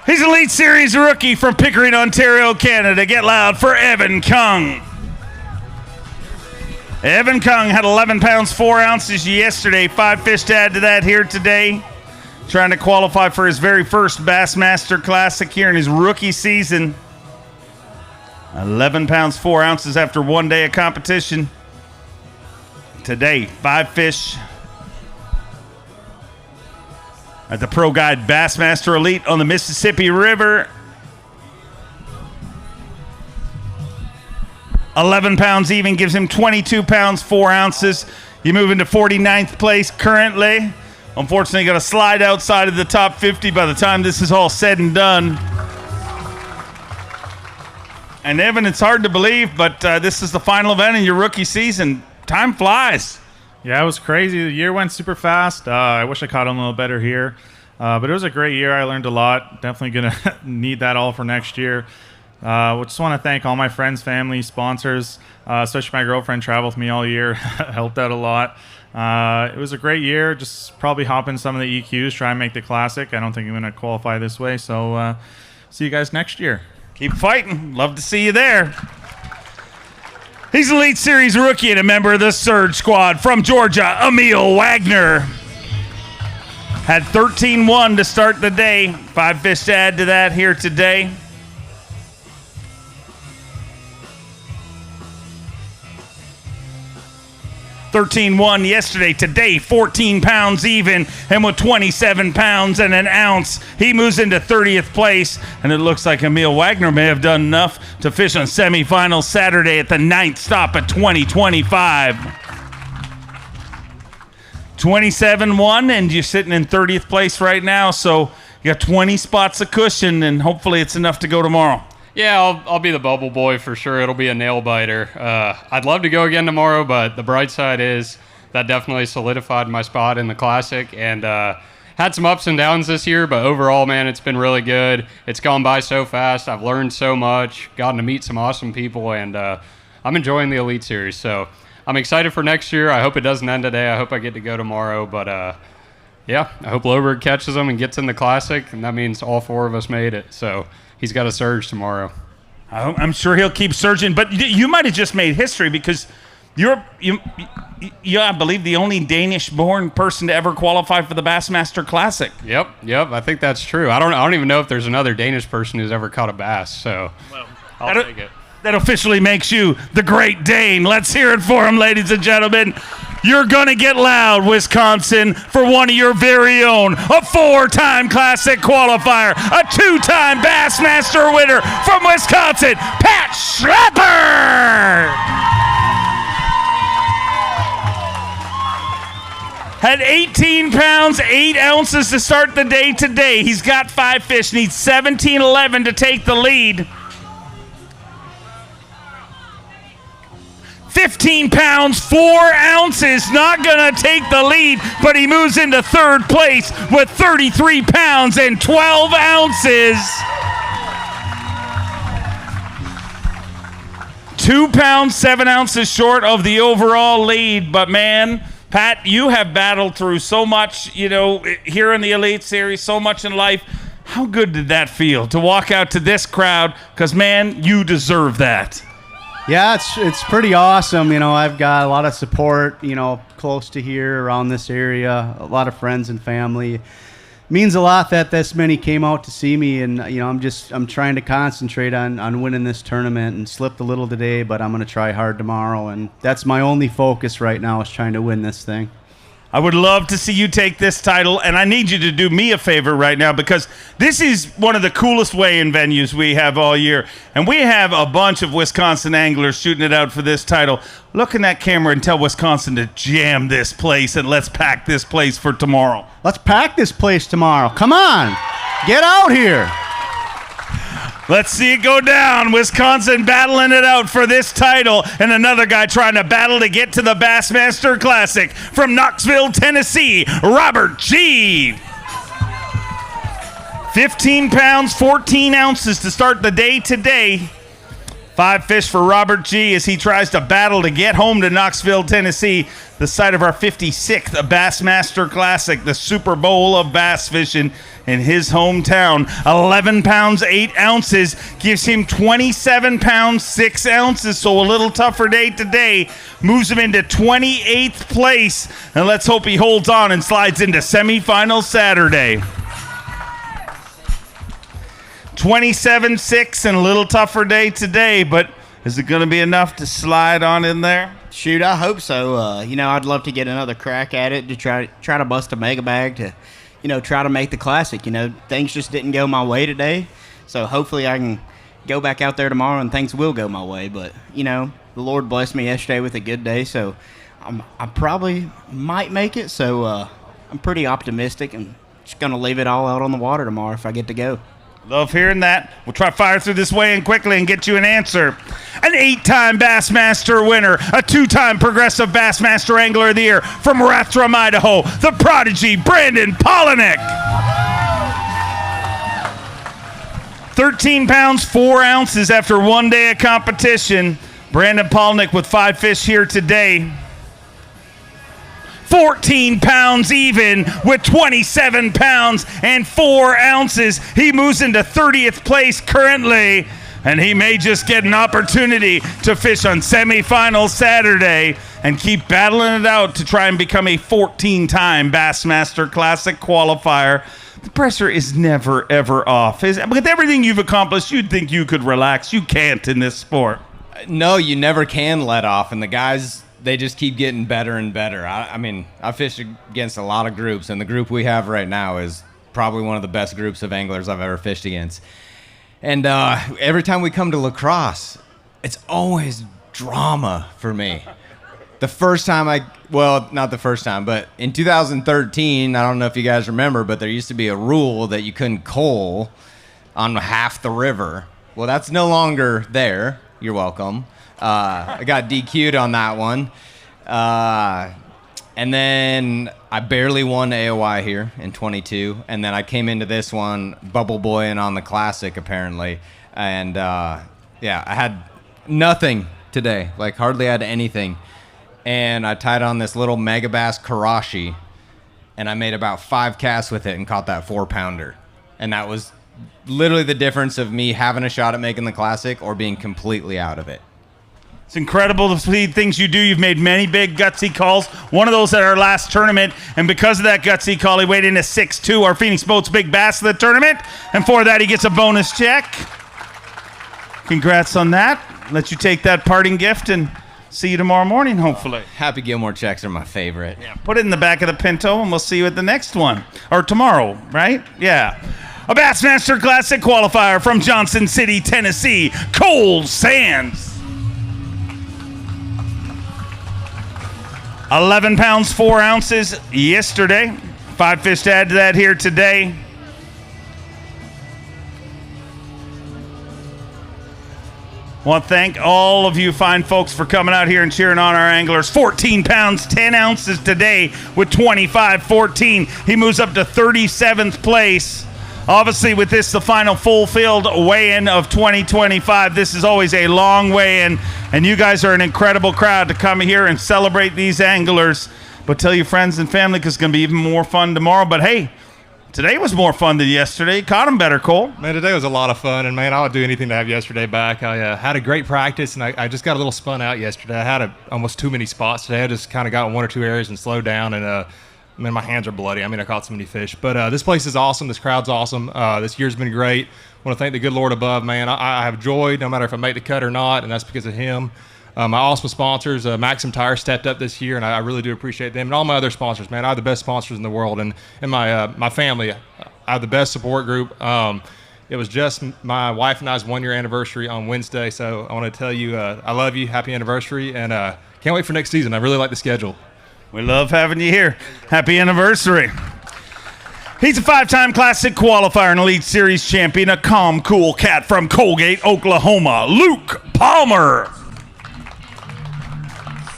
He's Elite Series rookie from Pickering, Ontario, Canada. Get loud for Evan Kung. Evan Kung had 11 pounds, 4 ounces yesterday. 5 fish to add to that here today. Trying to qualify for his very first Bassmaster Classic here in his rookie season. 11 pounds, 4 ounces after 1 day of competition. Today, 5 fish at the Pro-Guide Batteries Elite on the Mississippi River. 11 pounds even gives him 22 pounds, 4 ounces. You move into 49th place currently. Unfortunately, got to slide outside of the top 50 by the time this is all said and done. And Evan, it's hard to believe, but this is the final event in your rookie season. Time flies. Yeah, it was crazy. The year went super fast. I wish I caught on a little better here. But it was a great year. I learned a lot. Definitely going to need that all for next year. We just want to thank all my friends, family, sponsors, especially my girlfriend traveled with me all year, helped out a lot. It was a great year. Just probably hop in some of the EQs, try and make the Classic. I don't think I'm going to qualify this way, so see you guys next year. Keep fighting. Love to see you there. He's Elite Series rookie and a member of the Surge Squad from Georgia, Emil Wagner. Had 13-1 to start the day. 5 fish to add to that here today. $13-1 yesterday. Today, 14 pounds even, and with 27 pounds and an ounce, he moves into 30th place. And it looks like Emil Wagner may have done enough to fish on semifinals Saturday at the 9th stop at 2025. 27-1, and you're sitting in 30th place right now. So you got 20 spots of cushion, and hopefully it's enough to go tomorrow. Yeah, I'll be the bubble boy for sure. It'll be a nail biter. I'd love to go again tomorrow, but the bright side is that definitely solidified my spot in the Classic, and had some ups and downs this year, but overall, man, it's been really good. It's gone by so fast. I've learned so much, gotten to meet some awesome people, and I'm enjoying the Elite Series. So I'm excited for next year. I hope it doesn't end today. I hope I get to go tomorrow, but yeah, I hope Loughran catches them and gets in the Classic, and that means all 4 of us made it. So he's got a surge tomorrow. I'm sure he'll keep surging, but you might have just made history because you're, I believe, the only Danish-born person to ever qualify for the Bassmaster Classic. Yep. I think that's true. I don't even know if there's another Danish person who's ever caught a bass. So I'll take it. That officially makes you the Great Dane. Let's hear it for him, ladies and gentlemen. You're going to get loud, Wisconsin, for one of your very own, a 4-time Classic qualifier, a 2-time Bassmaster winner from Wisconsin, Pat Schlapper! Had 18 pounds, 8 ounces to start the day today. He's got 5 fish, needs 17-11 to take the lead. 15 pounds, 4 ounces, not going to take the lead, but he moves into 3rd place with 33 pounds and 12 ounces. 2 pounds, 7 ounces short of the overall lead, but man, Pat, you have battled through so much, here in the Elite Series, so much in life. How good did that feel to walk out to this crowd? Because, man, you deserve that. Yeah, it's pretty awesome. I've got a lot of support, close to here around this area, a lot of friends and family. It means a lot that this many came out to see me, and I'm trying to concentrate on winning this tournament, and slipped a little today, but I'm going to try hard tomorrow, and that's my only focus right now, is trying to win this thing. I would love to see you take this title, and I need you to do me a favor right now, because this is one of the coolest weigh-in venues we have all year, and we have a bunch of Wisconsin anglers shooting it out for this title. Look in that camera and tell Wisconsin to jam this place, and let's pack this place for tomorrow. Let's pack this place tomorrow. Come on, get out here. Let's see it go down. Wisconsin battling it out for this title, and another guy trying to battle to get to the Bassmaster Classic from Knoxville, Tennessee, Robert Gee. 15 pounds, 14 ounces to start the day today. 5 fish for Robert Gee as he tries to battle to get home to Knoxville, Tennessee, the site of our 56th Bassmaster Classic, the Super Bowl of bass fishing in his hometown. 11 pounds, 8 ounces gives him 27 pounds, 6 ounces, so a little tougher day today. Moves him into 28th place, and let's hope he holds on and slides into semifinals Saturday. 27-6 and a little tougher day today, but is it going to be enough to slide on in there? Shoot, I hope so. I'd love to get another crack at it to try to bust a mega bag to, try to make the Classic. Things just didn't go my way today, so hopefully I can go back out there tomorrow and things will go my way. But, the Lord blessed me yesterday with a good day, so I probably might make it. So I'm pretty optimistic and just going to leave it all out on the water tomorrow if I get to go. Love hearing that. We'll try to fire through this weigh-in quickly and get you an answer. An 8-time Bassmaster winner, a 2-time Progressive Bassmaster Angler of the Year from Rathdrum, Idaho, the prodigy Brandon Polinick. 13 pounds, 4 ounces after 1 day of competition. Brandon Polinick with 5 fish here today. 14 pounds even with 27 pounds and 4 ounces. He moves into 30th place currently, and he may just get an opportunity to fish on semifinals Saturday and keep battling it out to try and become a 14-time Bassmaster Classic qualifier. The pressure is never, ever off. With everything you've accomplished, you'd think you could relax. You can't in this sport. No, you never can let off, and the guys, they just keep getting better and better. I fished against a lot of groups, and the group we have right now is probably one of the best groups of anglers I've ever fished against. And every time we come to Lacrosse, it's always drama for me. The first time not the first time, but in 2013, I don't know if you guys remember, but there used to be a rule that you couldn't coal on half the river. Well, that's no longer there. You're welcome. I got DQ'd on that one. And then I barely won AOI here in 22. And then I came into this one bubble boying on the Classic, apparently. And, I had nothing today. Hardly had anything. And I tied on this little Megabass Karashi. And I made about 5 casts with it and caught that 4-pounder. And that was literally the difference of me having a shot at making the Classic or being completely out of it. It's incredible to see things you do. You've made many big, gutsy calls. One of those at our last tournament, and because of that gutsy call, he weighed in at 6'2", our Phoenix Boats big bass of the tournament, and for that, he gets a bonus check. Congrats on that. Let you take that parting gift, and see you tomorrow morning, hopefully. Happy Gilmore checks are my favorite. Yeah, put it in the back of the Pinto, and we'll see you at the next one. Or tomorrow, right? Yeah. A Bassmaster Classic qualifier from Johnson City, Tennessee, Cole Sands. 11 pounds, 4 ounces yesterday. 5 fish to add to that here today. Want to thank all of you fine folks for coming out here and cheering on our anglers. 14 pounds, 10 ounces today with 25-14. He moves up to 37th place. Obviously, with this, the final full field weigh-in of 2025. This is always a long weigh-in, and you guys are an incredible crowd to come here and celebrate these anglers. But tell your friends and family, because it's going to be even more fun tomorrow. But hey, today was more fun than yesterday. Caught him better, Cole. Man, today was a lot of fun, and man, I would do anything to have yesterday back. I had a great practice, and I just got a little spun out yesterday. I had almost too many spots today. I just kind of got in one or two areas and slowed down, and man, my hands are bloody. I mean, I caught so many fish. But this place is awesome. This crowd's awesome. This year's been great. I want to thank the good Lord above, man. I have joy no matter if I make the cut or not, and that's because of him. My awesome sponsors, Maxim Tire stepped up this year, and I really do appreciate them. And all my other sponsors, man. I have the best sponsors in the world. And my family, I have the best support group. It was just my wife and I's 1-year anniversary on Wednesday. So I want to tell you I love you. Happy anniversary. And can't wait for next season. I really like the schedule. We love having you here. Happy anniversary. He's a 5-time Classic qualifier and Elite Series champion, a calm, cool cat from Colgate, Oklahoma, Luke Palmer.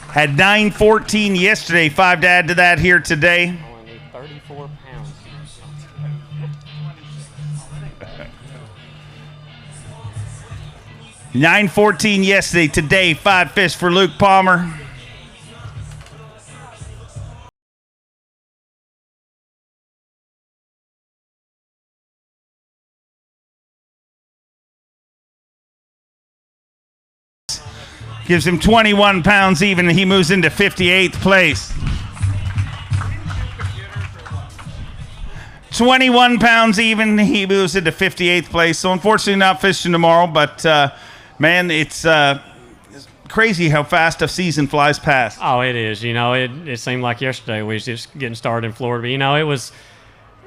Had 9.14 yesterday, 5 to add to that here today. 34 pounds. $9.14 yesterday, today 5 fish for Luke Palmer. Gives him 21 pounds even, and he moves into 58th place. 21 pounds even, he moves into 58th place. So unfortunately not fishing tomorrow, but man, it's crazy how fast a season flies past. Oh, it is. You know, it seemed like yesterday we was just getting started in Florida. But, you know, it was,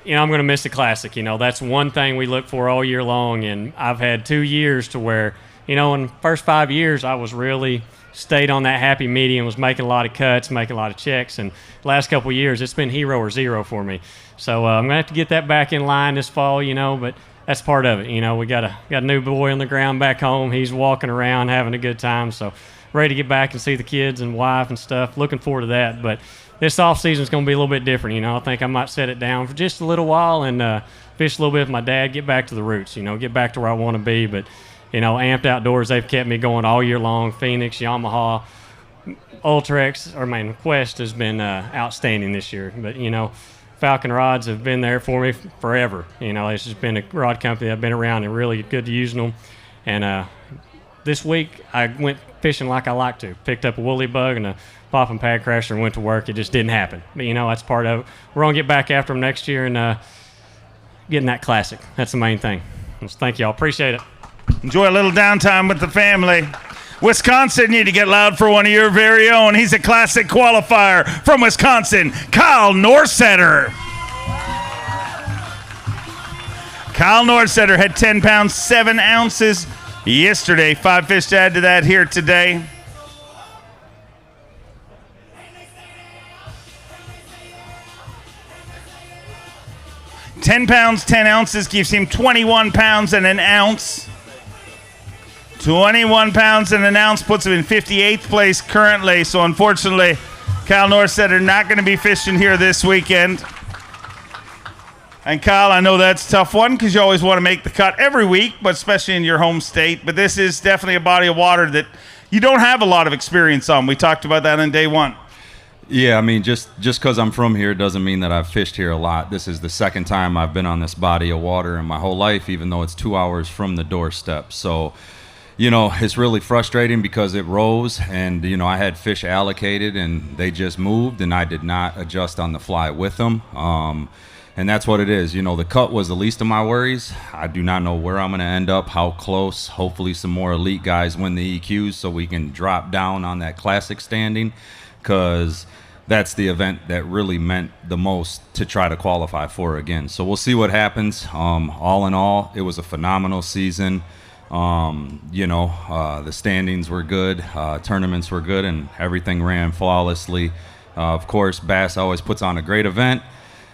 you know, I'm going to miss the Classic. You know, that's one thing we look for all year long. And I've had 2 years to where, you know, in the first 5 years, I was really stayed on that happy medium, was making a lot of cuts, making a lot of checks. And the last couple of years, it's been hero or zero for me. So I'm going to have to get that back in line this fall, you know, but that's part of it. You know, we got a new boy on the ground back home. He's walking around having a good time. So ready to get back and see the kids and wife and stuff. Looking forward to that. But this off season is going to be a little bit different. You know, I think I might set it down for just a little while and fish a little bit with my dad, get back to the roots, you know, get back to where I want to be. But you know, Amped Outdoors, they've kept me going all year long. Phoenix, Yamaha, Ultrex, Quest has been outstanding this year. But, you know, Falcon Rods have been there for me forever. You know, it's just been a rod company I've been around and really good to using them. And this week I went fishing like I like to. Picked up a woolly bug and a popping pad crasher and went to work. It just didn't happen. But, you know, that's part of it. We're going to get back after them next year and getting that Classic. That's the main thing. So thank y'all. Appreciate it. Enjoy a little downtime with the family. Wisconsin, you need to get loud for one of your very own. He's a Classic qualifier from Wisconsin, Kyle Norsetter. Kyle Norsetter had 10 pounds, 7 ounces yesterday. 5 fish to add to that here today. £10, 10 ounces gives him 21 pounds and an ounce. 21 pounds and an ounce puts him in 58th place currently. So unfortunately, Kyle Norsetter not going to be fishing here this weekend. And Kyle, I know that's a tough one because you always want to make the cut every week, but especially in your home state. But this is definitely a body of water that you don't have a lot of experience on. We talked about that on day one. Yeah, I mean, just because I'm from here doesn't mean that I've fished here a lot. This is the second time I've been on this body of water in my whole life, even though it's 2 hours from the doorstep. So, it's really frustrating because it rose and, I had fish allocated and they just moved and I did not adjust on the fly with them. And that's what it is. The cut was the least of my worries. I do not know where I'm going to end up, how close. Hopefully some more elite guys win the EQs so we can drop down on that classic standing, because that's the event that really meant the most to try to qualify for again. So we'll see what happens. All in all, it was a phenomenal season. The standings were good, tournaments were good, and everything ran flawlessly. Of course, Bass always puts on a great event.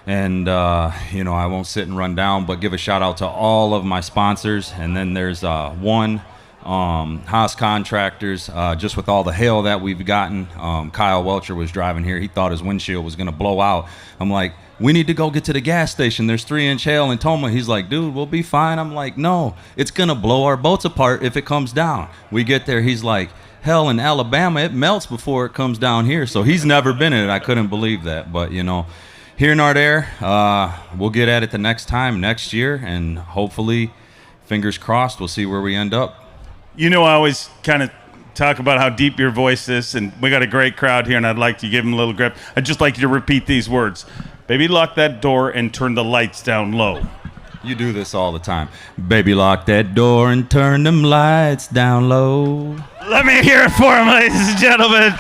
And, I won't sit and run down, but give a shout out to all of my sponsors. And then there's one, Haas Contractors, just with all the hail that we've gotten. Kyle Welcher was driving here. He thought his windshield was going to blow out. I'm like, we need to go get to the gas station. There's 3-inch hail in Toma. He's like, dude, we'll be fine. I'm like, no, it's going to blow our boats apart if it comes down. We get there. He's like, hell, in Alabama, it melts before it comes down here. So he's never been in it. I couldn't believe that. But, here in Ardere, we'll get at it the next time, next year, and hopefully, fingers crossed, we'll see where we end up. I always kind of talk about how deep your voice is, and we got a great crowd here, and I'd like to give them a little grip. I'd just like you to repeat these words. Baby, lock that door and turn the lights down low. You do this all the time. Baby, lock that door and turn them lights down low. Let me hear it for him, ladies and gentlemen.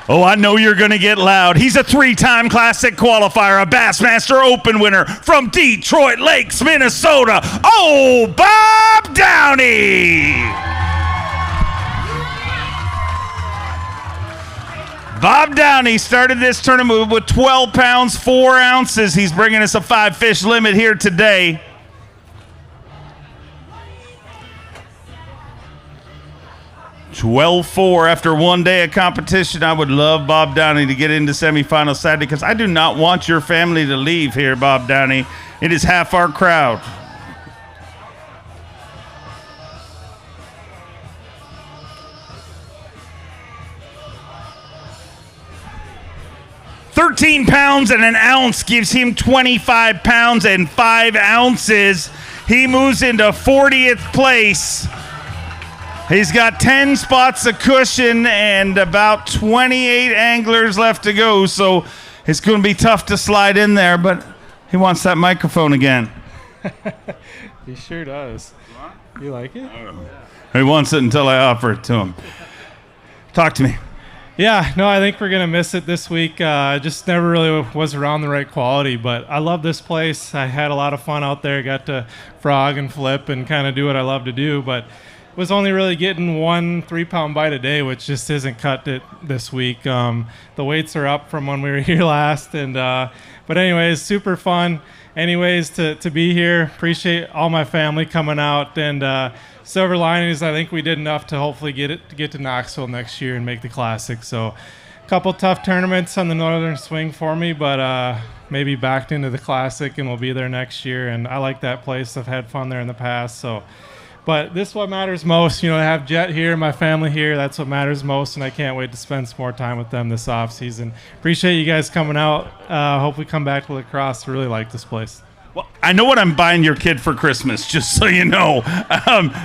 Oh, I know you're going to get loud. He's a 3-time Classic qualifier, a Bassmaster Open winner from Detroit Lakes, Minnesota. Oh, Bob Downey! Bob Downey started this tournament with 12 pounds, 4 ounces. He's bringing us a 5-fish limit here today. 12-4 after one day of competition. I would love Bob Downey to get into semifinals Saturday, because I do not want your family to leave here, Bob Downey. It is half our crowd. £13 and an ounce gives him 25 pounds and 5 ounces. He moves into 40th place. He's got 10 spots of cushion and about 28 anglers left to go, so it's going to be tough to slide in there, but he wants that microphone again. He sure does. You like it? He wants it until I offer it to him. Talk to me. Yeah, no, I think we're going to miss it this week. Just never really was around the right quality, but I love this place. I had a lot of fun out there, got to frog and flip and kind of do what I love to do, but was only really getting 1 3-pound bite a day, which just isn't cut it this week. The weights are up from when we were here last, and but anyways, super fun. Anyways, to be here, appreciate all my family coming out, and silver lining is I think we did enough to hopefully get to Knoxville next year and make the Classic. So, a couple tough tournaments on the Northern Swing for me, but maybe backed into the Classic, and we'll be there next year. And I like that place. I've had fun there in the past, so. But this is what matters most. I have Jet here, my family here. That's what matters most, and I can't wait to spend some more time with them this off season. Appreciate you guys coming out. Hope we come back to Lacrosse. Really like this place. Well, I know what I'm buying your kid for Christmas, just so you know.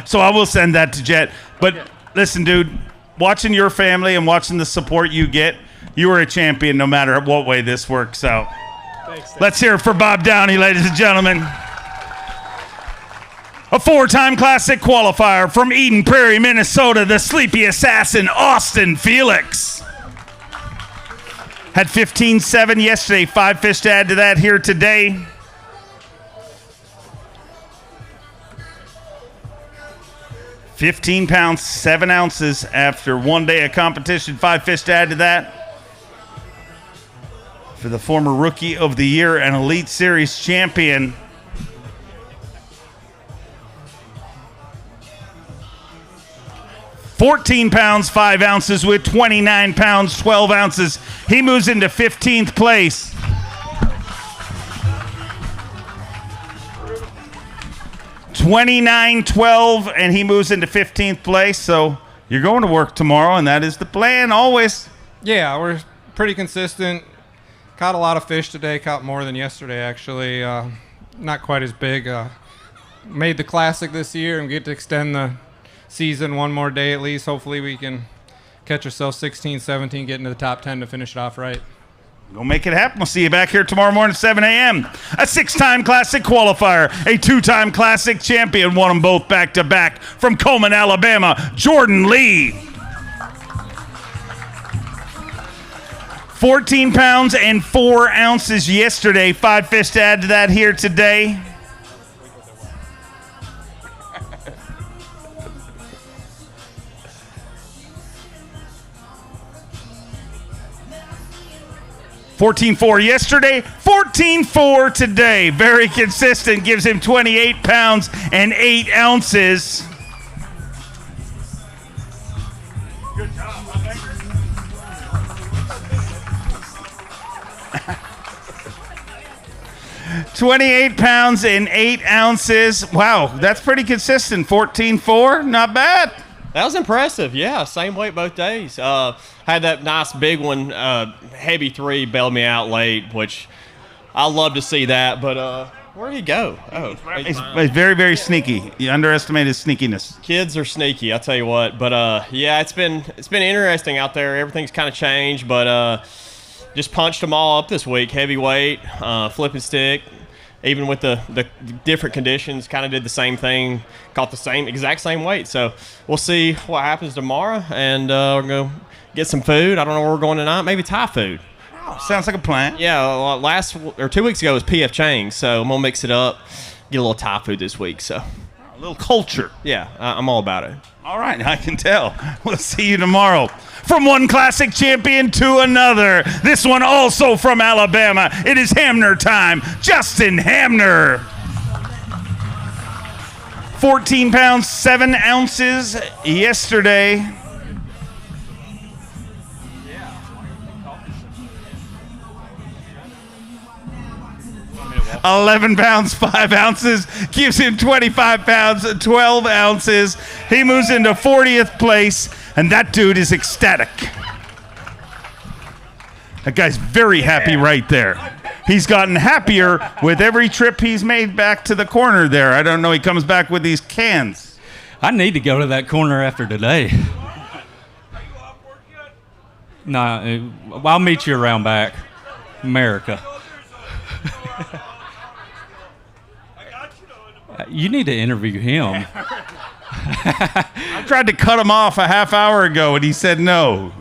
So I will send that to Jet. But listen, dude, watching your family and watching the support you get, you are a champion no matter what way this works out. Thanks. Let's hear it for Bob Downey, ladies and gentlemen. A 4-time Classic qualifier from Eden Prairie, Minnesota, the sleepy assassin, Austin Felix. Had 15-7 yesterday, 5 fish to add to that here today. £15, 7 ounces after one day of competition, 5 fish to add to that. For the former Rookie of the Year and Elite Series champion, £14, 5 ounces with 29 pounds, 12 ounces. He moves into 15th place. $29.12, and he moves into 15th place. So you're going to work tomorrow, and that is the plan always. Yeah, we're pretty consistent. Caught a lot of fish today. Caught more than yesterday, actually. Not quite as big. Made the Classic this year and get to extend the season one more day at least. Hopefully we can catch ourselves 16, 17, get into the top 10 to finish it off right. Go make it happen. We'll see you back here tomorrow morning at 7 a.m. A 6-time Classic qualifier, a 2-time Classic champion, won them both back-to-back from Coleman, Alabama, Jordan Lee. 14 pounds and 4 ounces yesterday. 5 fish to add to that here today. $14.4 yesterday, $14.4 today. Very consistent, gives him 28 pounds and 8 ounces. Good job. 28 pounds and 8 ounces. Wow, that's pretty consistent. 14.4, not bad. That was impressive. Yeah, same weight both days. Had that nice big one, heavy 3, bailed me out late, which I love to see that. But where'd he go? Oh, he's very, very sneaky. You underestimate his sneakiness. Kids are sneaky, I tell you what. But yeah, it's been interesting out there. Everything's kind of changed, but just punched them all up this week. Heavyweight, flipping stick. Even with the different conditions, kind of did the same thing, caught the exact same weight. So we'll see what happens tomorrow, and we're going to get some food. I don't know where we're going tonight. Maybe Thai food. Oh, sounds like a plan. Yeah, 2 weeks ago was PF Chang's, so I'm going to mix it up, get a little Thai food this week. So a little culture. Yeah, I'm all about it. All right, I can tell. We'll see you tomorrow. From one Classic champion to another. This one also from Alabama. It is Hamner time. Justin Hamner. 14 pounds, 7 ounces yesterday. $11 pounds, 5 ounces, gives him 25 pounds, 12 ounces. He moves into 40th place, and that dude is ecstatic. That guy's very happy right there. He's gotten happier with every trip he's made back to the corner there. I don't know, he comes back with these cans. I need to go to that corner after today. Nah, I'll meet you around back. America. You need to interview him. I tried to cut him off a half hour ago, and he said no.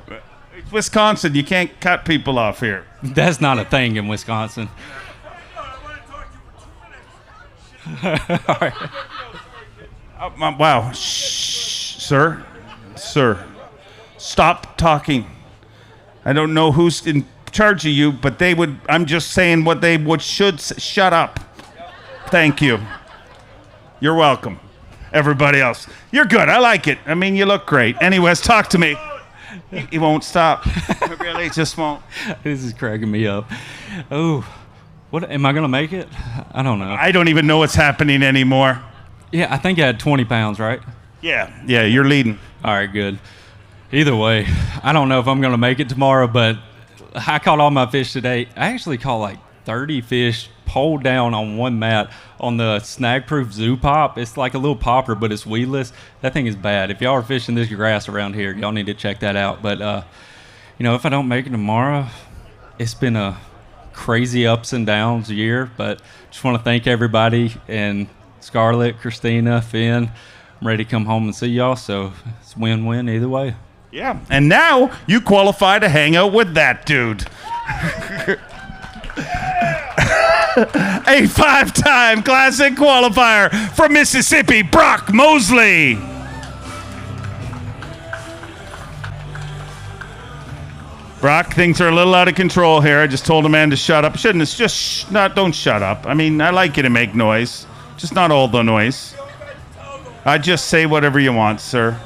It's Wisconsin. You can't cut people off here. That's not a thing in Wisconsin. All right. Wow. Shh, sir. Sir. Stop talking. I don't know who's in charge of you, but they would. I'm just saying what they should say. Shut up. Thank you. You're welcome. Everybody else. You're good. I like it. I mean, you look great. Anyways, talk to me. He won't stop. Really, just won't. This is cracking me up. Oh, what? Am I going to make it? I don't know. I don't even know what's happening anymore. Yeah, I think I had 20 pounds, right? Yeah, you're leading. All right, good. Either way, I don't know if I'm going to make it tomorrow, but I caught all my fish today. I actually caught like 30 fish pulled down on one mat on the snag-proof zoo pop. It's like a little popper, but it's weedless. That thing is bad. If y'all are fishing this grass around here, y'all need to check that out. But, if I don't make it tomorrow, it's been a crazy ups and downs year. But just want to thank everybody, and Scarlett, Christina, Finn. I'm ready to come home and see y'all, so it's win-win either way. Yeah, and now you qualify to hang out with that dude. A 5-time Classic qualifier from Mississippi, Brock Mosley. Brock, things are a little out of control here. I just told a man to shut up. Shouldn't it's just don't shut up. I mean, I like you to make noise, just not all the noise. I just say whatever you want, sir.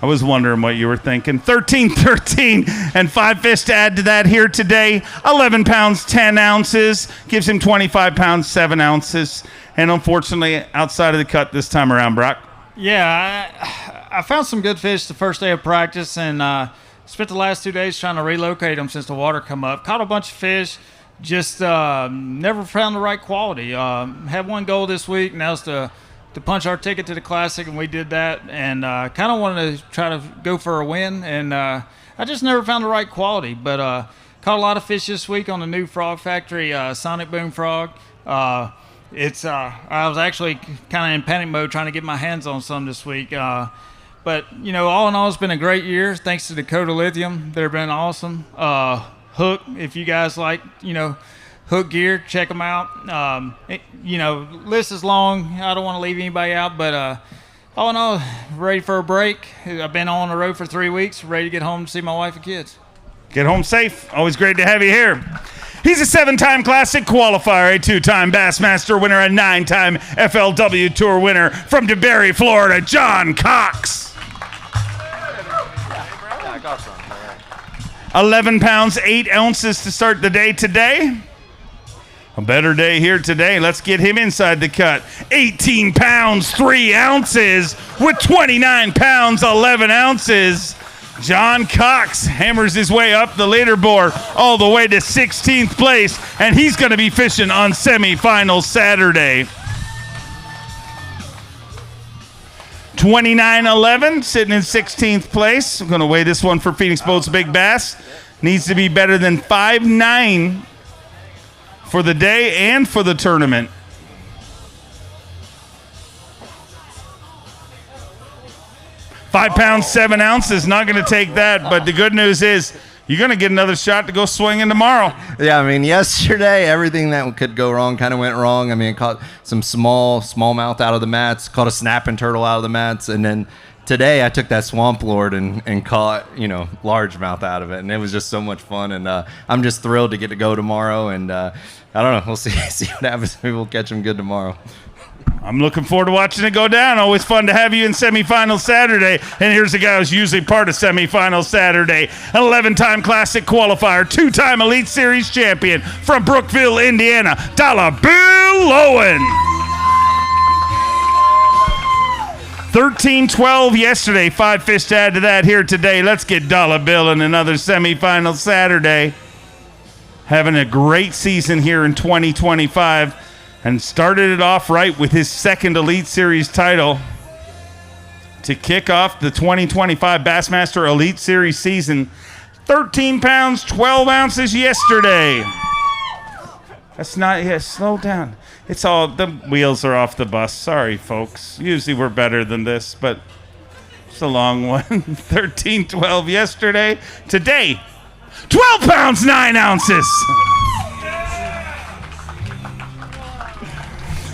I was wondering what you were thinking. 13-13 and 5 fish to add to that here today. 11 pounds, 10 ounces. Gives him 25 pounds, 7 ounces. And unfortunately, outside of the cut this time around, Brock. Yeah, I found some good fish the first day of practice, and spent the last 2 days trying to relocate them since the water come up. Caught a bunch of fish, just never found the right quality. Had one goal this week, and that was to punch our ticket to the Classic, and we did that. And kind of wanted to try to go for a win, and I just never found the right quality. But caught a lot of fish this week on the new Frog Factory Sonic Boom Frog. I was actually kind of in panic mode trying to get my hands on some this week. But, all in all, it's been a great year. Thanks to Dakota Lithium. They've been awesome. Hook, if you guys like, hook gear, check them out. List is long. I don't want to leave anybody out. But all in all, ready for a break. I've been on the road for 3 weeks, ready to get home to see my wife and kids. Get home safe. Always great to have you here. He's a 7-time Classic qualifier, a 2-time Bassmaster winner, a 9-time FLW Tour winner from DeBerry, Florida, John Cox. 11 pounds, 8 ounces to start the day today. A better day here today. Let's get him inside the cut. 18 pounds, 3 ounces with 29 pounds, 11 ounces. John Cox hammers his way up the leaderboard all the way to 16th place, and he's going to be fishing on semifinal Saturday. 29-11, sitting in 16th place. I'm going to weigh this one for Phoenix Boats Big Bass. Needs to be better than 5'9" for the day and for the tournament. £5, 7 ounces, not going to take that, but the good news is you're going to get another shot to go swinging tomorrow. Yeah, yesterday everything that could go wrong kind of went wrong. Caught some smallmouth out of the mats, caught a snapping turtle out of the mats, and then today I took that swamp lord and caught largemouth out of it, and it was just so much fun. And I'm just thrilled to get to go tomorrow, and I don't know, we'll see what happens. Maybe we'll catch them good tomorrow. I'm looking forward to watching it go down. Always fun to have you in semifinal Saturday. And here's a guy who's usually part of semifinal Saturday. An 11-time Classic qualifier, 2-time Elite Series champion from Brookville, Indiana, Bill Lowen. 13-12 yesterday. 5 fish to add to that here today. Let's get Bill in another semifinal Saturday. Having a great season here in 2025. And started it off right with his second Elite Series title to kick off the 2025 Bassmaster Elite Series season. 13 pounds, 12 ounces yesterday. That's not, slow down. It's all, the wheels are off the bus. Sorry, folks. Usually we're better than this, but it's a long one. 13-12 yesterday. Today, 12 pounds, 9 ounces.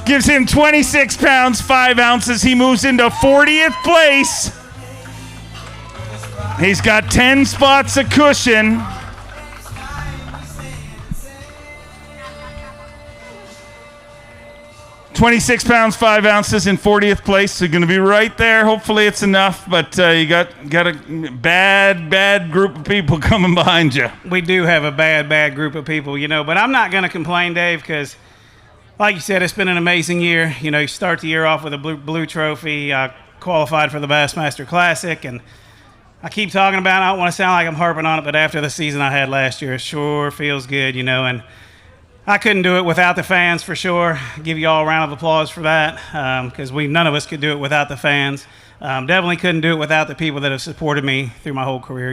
Gives him 26 pounds, 5 ounces. He moves into 40th place. He's got 10 spots of cushion. £26, 5 ounces in 40th place. So you're going to be right there. Hopefully it's enough, but you got a bad group of people coming behind you. We do have a bad group of people, but I'm not going to complain, Dave, because like you said, it's been an amazing year. You start the year off with a blue trophy, qualified for the Bassmaster Classic, and I keep talking about it. I don't want to sound like I'm harping on it, but after the season I had last year, it sure feels good, and I couldn't do it without the fans for sure. Give you all a round of applause for that, because none of us could do it without the fans. Definitely couldn't do it without the people that have supported me through my whole career.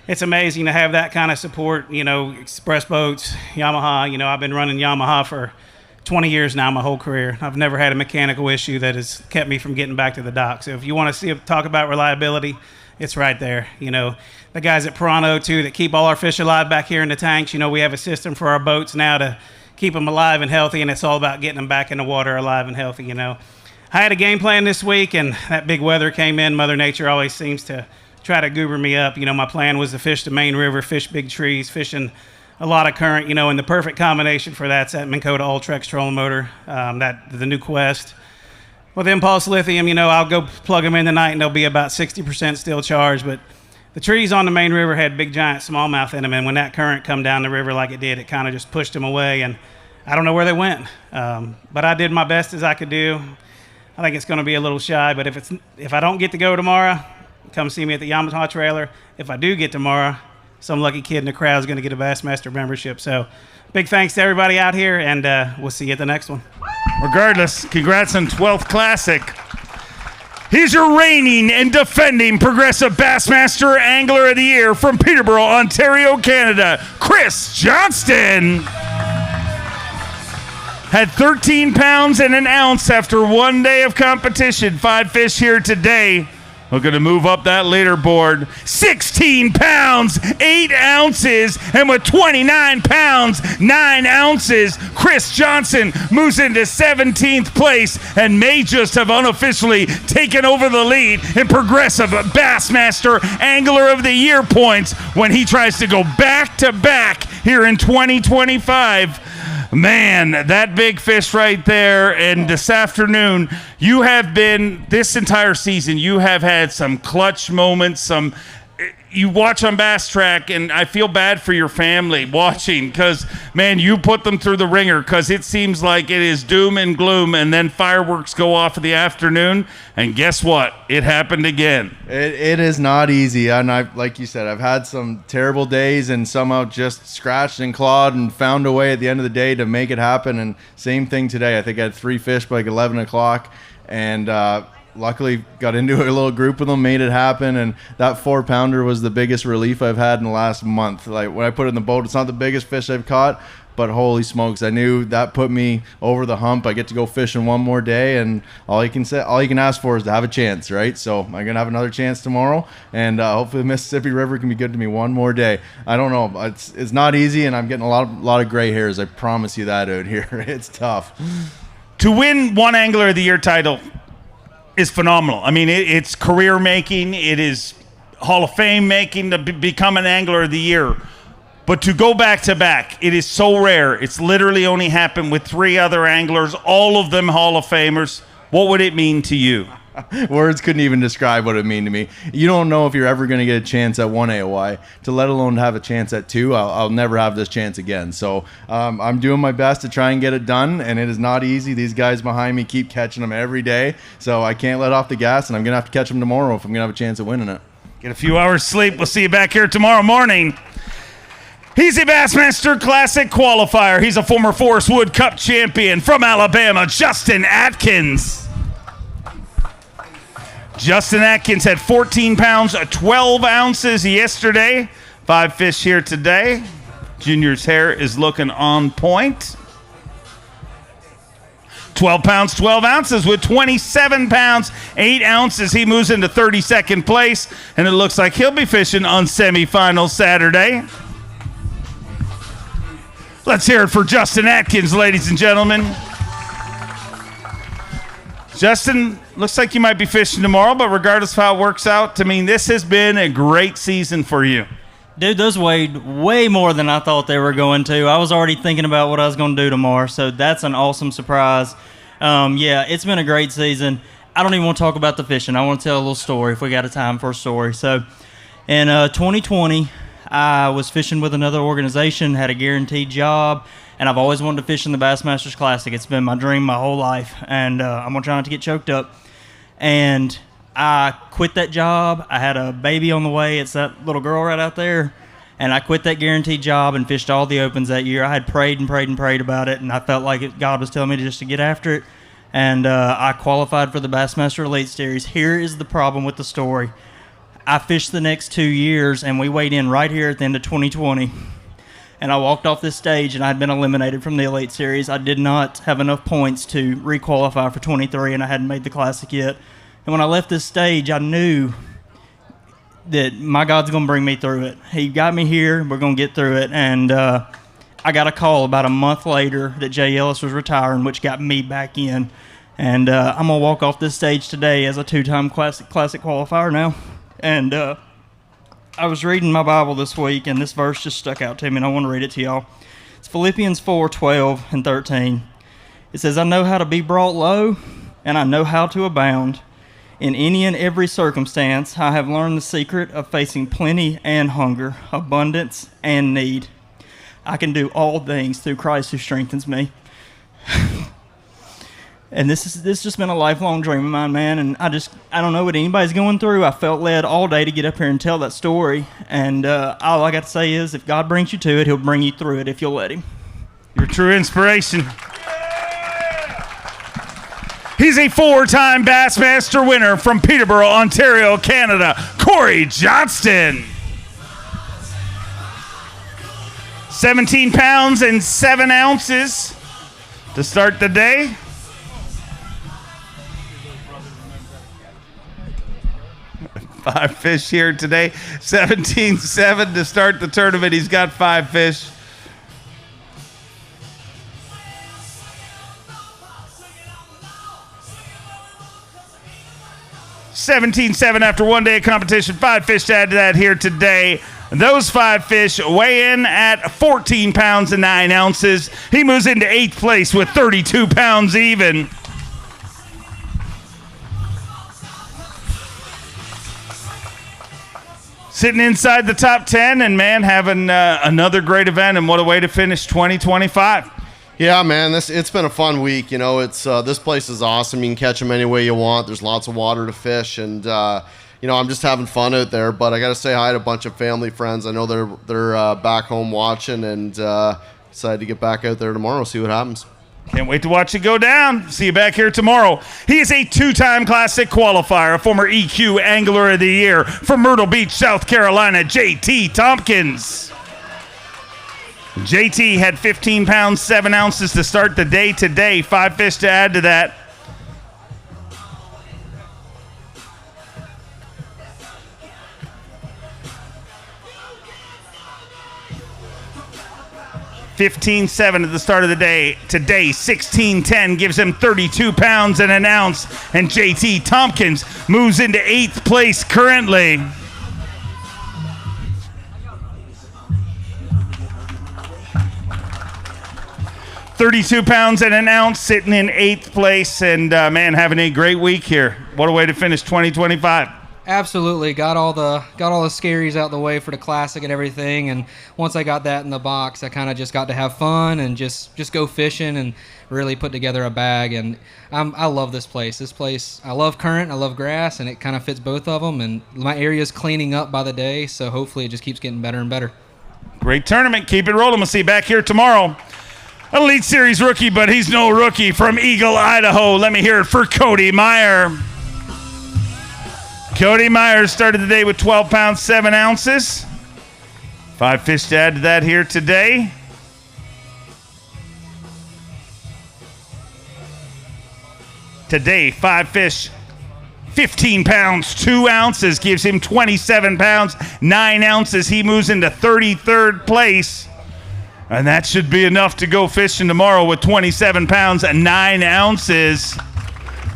It's amazing to have that kind of support, Express Boats, Yamaha. I've been running Yamaha for 20 years now, my whole career. I've never had a mechanical issue that has kept me from getting back to the dock. So if you want to talk about reliability, it's right there. The guys at Toronto, too, that keep all our fish alive back here in the tanks. We have a system for our boats now to keep them alive and healthy, and it's all about getting them back in the water alive and healthy, I had a game plan this week, and that big weather came in. Mother Nature always seems to try to goober me up. My plan was to fish the main river, fish big trees, fishing a lot of current, and the perfect combination for that's that Minn Kota Ultrex trolling motor, the new Quest. With Impulse Lithium, I'll go plug them in tonight and they'll be about 60% still charged, but the trees on the main river had big giant smallmouth in them, and when that current come down the river like it did, it kind of just pushed them away, and I don't know where they went. But I did my best as I could do. I think it's going to be a little shy, but if I don't get to go tomorrow, come see me at the Yamaha trailer. If I do get tomorrow, some lucky kid in the crowd is going to get a Bassmaster membership. So big thanks to everybody out here, and we'll see you at the next one. Regardless, congrats on 12th Classic. He's your reigning and defending Progressive Bassmaster Angler of the Year from Peterborough, Ontario, Canada, Chris Johnston. Had 13 pounds and an ounce after one day of competition. 5 fish here today. Looking to move up that leaderboard. 16 pounds, 8 ounces, and with 29 pounds, 9 ounces, Chris Johnson moves into 17th place and may just have unofficially taken over the lead in Progressive Bassmaster Angler of the Year points when he tries to go back-to-back here in 2025. Man, that big fish right there. And this afternoon, you have been, this entire season, you have had some clutch moments, you watch on Bass Track, and I feel bad for your family watching because, man, you put them through the ringer because it seems like it is doom and gloom, and then fireworks go off in the afternoon, and guess what? It happened again. It is not easy, and like you said, I've had some terrible days and somehow just scratched and clawed and found a way at the end of the day to make it happen, and same thing today. I think I had 3 fish by like 11 o'clock, and luckily got into a little group with them, made it happen, and that 4-pounder was the biggest relief I've had in the last month. Like when I put it in the boat, it's not the biggest fish I've caught, but holy smokes, I knew that put me over the hump. I get to go fishing one more day, and all you can ask for is to have a chance, right? So I'm gonna have another chance tomorrow, and hopefully the Mississippi River can be good to me one more day. I don't know, it's not easy, and I'm getting a lot of gray hairs. I promise you that out here. It's tough. To win one Angler of the Year title is phenomenal. I mean, it's career making. It is Hall of Fame making to become an Angler of the Year. But to go back to back, it is so rare. It's literally only happened with 3 other anglers, all of them Hall of Famers. What would it mean to you? Words couldn't even describe what it mean to me. You don't know if you're ever going to get a chance at 1 AOY, to let alone have a chance at 2. I'll never have this chance again. So I'm doing my best to try and get it done, and it is not easy. These guys behind me keep catching them every day, so I can't let off the gas, and I'm going to have to catch them tomorrow if I'm going to have a chance at winning it. Get a few hours sleep. We'll see you back here tomorrow morning. He's a Bassmaster Classic qualifier. He's a former Forest Wood Cup champion from Alabama, Justin Atkins. Justin Atkins had 14 pounds, 12 ounces yesterday. 5 fish here today. Junior's hair is looking on point. 12 pounds, 12 ounces with 27 pounds, 8 ounces. He moves into 32nd place, and it looks like he'll be fishing on semifinal Saturday. Let's hear it for Justin Atkins, ladies and gentlemen. Justin, looks like you might be fishing tomorrow, but regardless of how it works out, I mean, this has been a great season for you. Dude, those weighed way more than I thought they were going to. I was already thinking about what I was going to do tomorrow, so that's an awesome surprise. Yeah, it's been a great season. I don't even want to talk about the fishing. I want to tell a little story if we got a time for a story. So in 2020, I was fishing with another organization, had a guaranteed job, and I've always wanted to fish in the Bassmasters Classic. It's been my dream my whole life, and I'm going to try not to get choked up. And I quit that job. I had a baby on the way. It's that little girl right out there. And I quit that guaranteed job and fished all the opens that year. I had prayed and prayed and prayed about it, and I felt like God was telling me just to get after it. And I qualified for the Bassmaster Elite Series. Here is the problem with the story. I fished the next 2 years, and we weighed in right here at the end of 2020. And I walked off this stage, and I had been eliminated from the Elite Series. I did not have enough points to requalify for 23, and I hadn't made the Classic yet. And when I left this stage, I knew that my God's going to bring me through it. He got me here. We're going to get through it. And I got a call about a month later that Jay Ellis was retiring, which got me back in. And I'm going to walk off this stage today as a 2-time Classic qualifier now. And I was reading my Bible this week, and this verse just stuck out to me, and I want to read it to y'all. It's Philippians 4:12 and 13. It says, I know how to be brought low, and I know how to abound. In any and every circumstance, I have learned the secret of facing plenty and hunger, abundance and need. I can do all things through Christ who strengthens me. And this has just been a lifelong dream of mine, man. And I don't know what anybody's going through. I felt led all day to get up here and tell that story. And all I got to say is, if God brings you to it, He'll bring you through it if you'll let Him. You're a true inspiration. He's a 4-time Bassmaster winner from Peterborough, Ontario, Canada, Corey Johnston. 17 pounds and 7 ounces to start the day. Five fish here today. 17-7 to start the tournament. He's got 5 fish. $17.7 after 1 day of competition. 5 fish to add to that here today. Those 5 fish weigh in at 14 pounds and 9 ounces. He moves into 8th place with 32 pounds even. Sitting inside the top 10 and, man, having another great event, and what a way to finish 2025. Yeah, man, it's been a fun week. You know, it's this place is awesome. You can catch them any way you want. There's lots of water to fish, and you know, I'm just having fun out there. But I got to say hi to a bunch of family friends. I know they're back home watching, and decided to get back out there tomorrow. See what happens. Can't wait to watch it go down. See you back here tomorrow. He is a 2-time Classic qualifier, a former EQ Angler of the Year from Myrtle Beach, South Carolina, JT Tompkins. JT had 15 pounds, 7 ounces to start the day today. 5 fish to add to that. $15.7 at the start of the day. Today, $16.10 gives him 32 pounds and an ounce. And JT Tompkins moves into 8th place currently. $32 pounds and an ounce, sitting in 8th place. And, man, having a great week here. What a way to finish 2025. Absolutely. Got all the scaries out the way for the Classic and everything, and once I got that in the box, I kind of just got to have fun and just go fishing and really put together a bag. And I love this place. I love current, I love grass, and it kind of fits both of them. And my area's cleaning up by the day, so hopefully it just keeps getting better and better. Great tournament. Keep it rolling. We'll see you back here tomorrow. Elite Series rookie, but he's no rookie, from Eagle, Idaho. Let me hear it for Cody Meyer. Cody Myers started the day with 12 pounds, 7 ounces. 5 fish to add to that here today. Today, 5 fish, 15 pounds, 2 ounces, gives him 27 pounds, 9 ounces. He moves into 33rd place. And that should be enough to go fishing tomorrow with 27 pounds and 9 ounces.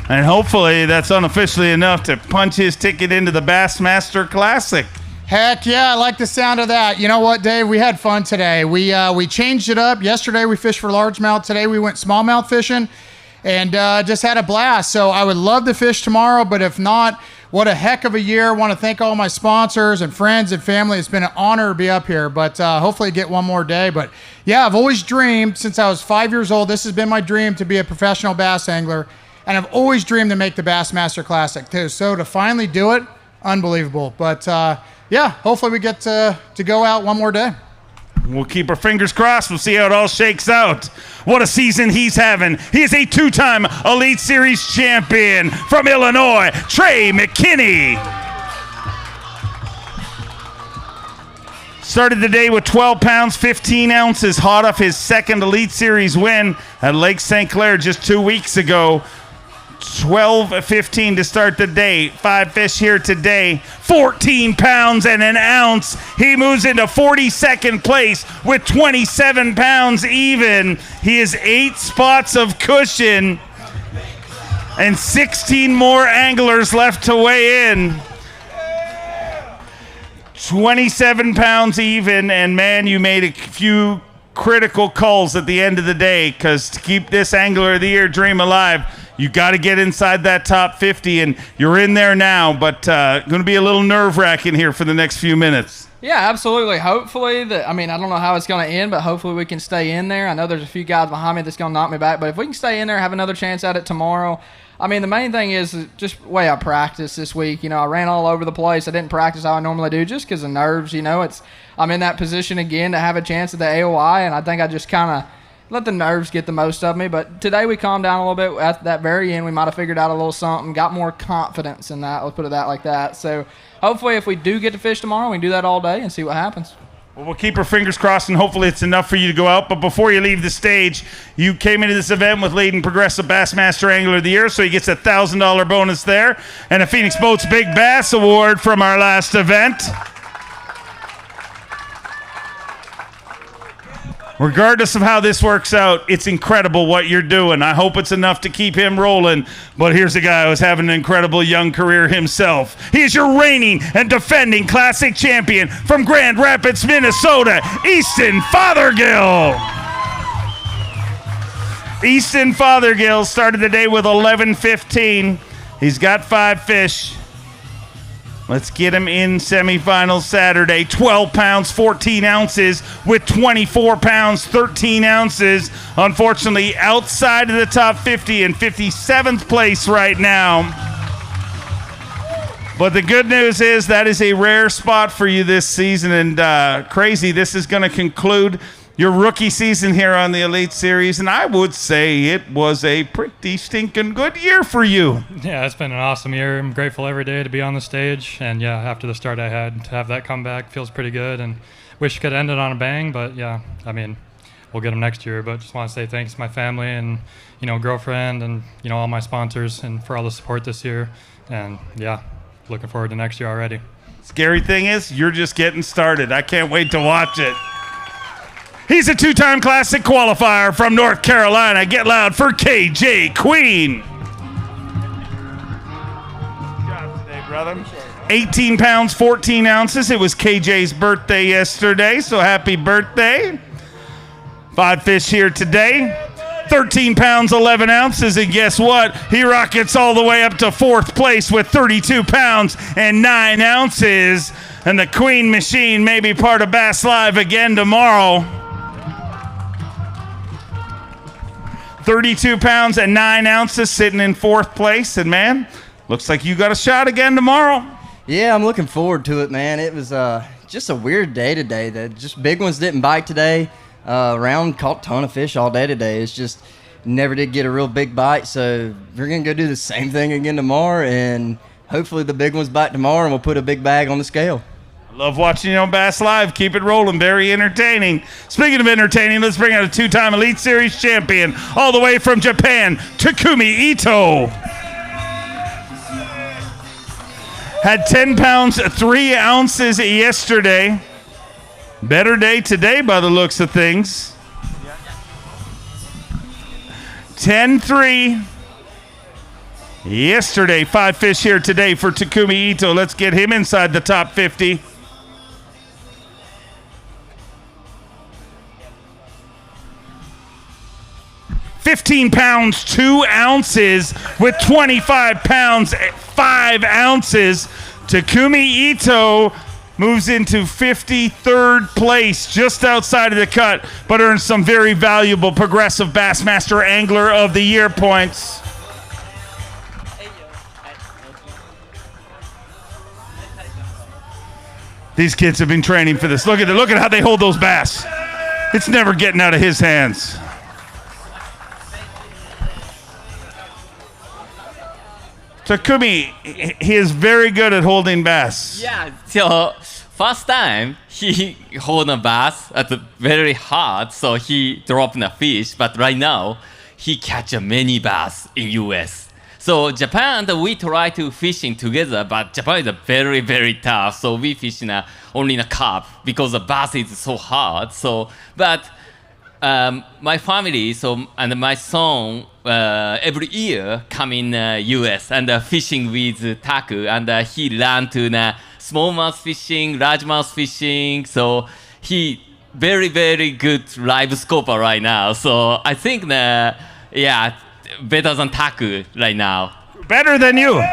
And hopefully that's unofficially enough to punch his ticket into the Bassmaster Classic. Heck yeah, I like the sound of that. You know what, Dave? We had fun today. We changed it up. Yesterday we fished for largemouth. Today we went smallmouth fishing and just had a blast. So I would love to fish tomorrow, but if not, what a heck of a year. I want to thank all my sponsors and friends and family. It's been an honor to be up here, but hopefully get one more day. But yeah, I've always dreamed since I was 5 years old. This has been my dream, to be a professional bass angler. And I've always dreamed to make the Bassmaster Classic too. So to finally do it, unbelievable. But yeah, hopefully we get to go out one more day. We'll keep our fingers crossed. We'll see how it all shakes out. What a season he's having. He is a 2-time Elite Series champion from Illinois, Trey McKinney. Started the day with 12 pounds, 15 ounces, hot off his second Elite Series win at Lake St. Clair just 2 weeks ago. 12-15 to start the day. 5 fish here today. 14 pounds and an ounce. He moves into 42nd place with 27 pounds even. He is 8 spots of cushion and 16 more anglers left to weigh in. 27 pounds even, and man, you made a few critical calls at the end of the day, because to keep this Angler of the Year dream alive, you got to get inside that top 50, and you're in there now, but going to be a little nerve-wracking here for the next few minutes. Yeah, absolutely. Hopefully I don't know how it's going to end, but hopefully we can stay in there. I know there's a few guys behind me that's going to knock me back, but if we can stay in there, have another chance at it tomorrow. The main thing is just the way I practiced this week. I ran all over the place. I didn't practice how I normally do just because of nerves. I'm in that position again to have a chance at the AOI, and I think I just kind of let the nerves get the most of me. But today we calmed down a little bit. At that very end, we might have figured out a little something, got more confidence in that. Let's put it like that. So hopefully if we do get to fish tomorrow, we can do that all day and see what happens. Well, we'll keep our fingers crossed, and hopefully it's enough for you to go out. But before you leave the stage, you came into this event with leading Progressive Bassmaster Angler of the Year, so he gets a $1,000 bonus there and a Phoenix Boats Big Bass Award from our last event. Regardless of how this works out, it's incredible what you're doing. I hope it's enough to keep him rolling. But here's a guy who's having an incredible young career himself. He is your reigning and defending Classic champion from Grand Rapids, Minnesota, Easton Fothergill. Easton Fothergill started the day with 11:15. He's got 5 fish. Let's get him in semifinals Saturday. 12 pounds, 14 ounces with 24 pounds, 13 ounces. Unfortunately, outside of the top 50 in 57th place right now. But the good news is that is a rare spot for you this season. And crazy, this is going to conclude your rookie season here on the Elite Series, and I would say it was a pretty stinking good year for you. Yeah, it's been an awesome year. I'm grateful every day to be on the stage, and yeah, after the start I had, to have that comeback feels pretty good, and wish it could end it on a bang, but yeah, we'll get them next year, but just want to say thanks to my family and, girlfriend and, all my sponsors and for all the support this year, and yeah, looking forward to next year already. Scary thing is, you're just getting started. I can't wait to watch it. He's a 2-time Classic qualifier from North Carolina. Get loud for KJ Queen. Good job today, brother. 18 pounds, 14 ounces. It was KJ's birthday yesterday, so happy birthday. 5 fish here today. 13 pounds, 11 ounces, and guess what? He rockets all the way up to 4th place with 32 pounds and 9 ounces. And the Queen machine may be part of Bass Live again tomorrow. 32 pounds and 9 ounces sitting in 4th place. And, man, looks like you got a shot again tomorrow. Yeah, I'm looking forward to it, man. It was just a weird day today. Just big ones didn't bite today. Round caught a ton of fish all day today. It's just never did get a real big bite. So we're going to go do the same thing again tomorrow. And hopefully the big ones bite tomorrow and we'll put a big bag on the scale. Love watching you on Bass Live. Keep it rolling. Very entertaining. Speaking of entertaining, let's bring out a 2-time Elite Series champion all the way from Japan, Takumi Ito. Had 10 pounds, 3 ounces yesterday. Better day today by the looks of things. 10-3. Yesterday, 5 fish here today for Takumi Ito. Let's get him inside the top 50. $15 pounds, 2 ounces with 25 pounds, 5 ounces. Takumi Ito moves into 53rd place, just outside of the cut, but earns some very valuable Progressive Bassmaster Angler of the Year points. These kids have been training for this. Look at how they hold those bass. It's never getting out of his hands. Takumi, he is very good at holding bass. Yeah, so first time he hold a bass at very hard, so he dropped a fish. But right now, he catch many bass in US. So Japan, we try to fishing together, but Japan is very, very tough. So we fish only in a cup because the bass is so hard. So, but my family, and my son, every year come in US and fishing with Taku, and he learned to smallmouth fishing, largemouth fishing. So he very, very good live scoper right now. So I think better than Taku right now. Better than you.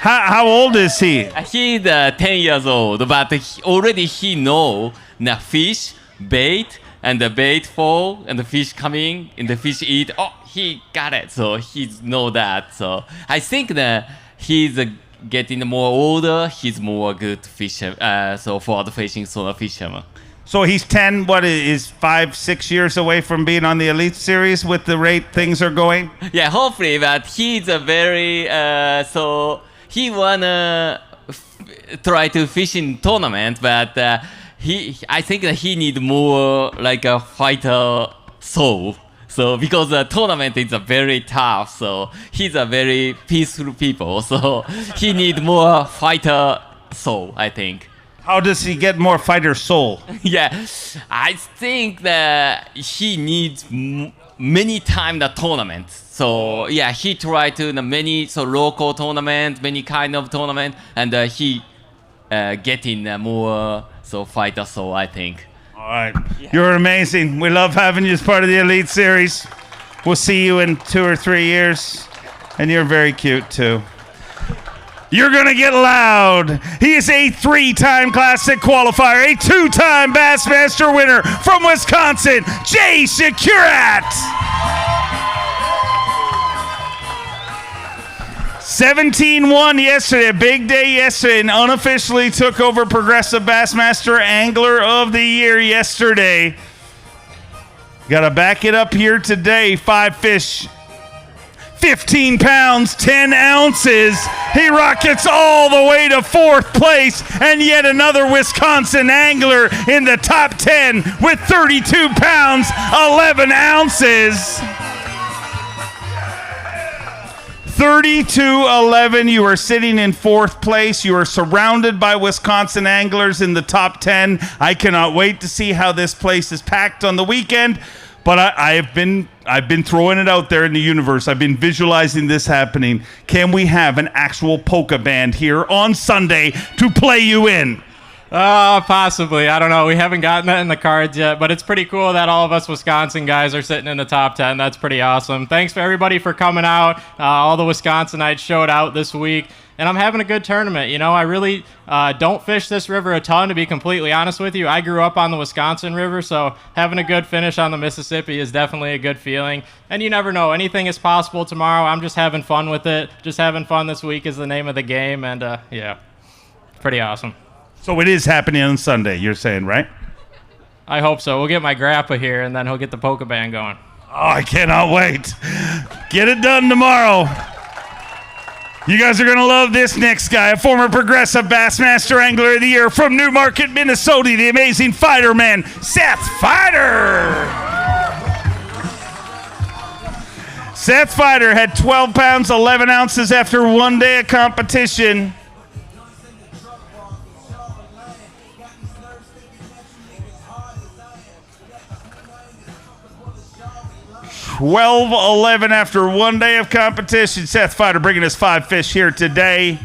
How old is he? He's 10 years old, but he know the fish, bait, and the bait fall, and the fish coming, and the fish eat. Oh, he got it. So he know that. So I think that he's getting more older. He's more good fisher. So for the fishing, so a fisherman. So he's 10, what is 5-6 years away from being on the Elite Series with the rate things are going? Yeah, hopefully, but he's a very, so he wanna try to fish in tournament, but I think that he need more like a fighter soul. So because the tournament is a very tough, so he's a very peaceful people, so he need more fighter soul, I think. How does he get more fighter soul? Yeah, I think that he needs many time the tournament. So yeah, he tried to the many local tournament, many kind of tournament, and he getting more fighter soul, I think. All right, you're amazing. We love having you as part of the Elite Series. We'll see you in 2 or 3 years, and you're very cute too. You're going to get loud. He is a 3-time Classic qualifier, a 2-time Bassmaster winner from Wisconsin, Jay Shakurat. 17-1 yesterday, a big day yesterday, and unofficially took over Progressive Bassmaster Angler of the Year yesterday. Got to back it up here today. 5 fish, 15 pounds, 10 ounces. He rockets all the way to 4th place, and yet another Wisconsin angler in the top 10 with 32 pounds, 11 ounces. 32-11, you are sitting in 4th place. You are surrounded by Wisconsin anglers in the top 10. I cannot wait to see how this place is packed on the weekend. But I've been throwing it out there in the universe. I've been visualizing this happening. Can we have an actual polka band here on Sunday to play you in? Possibly. I don't know. We haven't gotten that in the cards yet, but it's pretty cool that all of us Wisconsin guys are sitting in the top 10. That's pretty awesome. Thanks for everybody for coming out. All the Wisconsinites showed out this week, and I'm having a good tournament. You know, I really don't fish this river a ton, to be completely honest with you. I grew up on the Wisconsin River, so having a good finish on the Mississippi is definitely a good feeling. And you never know. Anything is possible tomorrow. I'm just having fun with it. Just having fun this week is the name of the game, and yeah, pretty awesome. So it is happening on Sunday, you're saying, right? I hope so. We'll get my grandpa here, and then he'll get the polka band going. Oh, I cannot wait. Get it done tomorrow. You guys are going to love this next guy, a former Progressive Bassmaster Angler of the Year from Newmarket, Minnesota, the amazing fighter man, Seth Fighter. Seth Fighter had 12 pounds, 11 ounces after 1 day of competition. 12-11 after 1 day of competition. Seth Fighter bringing us 5 fish here today.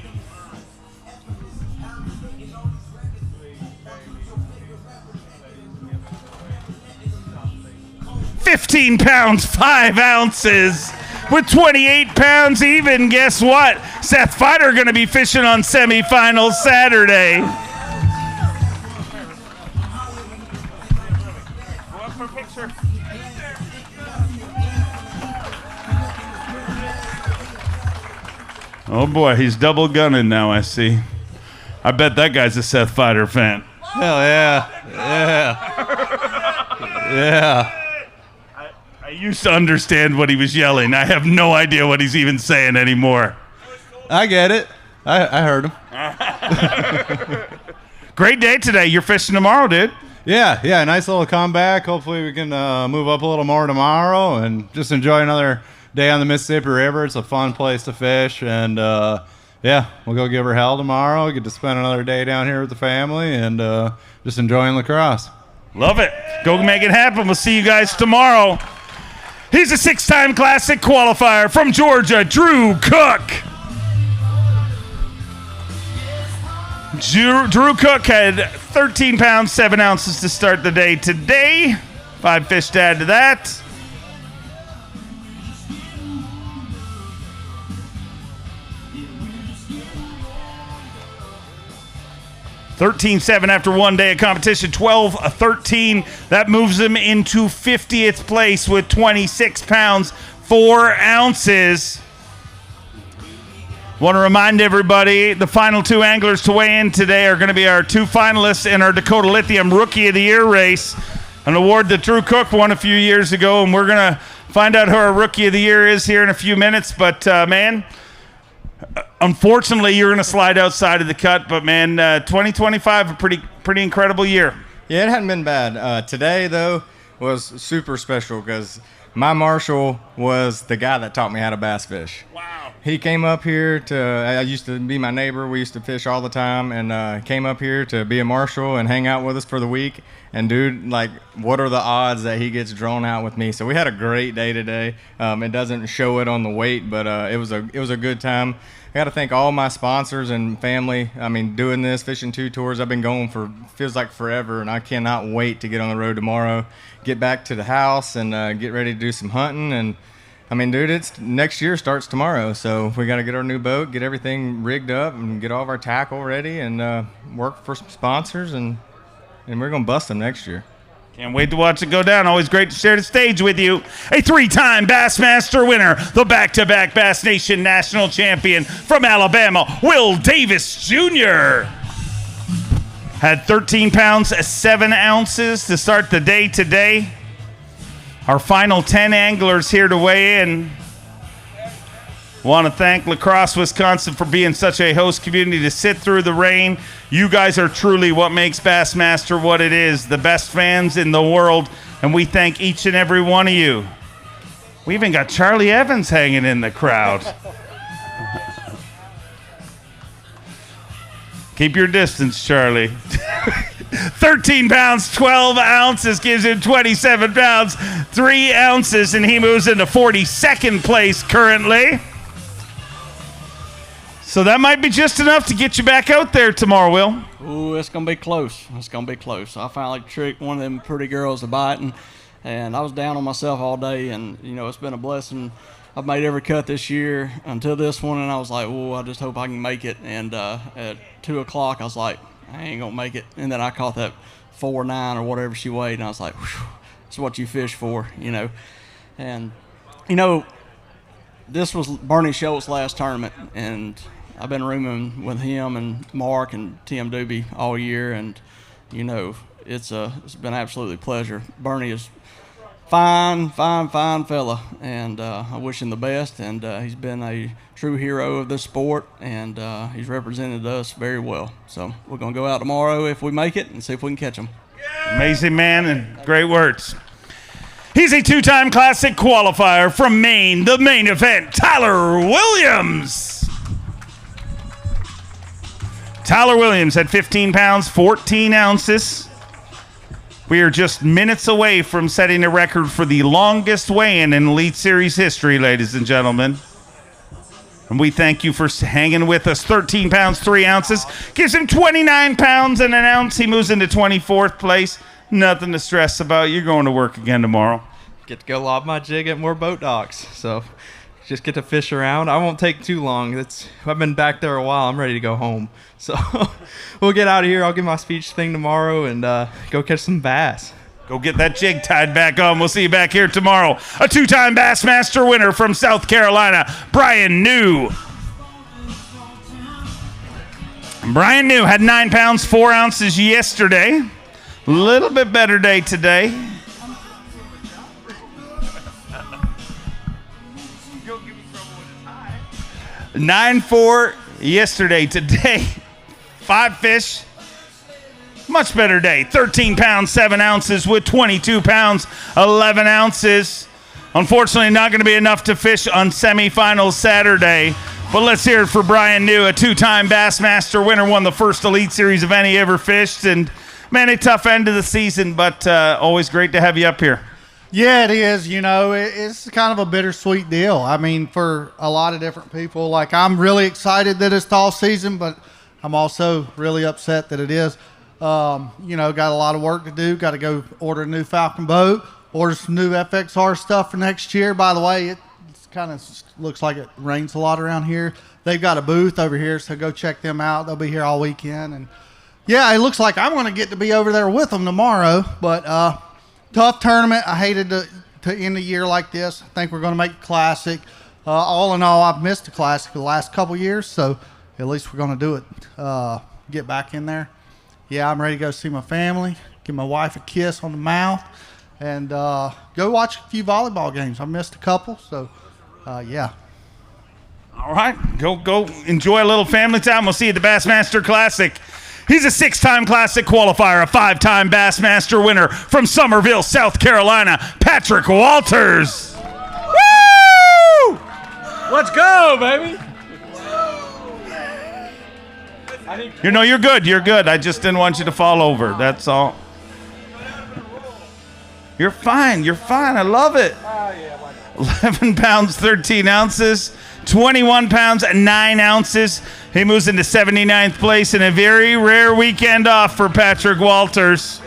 $15 pounds, 5 ounces. With 28 pounds even, guess what? Seth Fighter going to be fishing on semifinals Saturday. Oh boy, he's double gunning now, I see. I bet that guy's a Seth Fighter fan. Hell yeah. Yeah. I used to understand what he was yelling. I have no idea what he's even saying anymore. I get it. I heard him. Great day today. You're fishing tomorrow, dude. Yeah, nice little comeback. Hopefully we can move up a little more tomorrow and just enjoy another day on the Mississippi River. It's a fun place to fish, and yeah, we'll go give her hell tomorrow. Get to spend another day down here with the family and just enjoying lacrosse. Love it. Go make it happen. We'll see you guys tomorrow. He's a 6-time Classic qualifier from Georgia, Drew Cook. Drew Cook had 13 pounds, 7 ounces to start the day today. 5 fish to add to that. 13-7 after one day of competition, 12-13. That moves him into 50th place with 26 pounds, 4 ounces. Want to remind everybody, the final 2 anglers to weigh in today are going to be our 2 finalists in our Dakota Lithium Rookie of the Year race, an award that Drew Cook won a few years ago, and we're going to find out who our Rookie of the Year is here in a few minutes. But, man, unfortunately, you're going to slide outside of the cut. But, man, 2025, a pretty incredible year. Yeah, it hadn't been bad. Today, though, was super special because my marshal was the guy that taught me how to bass fish. Wow. He came up here I used to be my neighbor. We used to fish all the time, and came up here to be a marshal and hang out with us for the week. And, dude, like, what are the odds that he gets drawn out with me? So we had a great day today. It doesn't show it on the weight, but it was a good time. I got to thank all my sponsors and family. I mean, doing this, fishing 2 tours, I've been going for, feels like forever, and I cannot wait to get on the road tomorrow, get back to the house, and get ready to do some hunting. And, I mean, dude, it's next year starts tomorrow, so we got to get our new boat, get everything rigged up, and get all of our tackle ready, and work for some sponsors, and we're going to bust them next year. Can't wait to watch it go down. Always great to share the stage with you. A 3-time Bassmaster winner, the back-to-back Bass Nation national champion from Alabama, Will Davis Jr. Had 13 pounds, 7 ounces to start the day today. Our final 10 anglers here to weigh in. Want to thank Lacrosse, Wisconsin for being such a host community to sit through the rain. You guys are truly what makes Bassmaster what it is, the best fans in the world, and we thank each and every one of you. We even got Charlie Evans hanging in the crowd. Keep your distance, Charlie. 13 pounds, 12 ounces gives him 27 pounds, 3 ounces, and he moves into 42nd place currently. So that might be just enough to get you back out there tomorrow, Will. Ooh, it's going to be close. It's going to be close. I finally tricked one of them pretty girls to biting, and I was down on myself all day, and, you know, it's been a blessing. I've made every cut this year until this one, and I was like, oh, I just hope I can make it. And at 2 o'clock, I was like, I ain't going to make it. And then I caught that 4.9 or whatever she weighed, and I was like, that's what you fish for, you know. And, you know, this was Bernie Schultz's last tournament, and I've been rooming with him and Mark and Tim Dube all year, and, you know, it's been absolutely a pleasure. Bernie is fine fella, and I wish him the best, and he's been a true hero of this sport, and he's represented us very well. So we're going to go out tomorrow if we make it and see if we can catch him. Amazing man and great words. He's a 2-time Classic qualifier from Maine, the main event, Tyler Williams. Tyler Williams at 15 pounds, 14 ounces. We are just minutes away from setting a record for the longest weigh-in in Elite Series history, ladies and gentlemen. And we thank you for hanging with us. 13 pounds, 3 ounces. Gives him 29 pounds and an ounce. He moves into 24th place. Nothing to stress about. You're going to work again tomorrow. Get to go lob my jig at more boat docks. So just get to fish around. I won't take too long. I've been back there a while. I'm ready to go home. So we'll get out of here. I'll give my speech thing tomorrow and go catch some bass. Go get that jig tied back on. We'll see you back here tomorrow. A 2-time Bassmaster winner from South Carolina, Brian New. Brian New had 9 pounds, 4 ounces yesterday. A little bit better day today. 9-4 yesterday. Today, 5 fish. Much better day. 13 pounds, 7 ounces with 22 pounds, 11 ounces. Unfortunately, not going to be enough to fish on semifinals Saturday. But let's hear it for Brian New, a 2-time Bassmaster winner, won the first Elite Series event he ever fished. And, man, a tough end of the season, but always great to have you up here. Yeah, it is. You know, it's kind of a bittersweet deal. I mean, for a lot of different people. Like, I'm really excited that it's fall season, but I'm also really upset that it is. You know, got a lot of work to do. Got to go order a new Falcon boat, order some new FXR stuff for next year. By the way, it kind of looks like it rains a lot around here. They've got a booth over here, so go check them out. They'll be here all weekend. And yeah, it looks like I'm going to get to be over there with them tomorrow. But tough tournament. I hated to end the year like this. I think we're going to make a classic. All in all, I've missed the classic the last couple years, so at least we're going to do it. Get back in there. Yeah, I'm ready to go see my family, give my wife a kiss on the mouth, and go watch a few volleyball games. I missed a couple, so yeah. All right, go enjoy a little family time. We'll see you at the Bassmaster Classic. He's a 6-time Classic qualifier, a 5-time Bassmaster winner from Somerville, South Carolina, Patrick Walters. Woo! Let's go, baby. You're good. You're good. I just didn't want you to fall over. That's all. You're fine. You're fine. I love it. 11 pounds, 13 ounces. 21 pounds, 9 ounces. He moves into 79th place in a very rare weekend off for Patrick Walters.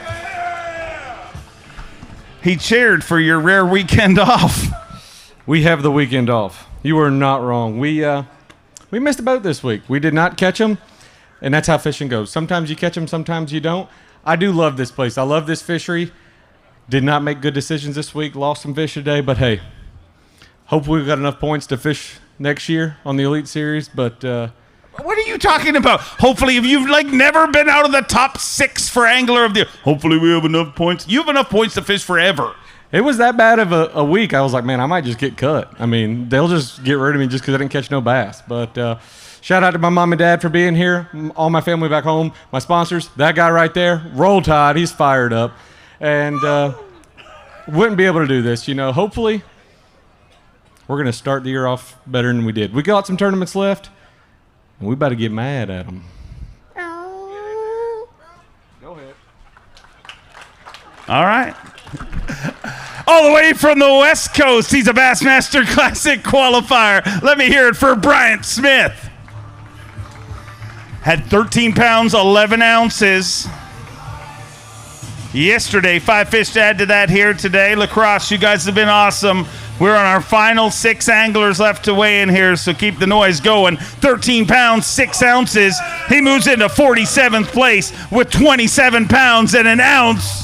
He cheered for your rare weekend off. We have the weekend off. You are not wrong. We missed a boat this week. We did not catch them, and that's how fishing goes. Sometimes you catch them, sometimes you don't. I do love this place. I love this fishery. Did not make good decisions this week. Lost some fish today, but hey, hopefully we got enough points to fish next year on the Elite Series, but what are you talking about? Hopefully, if you've never been out of the top 6 for angler of the, hopefully we have enough points. You have enough points to fish forever. It was that bad of a week. I was like, man, I might just get cut. I mean, they'll just get rid of me just because I didn't catch no bass. But shout out to my mom and dad for being here, all my family back home, my sponsors, that guy right there, Roll Tide, he's fired up, and wouldn't be able to do this. Hopefully we're going to start the year off better than we did. We got some tournaments left, and we better get mad at them. Go ahead. All right. All the way from the West Coast, he's a Bassmaster Classic qualifier. Let me hear it for Bryant Smith. Had 13 pounds, 11 ounces. Yesterday, 5 fish to add to that here today. Lacrosse, you guys have been awesome. We're on our final 6 anglers left to weigh in here, so keep the noise going. 13 pounds, 6 ounces. He moves into 47th place with 27 pounds and an ounce.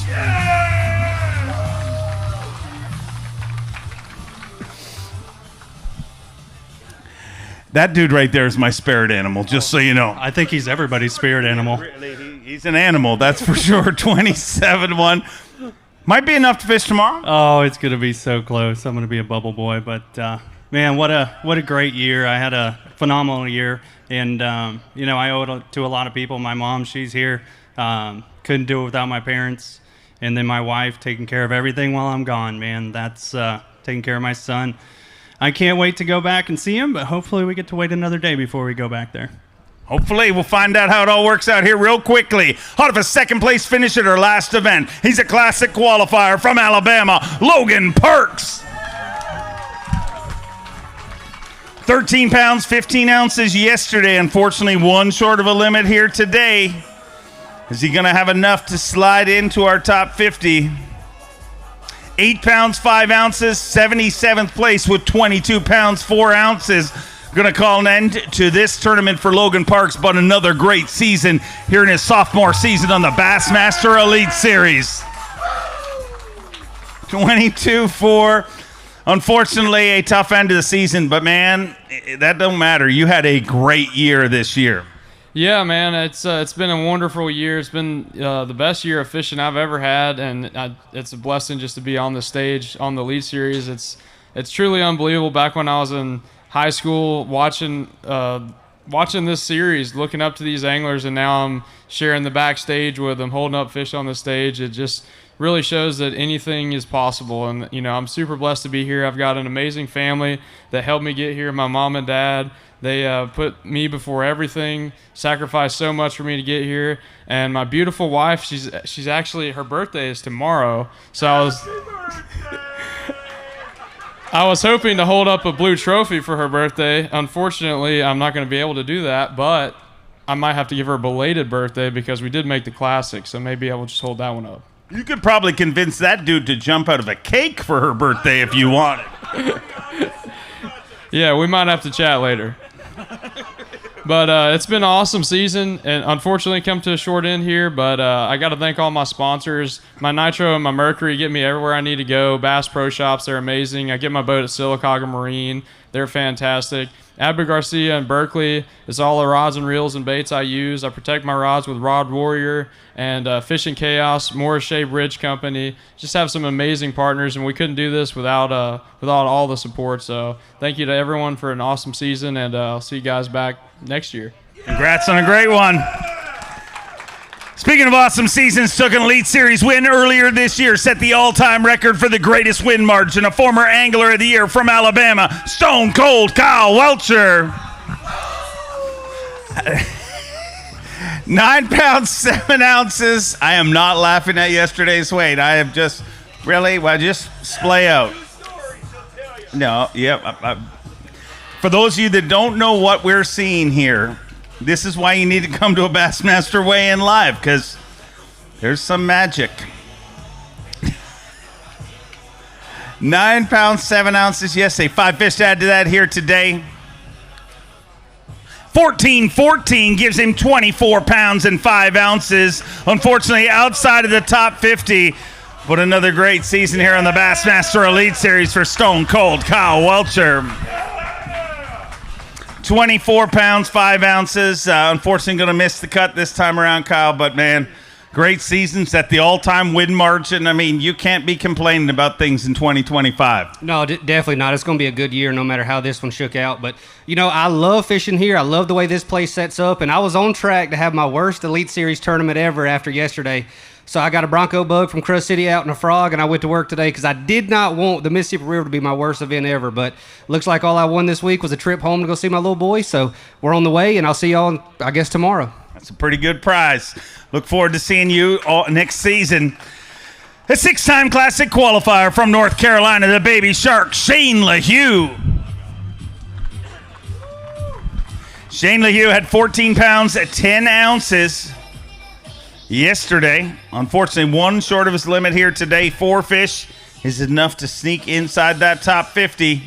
That dude right there is my spirit animal, just so you know. I think he's everybody's spirit animal. He's an animal, that's for sure. 27-1. Might be enough to fish tomorrow. Oh, it's going to be so close. I'm going to be a bubble boy. But, man, what a great year. I had a phenomenal year. And, I owe it to a lot of people. My mom, she's here. Couldn't do it without my parents. And then my wife taking care of everything while I'm gone, man. That's taking care of my son. I can't wait to go back and see him, but hopefully we get to wait another day before we go back there. Hopefully, we'll find out how it all works out here real quickly. Out of a second-place finish at our last event, he's a Classic qualifier from Alabama, Logan Pirch. 13 pounds, 15 ounces yesterday. Unfortunately, one short of a limit here today. Is he going to have enough to slide into our top 50? 8 pounds, 5 ounces, 77th place with 22 pounds, 4 ounces. Going to call an end to this tournament for Logan Pirch, but another great season here in his sophomore season on the Bassmaster Elite Series. 22-4. Unfortunately, a tough end to the season, but man, that don't matter. You had a great year this year. Yeah, man, it's been a wonderful year. It's been the best year of fishing I've ever had, and it's a blessing just to be on the stage on the Elite Series. It's truly unbelievable. Back when I was in high school, watching this series, looking up to these anglers, and now I'm sharing the backstage with them, holding up fish on the stage. It just really shows that anything is possible, and I'm super blessed to be here. I've got an amazing family that helped me get here. My mom and dad. They put me before everything, sacrificed so much for me to get here. And my beautiful wife, she's actually, her birthday is tomorrow. So I was hoping to hold up a blue trophy for her birthday. Unfortunately, I'm not going to be able to do that, but I might have to give her a belated birthday because we did make the Classic. So maybe I will just hold that one up. You could probably convince that dude to jump out of a cake for her birthday if you wanted. Yeah, we might have to chat later. But it's been an awesome season, and unfortunately come to a short end here. But I got to thank all my sponsors. My Nitro and my Mercury get me everywhere I need to go. Bass Pro Shops, they're amazing. I get my boat at Sylacauga Marine. They're fantastic. Abu Garcia in Berkeley is all the rods and reels and baits I use. I protect my rods with Rod Warrior and Fishing Chaos, Morris Shea Bridge Company. Just have some amazing partners, and we couldn't do this without all the support. So thank you to everyone for an awesome season, and I'll see you guys back next year. Congrats on a great one. Speaking of awesome seasons, took an Elite Series win earlier this year, set the all-time record for the greatest win margin. A former Angler of the Year from Alabama, Stone Cold Kyle Welcher. 9 pounds, 7 ounces. I am not laughing at yesterday's weight. I am just, really, well, just splay out. No, yep. For those of you that don't know what we're seeing here, this is why you need to come to a Bassmaster weigh-in live, because there's some magic. 9 pounds, 7 ounces yesterday. 5 fish to add to that here today. 14-14 gives him 24 pounds and 5 ounces. Unfortunately, outside of the top 50. But another great season here on the Bassmaster Elite Series for Stone Cold Kyle Welcher. 24 pounds, 5 ounces. Unfortunately, going to miss the cut this time around, Kyle. But, man, great season. Set the all-time win margin. I mean, you can't be complaining about things in 2025. No, definitely not. It's going to be a good year no matter how this one shook out. But, you know, I love fishing here. I love the way this place sets up. And I was on track to have my worst Elite Series tournament ever after yesterday. So I got a Bronco bug from Crust City out in a frog, and I went to work today because I did not want the Mississippi River to be my worst event ever. But looks like all I won this week was a trip home to go see my little boy. So we're on the way, and I'll see y'all, I guess, tomorrow. That's a pretty good prize. Look forward to seeing you all next season. A 6-time Classic qualifier from North Carolina, the Baby Shark, Shane LaHue. Shane LaHue had 14 pounds at 10 ounces yesterday. Unfortunately, one short of his limit here today. 4 fish is enough to sneak inside that top 50.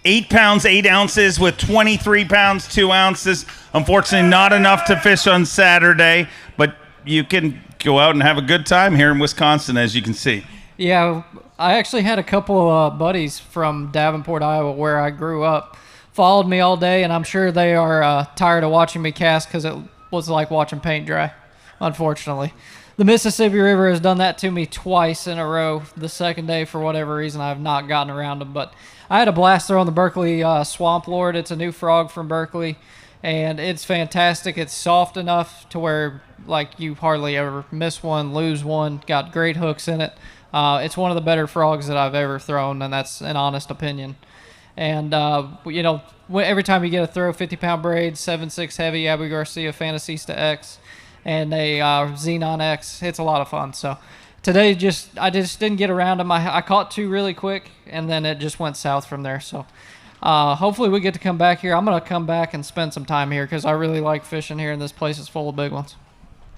8 pounds, 8 ounces with 23 pounds, 2 ounces. Unfortunately, not enough to fish on Saturday, but you can go out and have a good time here in Wisconsin, as you can see. Yeah, I actually had a couple buddies from Davenport, Iowa, where I grew up, followed me all day, and I'm sure they are tired of watching me cast because it was like watching paint dry, unfortunately. The Mississippi River has done that to me twice in a row. The second day, for whatever reason, I have not gotten around them. But I had a blast throwing the Berkeley Swamp Lord. It's a new frog from Berkeley, and it's fantastic. It's soft enough to where like you hardly ever miss one, lose one. Got great hooks in it. It's one of the better frogs that I've ever thrown, and that's an honest opinion. And, you know, every time you get a throw, 50-pound braid, 7.6 heavy, Abu Garcia Fantasista X, and a Xenon X, it's a lot of fun. So today, I just didn't get around them. I caught 2 really quick, and then it just went south from there. So hopefully we get to come back here. I'm going to come back and spend some time here because I really like fishing here, and this place is full of big ones.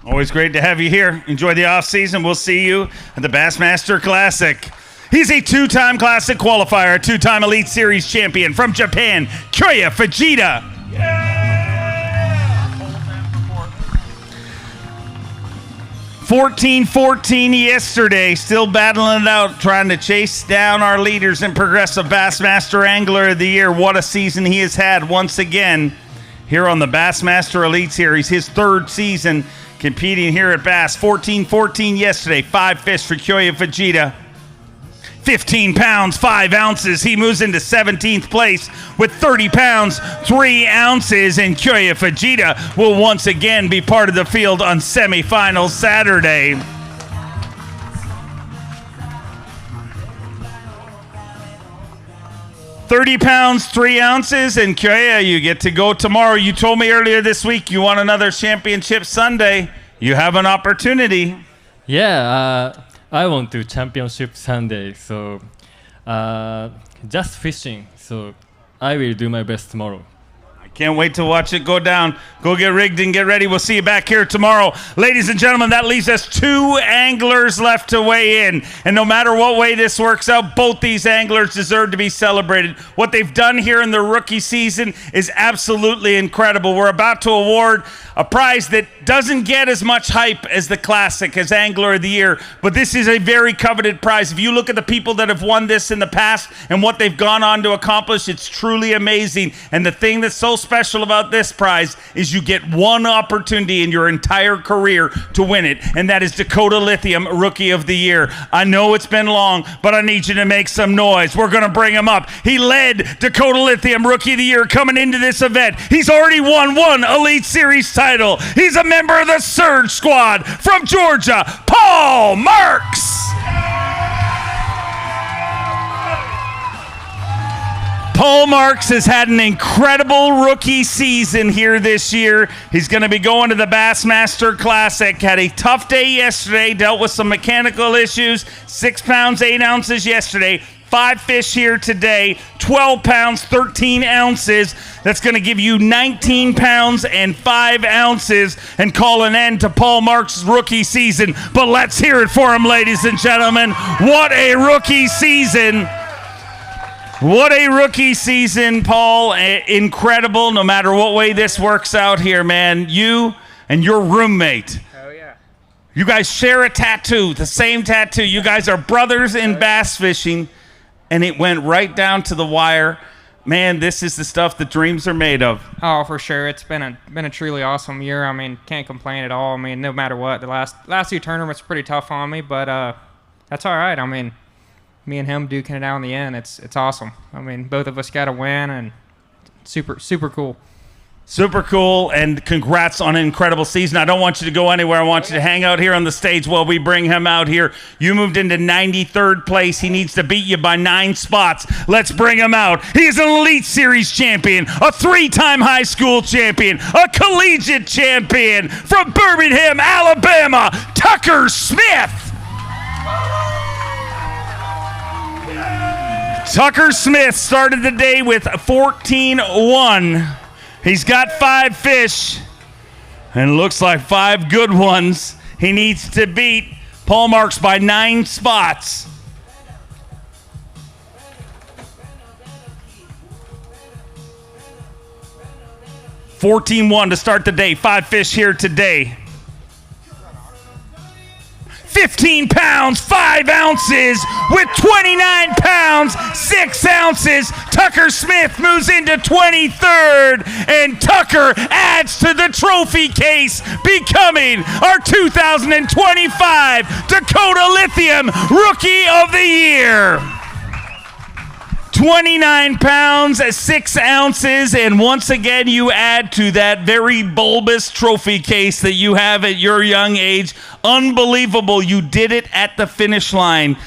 Always great to have you here. Enjoy the off-season. We'll see you at the Bassmaster Classic. He's a 2-time Classic qualifier, a 2-time Elite Series champion from Japan, Kyoya Fujita. 14-14 yesterday, still battling it out, trying to chase down our leaders in Progressive Bassmaster Angler of the Year. What a season he has had once again here on the Bassmaster Elite Series, his 3rd season competing here at Bass. 14-14 yesterday, 5 fish for Kyoya Fujita. 15 pounds, 5 ounces. He moves into 17th place with 30 pounds, 3 ounces. And Kyoya Fujita will once again be part of the field on semifinals Saturday. $30 pounds, 3 ounces. And Kyoya, you get to go tomorrow. You told me earlier this week you want another championship Sunday. You have an opportunity. Yeah, I want to championship Sunday, so just fishing. So I will do my best tomorrow. Can't wait to watch it go down. Go get rigged and get ready. We'll see you back here tomorrow. Ladies and gentlemen, that leaves us 2 anglers left to weigh in. And no matter what way this works out, both these anglers deserve to be celebrated. What they've done here in their rookie season is absolutely incredible. We're about to award a prize that doesn't get as much hype as the Classic, as Angler of the Year, but this is a very coveted prize. If you look at the people that have won this in the past and what they've gone on to accomplish, it's truly amazing. And the thing that's so special about this prize is you get one opportunity in your entire career to win it, and that is Dakota Lithium Rookie of the Year. I know it's been long, but I need you to make some noise. We're going to bring him up. He led Dakota Lithium Rookie of the Year coming into this event. He's already won 1 Elite Series title. He's a member of the Surge Squad from Georgia, Paul Marks. Paul Marks has had an incredible rookie season here this year. He's going to be going to the Bassmaster Classic. Had a tough day yesterday, dealt with some mechanical issues. 6 pounds, 8 ounces yesterday. 5 fish here today, 12 pounds, 13 ounces. That's going to give you 19 pounds and 5 ounces and call an end to Paul Marks' rookie season. But let's hear it for him, ladies and gentlemen. What a rookie season. What a rookie season, Paul. Incredible, no matter what way this works out here, man. You and your roommate. Oh, yeah. You guys share a tattoo, the same tattoo. You guys are brothers in bass fishing, and it went right down to the wire. Man, this is the stuff that dreams are made of. Oh, for sure. It's been a truly awesome year. I mean, can't complain at all. I mean, no matter what. The last 2 tournaments were pretty tough on me, but that's all right. I mean, me and him duking it out in the end. It's awesome. I mean, both of us got a win, and super cool. Super cool, and congrats on an incredible season. I don't want you to go anywhere. I want you to hang out here on the stage while we bring him out here. You moved into 93rd place. He needs to beat you by 9 spots. Let's bring him out. He is an Elite Series champion, a 3-time high school champion, a collegiate champion from Birmingham, Alabama, Tucker Smith. Tucker Smith started the day with 14-1. He's got 5 fish, and looks like 5 good ones. He needs to beat Paul Marks by 9 spots. $14-1 to start the day. 5 fish here today. 15 pounds, 5 ounces with 29 pounds, 6 ounces. Tucker Smith moves into 23rd, and Tucker adds to the trophy case, becoming our 2025 Dakota Lithium Rookie of the Year. 29 pounds, 6 ounces, and once again you add to that very bulbous trophy case that you have at your young age. Unbelievable. You did it at the finish line.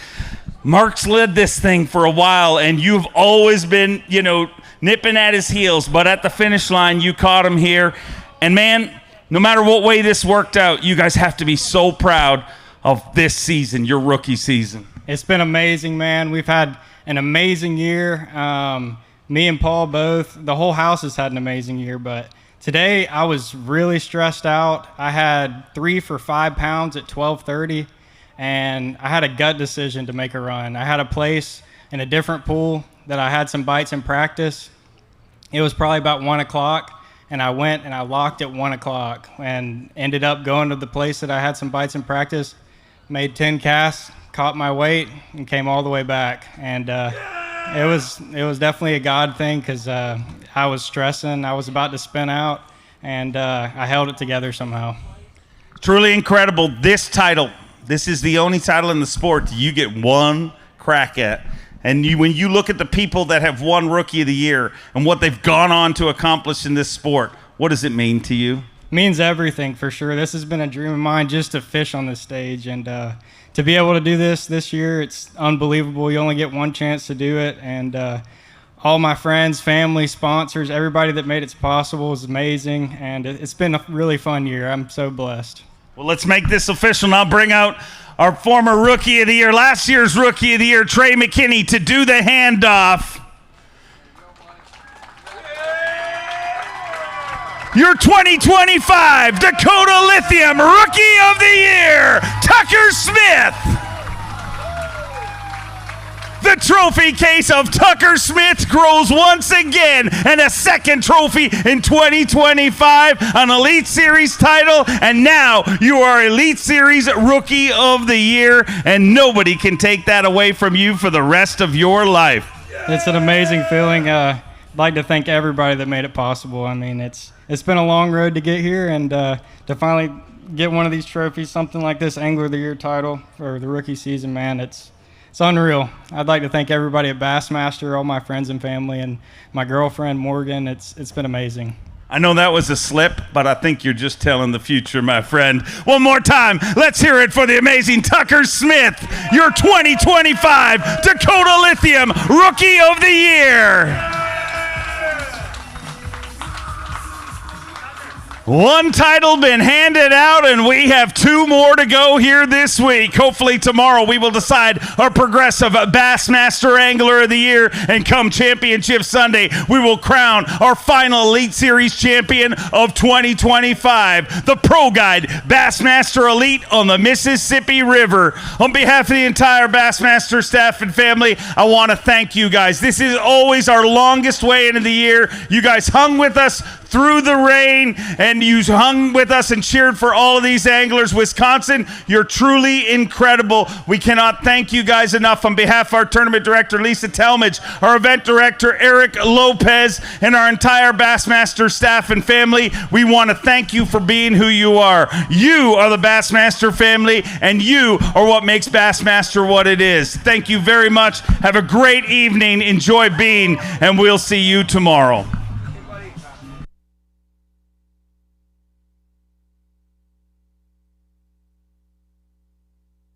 Mark's led this thing for a while, and you've always been, nipping at his heels, but at the finish line you caught him here. And man, no matter what way this worked out, you guys have to be so proud of this season, your rookie season. It's been amazing, man. We've had an amazing year. Me and Paul both. The whole house has had an amazing year, but today I was really stressed out. I had 3 for 5 pounds at 12:30, and I had a gut decision to make a run. I had a place in a different pool that I had some bites in practice. It was probably about 1 o'clock, and I went and I locked at 1 o'clock and ended up going to the place that I had some bites in practice, made 10 casts, caught my weight, and came all the way back. And it was definitely a God thing, because I was stressing. I was about to spin out, and I held it together somehow. Truly incredible. This title, this is the only title in the sport you get one crack at. And when you look at the people that have won Rookie of the Year and what they've gone on to accomplish in this sport, what does it mean to you? Means everything, for sure. This has been a dream of mine, just to fish on this stage, and to be able to do this year, it's unbelievable. You only get one chance to do it, and all my friends, family, sponsors, everybody that made it possible is amazing, and it's been a really fun year. I'm so blessed. Well, let's make this official now. Bring out our former Rookie of the Year, last year's Rookie of the Year, Trey McKinney, to do the handoff. your 2025 Dakota Lithium Rookie of the Year, Tucker Smith. The trophy case of Tucker Smith grows once again, and a second trophy in 2025, an Elite Series title, and now you are Elite Series Rookie of the Year, and nobody can take that away from you for the rest of your life. It's an amazing feeling. I'd like to thank everybody that made it possible. I mean, it's been a long road to get here, and to finally get one of these trophies, something like this Angler of the Year title for the rookie season, man, it's unreal. I'd like to thank everybody at Bassmaster, all my friends and family, and my girlfriend, Morgan. It's been amazing. I know that was a slip, but I think you're just telling the future, my friend. One more time, let's hear it for the amazing Tucker Smith, your 2025 Dakota Lithium Rookie of the Year. One title been handed out, and we have two more to go here this week. Hopefully tomorrow we will decide our progressive Bassmaster Angler of the Year, and come Championship Sunday, we will crown our final Elite Series champion of 2025, the Pro-Guide Bassmaster Elite on the Mississippi River. On behalf of the entire Bassmaster staff and family, I want to thank you guys. This is always our longest weigh-in of the year. You guys hung with us through the rain, and you hung with us and cheered for all of these anglers. Wisconsin, you're truly incredible. We cannot thank you guys enough. On behalf of our tournament director, Lisa Talmadge, our event director, Eric Lopez, and our entire Bassmaster staff and family, we want to thank you for being who you are. You are the Bassmaster family, and you are what makes Bassmaster what it is. Thank you very much. Have a great evening. Enjoy being, and we'll see you tomorrow.